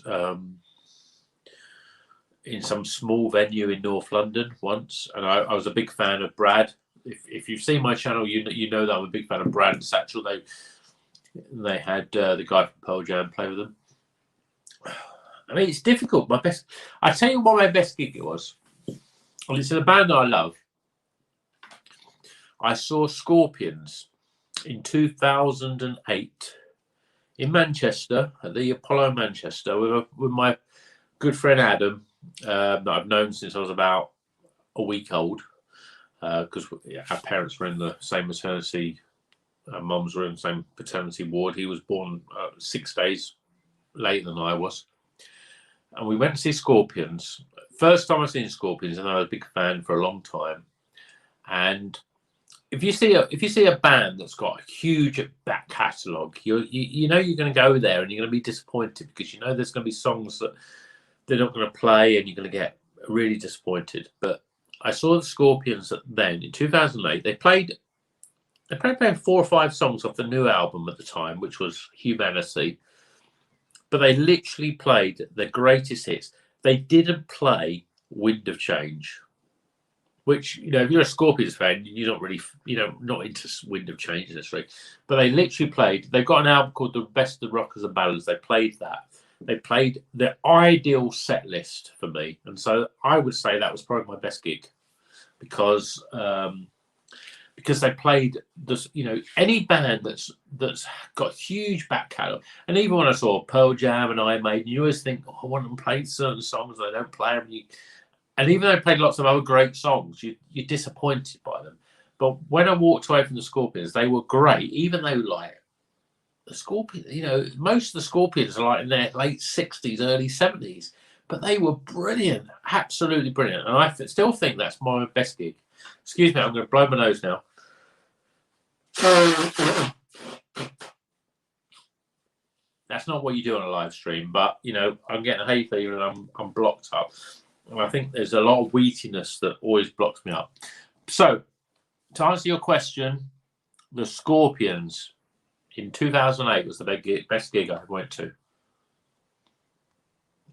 in some small venue in North London once, and I was a big fan of Brad. If you've seen my channel, you know that I'm a big fan of Brad and Satchel. They had the guy from Pearl Jam play with them. I mean, it's difficult. I tell you what my best gig it was. Well, it's in a band that I love. I saw Scorpions in 2008 in Manchester at the Apollo Manchester with my good friend Adam, that I've known since I was about a week old, because our parents were in the same maternity. Our mums were in the same paternity ward. He was born 6 days later than I was. And we went to see Scorpions. First time I've seen Scorpions, and I was a big fan for a long time. And if you see a band that's got a huge back catalogue, you know you're going to go there and you're going to be disappointed because you know there's going to be songs that they're not going to play and you're going to get really disappointed. But I saw the Scorpions then in 2008. They played 4 or 5 songs off the new album at the time, which was Humanity. But they literally played their greatest hits. They didn't play Wind of Change, which, you know, if you're a Scorpions fan, you're not really, not into Wind of Change necessarily. But they literally played. They've got an album called The Best of Rockers and Ballads. They played that. They played the ideal set list for me, and so I would say that was probably my best gig because they played this. Any band that's got huge back catalogue, and even when I saw Pearl Jam and Iron Maiden, you always think, I want them to play certain songs, they don't play them. And even though they played lots of other great songs, you're disappointed by them. But when I walked away from the Scorpions, they were great, even though the Scorpions, most of the Scorpions are in their late 60s, early 70s, but they were brilliant, absolutely brilliant. And I still think that's my best gig. Excuse me, I'm going to blow my nose now. That's not what you do on a live stream, but I'm getting a hay fever and I'm blocked up. And I think there's a lot of wheatiness that always blocks me up. So, to answer your question, the Scorpions in 2008 was the best gig I went to.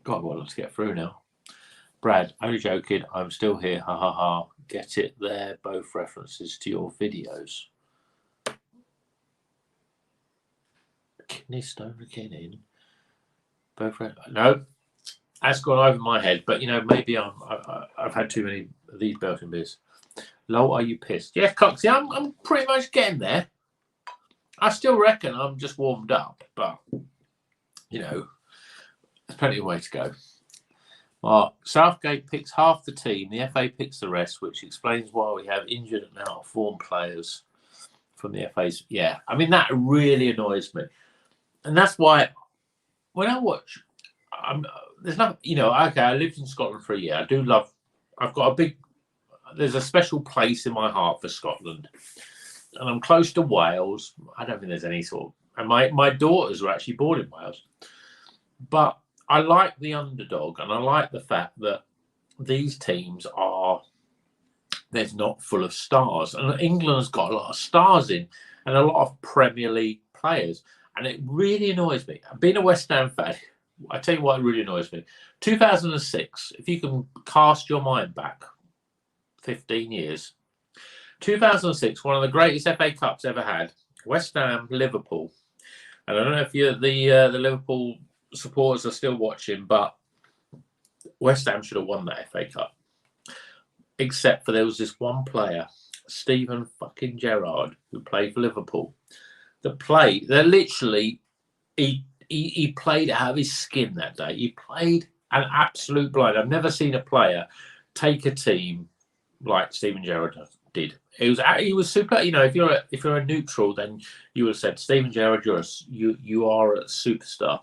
God, well, let's get through now. Brad, only joking. I'm still here. Ha ha ha. Get it there. Both references to your videos. Kidney stone again. Both. No, that's gone over my head. But maybe I've had too many of these Belgian beers. Lol, are you pissed? Yeah, Coxie, I'm pretty much getting there. I still reckon I'm just warmed up, but there's plenty of way to go. Mark, Southgate picks half the team, the FA picks the rest, which explains why we have injured and out of form players from the FA's. Yeah, I mean, that really annoys me. And that's why when I watch, there's nothing, okay, I lived in Scotland for a year. There's a special place in my heart for Scotland. And I'm close to Wales. I don't think there's any and my daughters were actually born in Wales. But I like the underdog, and I like the fact that these teams they're not full of stars. And England's got a lot of stars in and a lot of Premier League players. And it really annoys me. Being a West Ham fan, I tell you what, it really annoys me. 2006, if you can cast your mind back 15 years, 2006, one of the greatest FA Cups ever had, West Ham, Liverpool. And I don't know if the Liverpool supporters are still watching, but West Ham should have won that FA Cup. Except for there was this one player, Steven fucking Gerrard, who played for Liverpool. He played out of his skin that day. He played an absolute blind. I've never seen a player take a team like Steven Gerrard did. He was super. You know, if you're a neutral, then you would have said, Steven Gerrard, you are a superstar.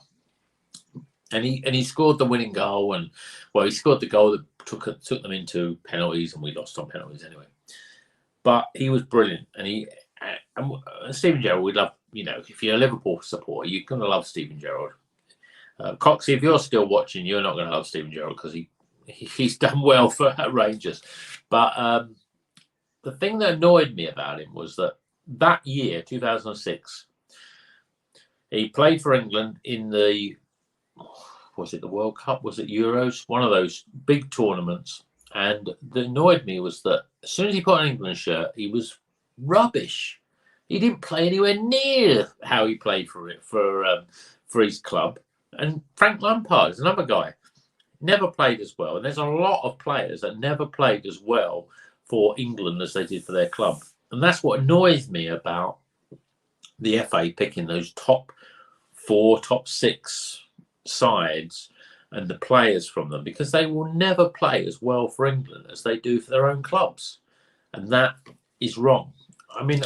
And he scored the winning goal, and he scored the goal that took them into penalties, and we lost on penalties anyway. But he was brilliant, and Steven Gerrard, we love. You know, if you're a Liverpool supporter, you're going to love Steven Gerrard. Coxie, if you're still watching, you're not going to love Steven Gerrard because he's done well for Rangers. But the thing that annoyed me about him was that year, 2006, he played for England in was it the World Cup? Was it Euros? One of those big tournaments. And that annoyed me was that as soon as he put an England shirt, he was rubbish. He didn't play anywhere near how he played for his club. And Frank Lampard is another guy. Never played as well. And there's a lot of players that never played as well for England as they did for their club. And that's what annoys me about the FA picking those top 4, top 6 sides and the players from them, because they will never play as well for England as they do for their own clubs. And that is wrong. I mean,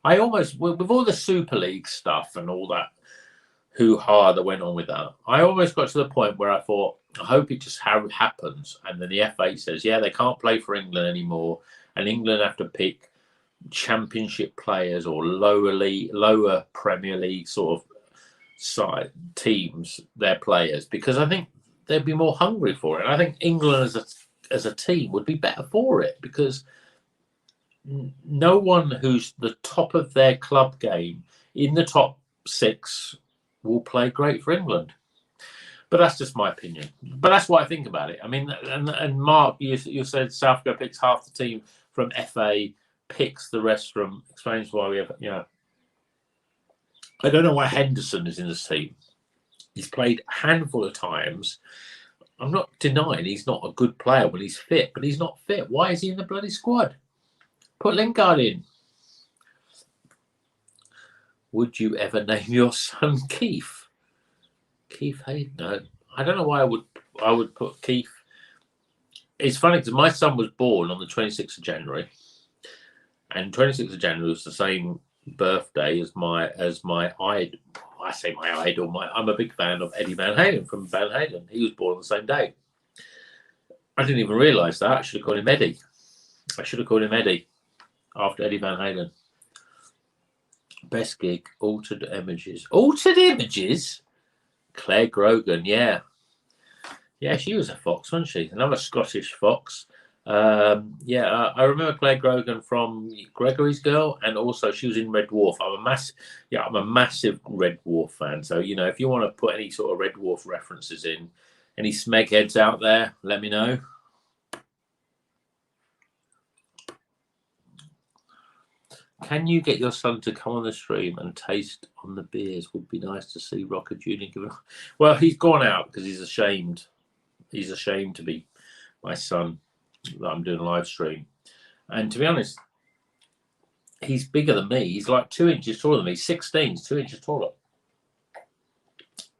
I almost, with all the Super League stuff and all that hoo-ha that went on with that, I almost got to the point where I thought, I hope it just happens. And then the FA says, yeah, they can't play for England anymore. And England have to pick championship players or lower Premier League sort of side teams, their players, because I think they'd be more hungry for it. And I think England as a team would be better for it, because no one who's the top of their club game in the top 6 will play great for England. But that's just my opinion. But that's what I think about it. I mean, and Mark, you said Southgate picks half the team from FA, picks the rest from, explains why we have, you know. I don't know why Henderson is in this team. He's played a handful of times. I'm not denying he's not a good player when he's fit, but he's not fit. Why is he in the bloody squad? Put Lingard in. Would you ever name your son Keith? Keith Hayden? No. I don't know why I would put Keith. It's funny because my son was born on the 26th of January. And 26th of January was the same birthday as my idol. I say my idol. I'm a big fan of Eddie Van Halen from Van Halen. He was born on the same day. I didn't even realise that. I should have called him Eddie. After Eddie Van Halen. Best gig, altered images. Altered images? Claire Grogan, yeah. Yeah, she was a fox, wasn't she? Another Scottish fox. I remember Claire Grogan from Gregory's Girl, and also she was in Red Dwarf. I'm a massive Red Dwarf fan. So, you know, if you want to put any sort of Red Dwarf references in, any smegheads out there, let me know. Can you get your son to come on the stream and taste on the beers? Would be nice to see Rocker Jr. give. Well, he's gone out because he's ashamed. He's ashamed to be my son that I'm doing a live stream. And to be honest, he's bigger than me. He's like 2 inches taller than me. 16, he's 2 inches taller.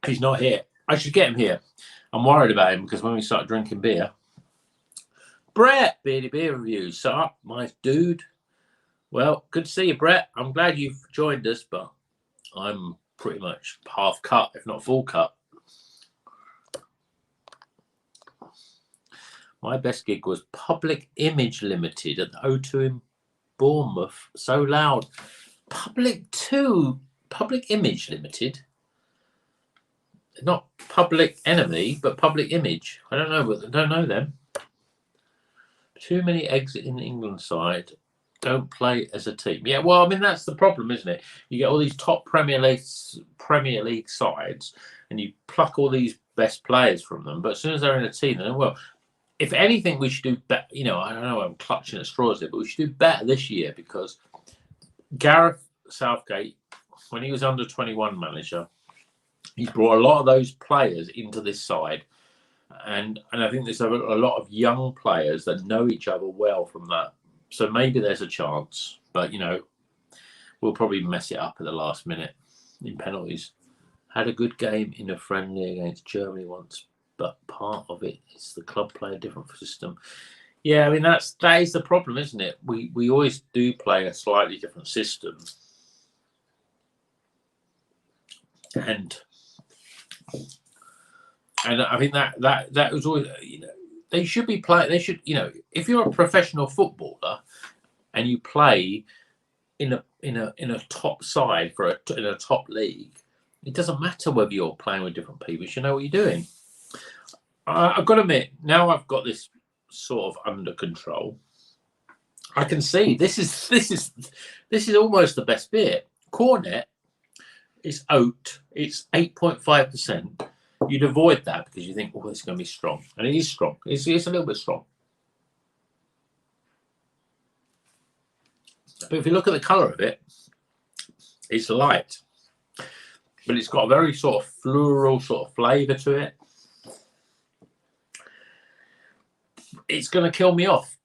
He's not here. I should get him here. I'm worried about him because when we start drinking beer. Brett, Beardy Beer Reviews. So up, my dude. Well, good to see you, Brett. I'm glad you've joined us, but I'm pretty much half cut, if not full cut. My best gig was Public Image Limited at the O2 in Bournemouth. So loud. Public Image Limited. Not Public Enemy, but Public Image. I don't know them. Too many eggs in the England side. Don't play as a team. Yeah, well, I mean, that's the problem, isn't it? You get all these top Premier League sides, and you pluck all these best players from them. But as soon as they're in a team, then, well, if anything, we should do better. You know, I don't know, I'm clutching at straws here, but we should do better this year, because Gareth Southgate, when he was under 21 manager, he brought a lot of those players into this side. And I think there's a lot of young players that know each other well from that. So maybe there's a chance, but, you know, we'll probably mess it up at the last minute in penalties. Had a good game in a friendly against Germany once, but part of it is the club play a different system. Yeah, I mean that is the problem, isn't it? We always do play a slightly different system, and I think that was always, they should be playing. They should, if you're a professional footballer and you play in a top side in a top league, it doesn't matter whether you're playing with different people. You know what you're doing. I've got to admit, now I've got this sort of under control. I can see this is almost the best bit. Cornet is oat. It's 8.5%. You'd avoid that because you think, oh, it's going to be strong, and it is strong. It's a little bit strong. But if you look at the colour of it, it's light, but it's got a very sort of floral sort of flavour to it. It's going to kill me off.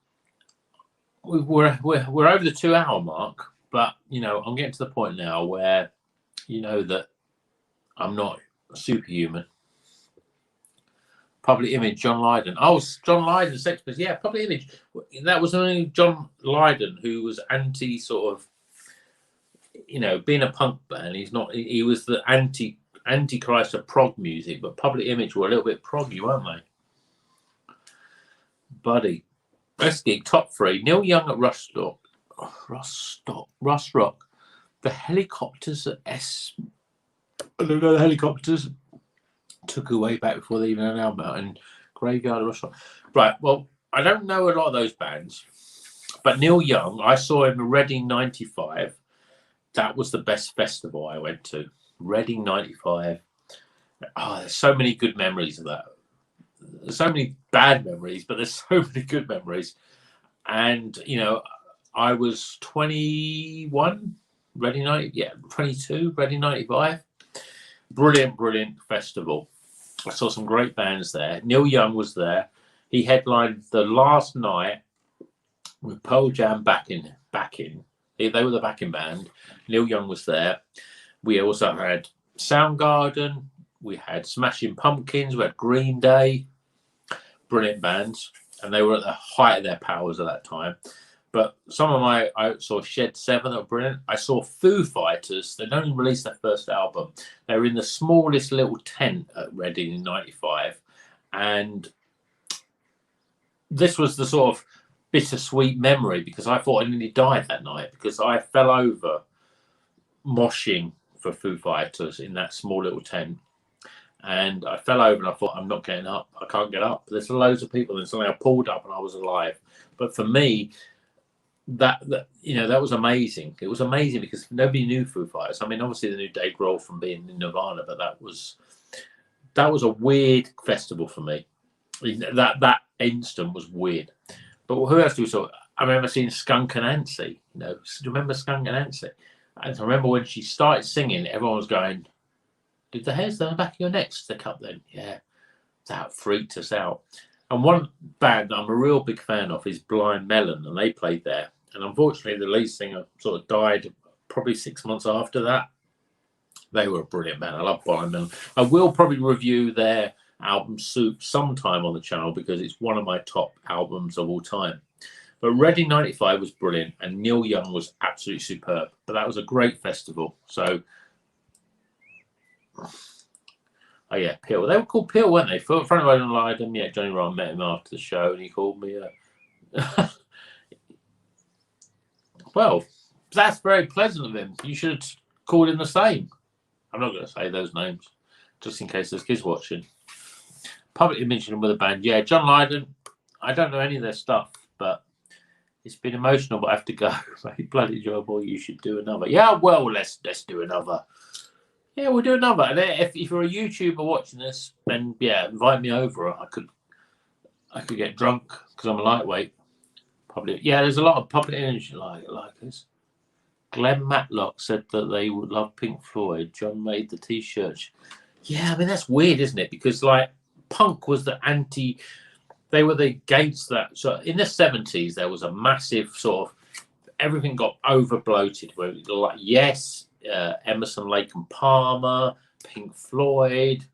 We're over the 2 hour mark, but I'm getting to the point now where that I'm not superhuman. Public Image, John Lydon. Oh, John Lydon, Sex Pistols. Yeah, Public Image. That was only John Lydon who was anti sort of, being a punk band. He's not. He was the antichrist of prog music, but Public Image were a little bit proggy, weren't they? Buddy, best gig, top 3. Neil Young at Rustrock. The Helicopters at I don't know, the Helicopters took away back before they even had an album out, and Graveyard of Rustrock. Right, well, I don't know a lot of those bands, but Neil Young, I saw him in Reading 95. That was the best festival I went to. Reading 95. Oh, there's so many good memories of that. There's so many bad memories, but there's so many good memories. And, I was 21, Reading 22, Reading 95. Brilliant festival. I saw some great bands there. Neil Young was there. He headlined the last night with Pearl Jam backing. They were the backing band. Neil Young was there. We also had Soundgarden. We had Smashing Pumpkins. We had Green Day. Brilliant bands. And they were at the height of their powers at that time. But I saw Shed 7 that were brilliant. I saw Foo Fighters. They'd only released their first album. They were in the smallest little tent at Reading in 95. And this was the sort of bittersweet memory because I thought I nearly died that night because I fell over moshing for Foo Fighters in that small little tent. And I fell over and I thought, I'm not getting up. I can't get up. There's loads of people. And suddenly I pulled up and I was alive. But for me, that was amazing. It was amazing because nobody knew Foo Fighters. I mean, obviously they knew Dave Grohl from being in Nirvana, but that was a weird festival for me. That instant was weird. But who else do we saw? I remember seeing Skunk and Nancy. Do you remember Skunk and Nancy? And I remember when she started singing, everyone was going, "Did the hairs down the back of your neck stick up then?" Yeah, that freaked us out. And one band that I'm a real big fan of is Blind Melon, and they played there. And unfortunately, the lead singer sort of died probably 6 months after that. They were a brilliant band. I love Blind Melon. I will probably review their album Soup sometime on the channel because it's one of my top albums of all time. But Reading 95 was brilliant, and Neil Young was absolutely superb. But that was a great festival. So, oh yeah, Peel. They were called Peel, weren't they? Front of Road and Lydon. Yeah, Johnny Ryan met him after the show, and he called me. Well, that's very pleasant of him. You should have called him the same. I'm not going to say those names, just in case there's kids watching. Publicly mentioned him with a band. Yeah, John Lydon. I don't know any of their stuff, but it's been emotional, but I have to go. Bloody enjoyable. You should do another. Yeah, well, let's do another. Yeah, we'll do another. And if you're a YouTuber watching this, then yeah, invite me over. I could get drunk because I'm a lightweight. Probably. Yeah, there's a lot of public energy like this. Glenn Matlock said that they would love Pink Floyd. John made the T-shirt. Yeah, I mean that's weird, isn't it? Because like punk was the anti. They were the against that. So in the 70s, there was a massive sort of everything got over bloated. Where like Yes. Emerson, Lake and Palmer, Pink Floyd,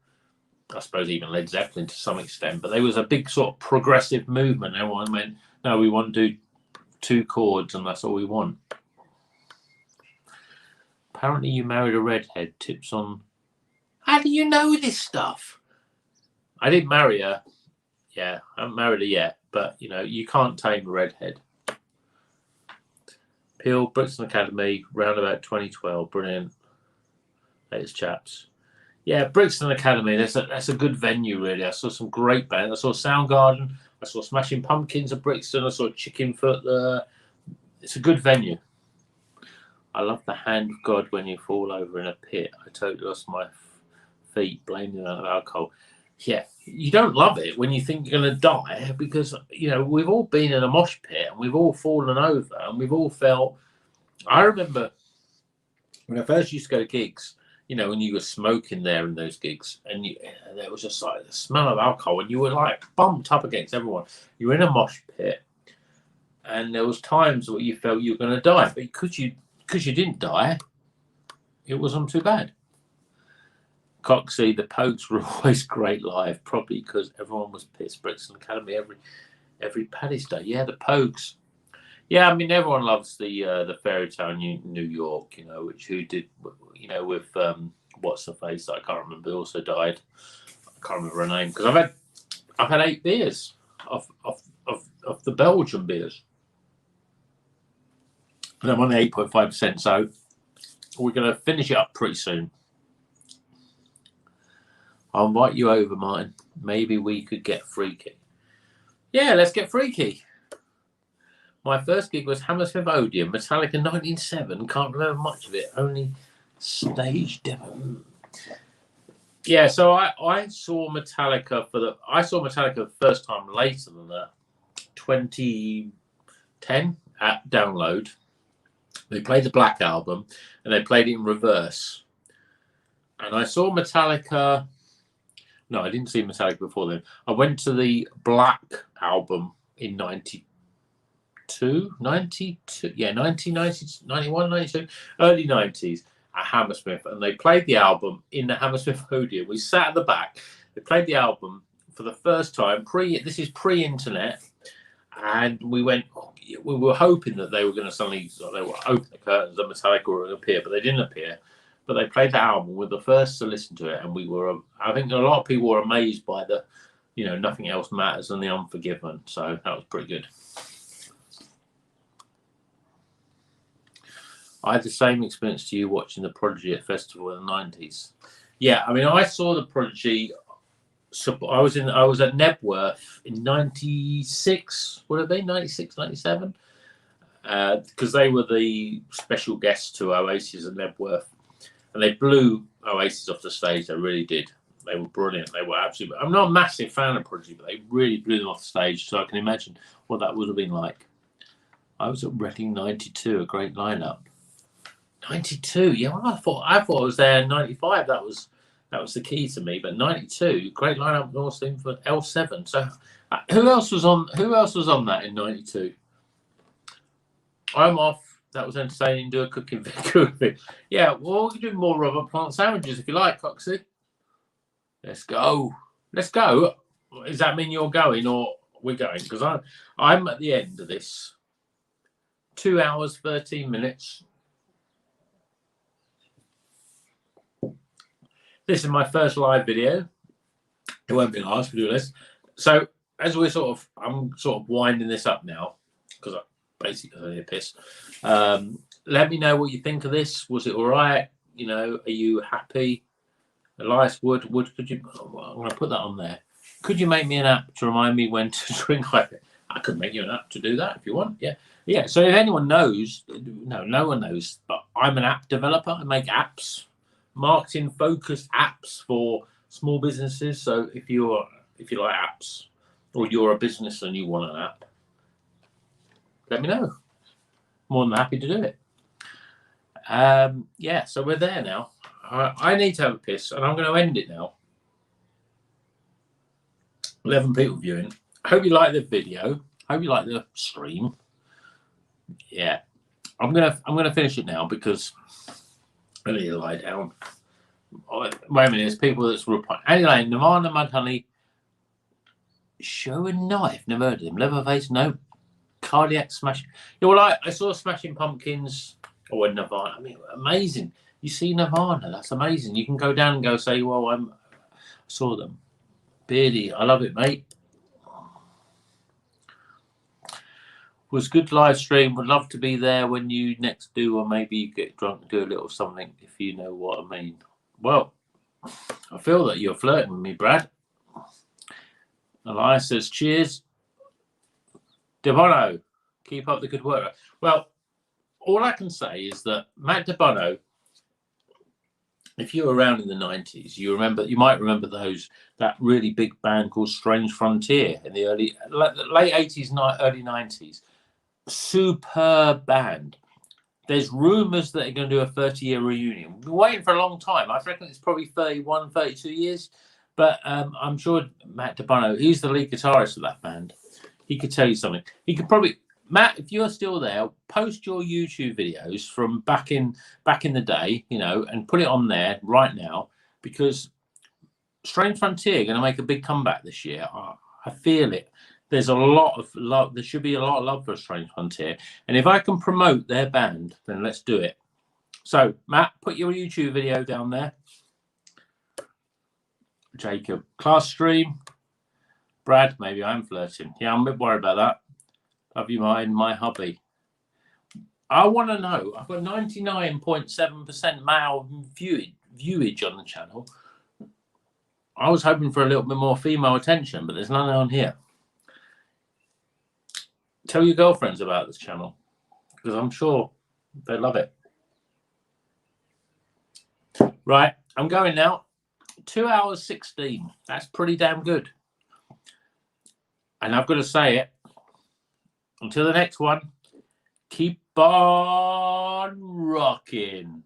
I suppose even Led Zeppelin to some extent, but there was a big sort of progressive movement. Everyone went, No, we want to do 2 chords, and that's all we want. Apparently, you married a redhead. Tips on. How do you know this stuff? I didn't marry her. Yeah, I haven't married her yet, but you know, you can't tame a redhead. Peel, Brixton Academy, round about 2012. Brilliant. Latest chaps. Yeah, Brixton Academy, that's a good venue, really. I saw some great bands. I saw Soundgarden. I saw Smashing Pumpkins at Brixton. I saw Chickenfoot there. It's a good venue. I love the hand of God when you fall over in a pit. I totally lost my feet, blaming it on alcohol. Yeah, you don't love it when you think you're going to die because, you know, we've all been in a mosh pit and we've all fallen over and we've all felt. I remember when I first used to go to gigs, you know, when you were smoking there in those gigs and there was just like the smell of alcohol and you were like bumped up against everyone. You were in a mosh pit and there was times where you felt you were going to die, but because you didn't die, it wasn't too bad. Coxie, the Pogues were always great live, probably because everyone was pissed. Brixton Academy every Paddy's Day. Yeah, the Pogues. Yeah, I mean everyone loves the Fairy Tale New York, you know, who did, you know, with what's the face that I can't remember, also died. I can't remember her name because I've had 8 beers of the Belgian beers, and I'm on 8.5%, so we're going to finish it up pretty soon. I'll invite you over, Martin. Maybe we could get freaky. Yeah, let's get freaky. My first gig was Hammersmith Odeon, Metallica 1997. Can't remember much of it. Only stage demo. Yeah, so I saw Metallica the first time later than that. 2010 at Download. They played the Black Album and they played it in reverse. And I saw Metallica. No, I didn't see Metallica before then. I went to the Black Album in 92, yeah, 1990, 91, 92, early 90s at Hammersmith. And they played the album in the Hammersmith Odeon. We sat at the back. They played the album for the first time. This is pre-internet. And we were hoping that they were going to suddenly, they were open the curtains and Metallica would appear, but they didn't appear. But they played the album. We were the first to listen to it, and I think a lot of people were amazed by the, you know, Nothing Else Matters and the Unforgiven. So that was pretty good. I had the same experience to you watching the Prodigy at festival in the 90s. Yeah, I mean, I saw the Prodigy. So I was at Nebworth in 96. Would it be 96, 97? Because they were the special guests to Oasis at Nebworth. And they blew Oasis off the stage. They really did. They were brilliant. They were absolutely. I'm not a massive fan of Prodigy, but they really blew them off the stage. So I can imagine what that would have been like. I was at Reading 92, a great lineup. 92, yeah. Well, I thought I was there in 95. That was the key to me. But 92, great lineup. North Team for L7. So who else was on that in 92? I'm off. That was entertaining. Do a cooking video. Yeah, well, we can do more Robert Plant sandwiches if you like, Coxie. Let's go. Let's go. Does that mean you're going or we're going? Because I'm at the end of this. 2 hours, 13 minutes. This is my first live video. It won't be last. We'll do this. So as I'm sort of winding this up now because I basically only a piss. Let me know what you think of this. Was it all right? You know, are you happy? Elias Wood, could you? I'm going to put that on there. Could you make me an app to remind me when to drink? I could make you an app to do that if you want. Yeah. So if anyone knows, no one knows, but I'm an app developer. I make apps, marketing focused apps for small businesses. So if you like apps, or you're a business and you want an app, let me know. More than happy to do it. Yeah, so we're there now. I need to have a piss, and I'm going to end it now. 11 people viewing. I hope you like the video. I hope you like the stream. Yeah, I'm gonna finish it now because I need to lie down. Wait a minute, there's people that's replying. Anyway, Nirvana Mudhoney. Show a Knife. Never heard of him. Leatherface. No. Cardiac Smash. Yeah, well, I saw Smashing Pumpkins or Nirvana. I mean, amazing. You see Nirvana, that's amazing. You can go down and go say, well, I saw them. Beardy, I love it, mate. Was good live stream. Would love to be there when you next do, or maybe you get drunk and do a little something, if you know what I mean. Well, I feel that you're flirting with me, Brad. Elias says, cheers. DeBono, keep up the good work. Well, all I can say is that Matt DeBono, if you were around in the 90s, you might remember that really big band called Strange Frontier in the late 80s, early 90s. Superb band. There's rumours that they're going to do a 30-year reunion. We've been waiting for a long time. I reckon it's probably 31, 32 years. But I'm sure Matt DeBono, he's the lead guitarist of that band. He could tell you something. He could probably, Matt, if you're still there, post your YouTube videos from back in the day, and put it on there right now, because Strange Frontier are going to make a big comeback this year. I feel it. There's a lot of love. There should be a lot of love for Strange Frontier. And if I can promote their band, then let's do it. So, Matt, put your YouTube video down there. Jacob, class stream. Brad, maybe I'm flirting. Yeah, I'm a bit worried about that. Love you, my hubby. I want to know. I've got 99.7% male viewage on the channel. I was hoping for a little bit more female attention, but there's none on here. Tell your girlfriends about this channel, because I'm sure they love it. Right, I'm going now. 2 hours 16. That's pretty damn good. And I've got to say it. Until the next one, keep on rocking.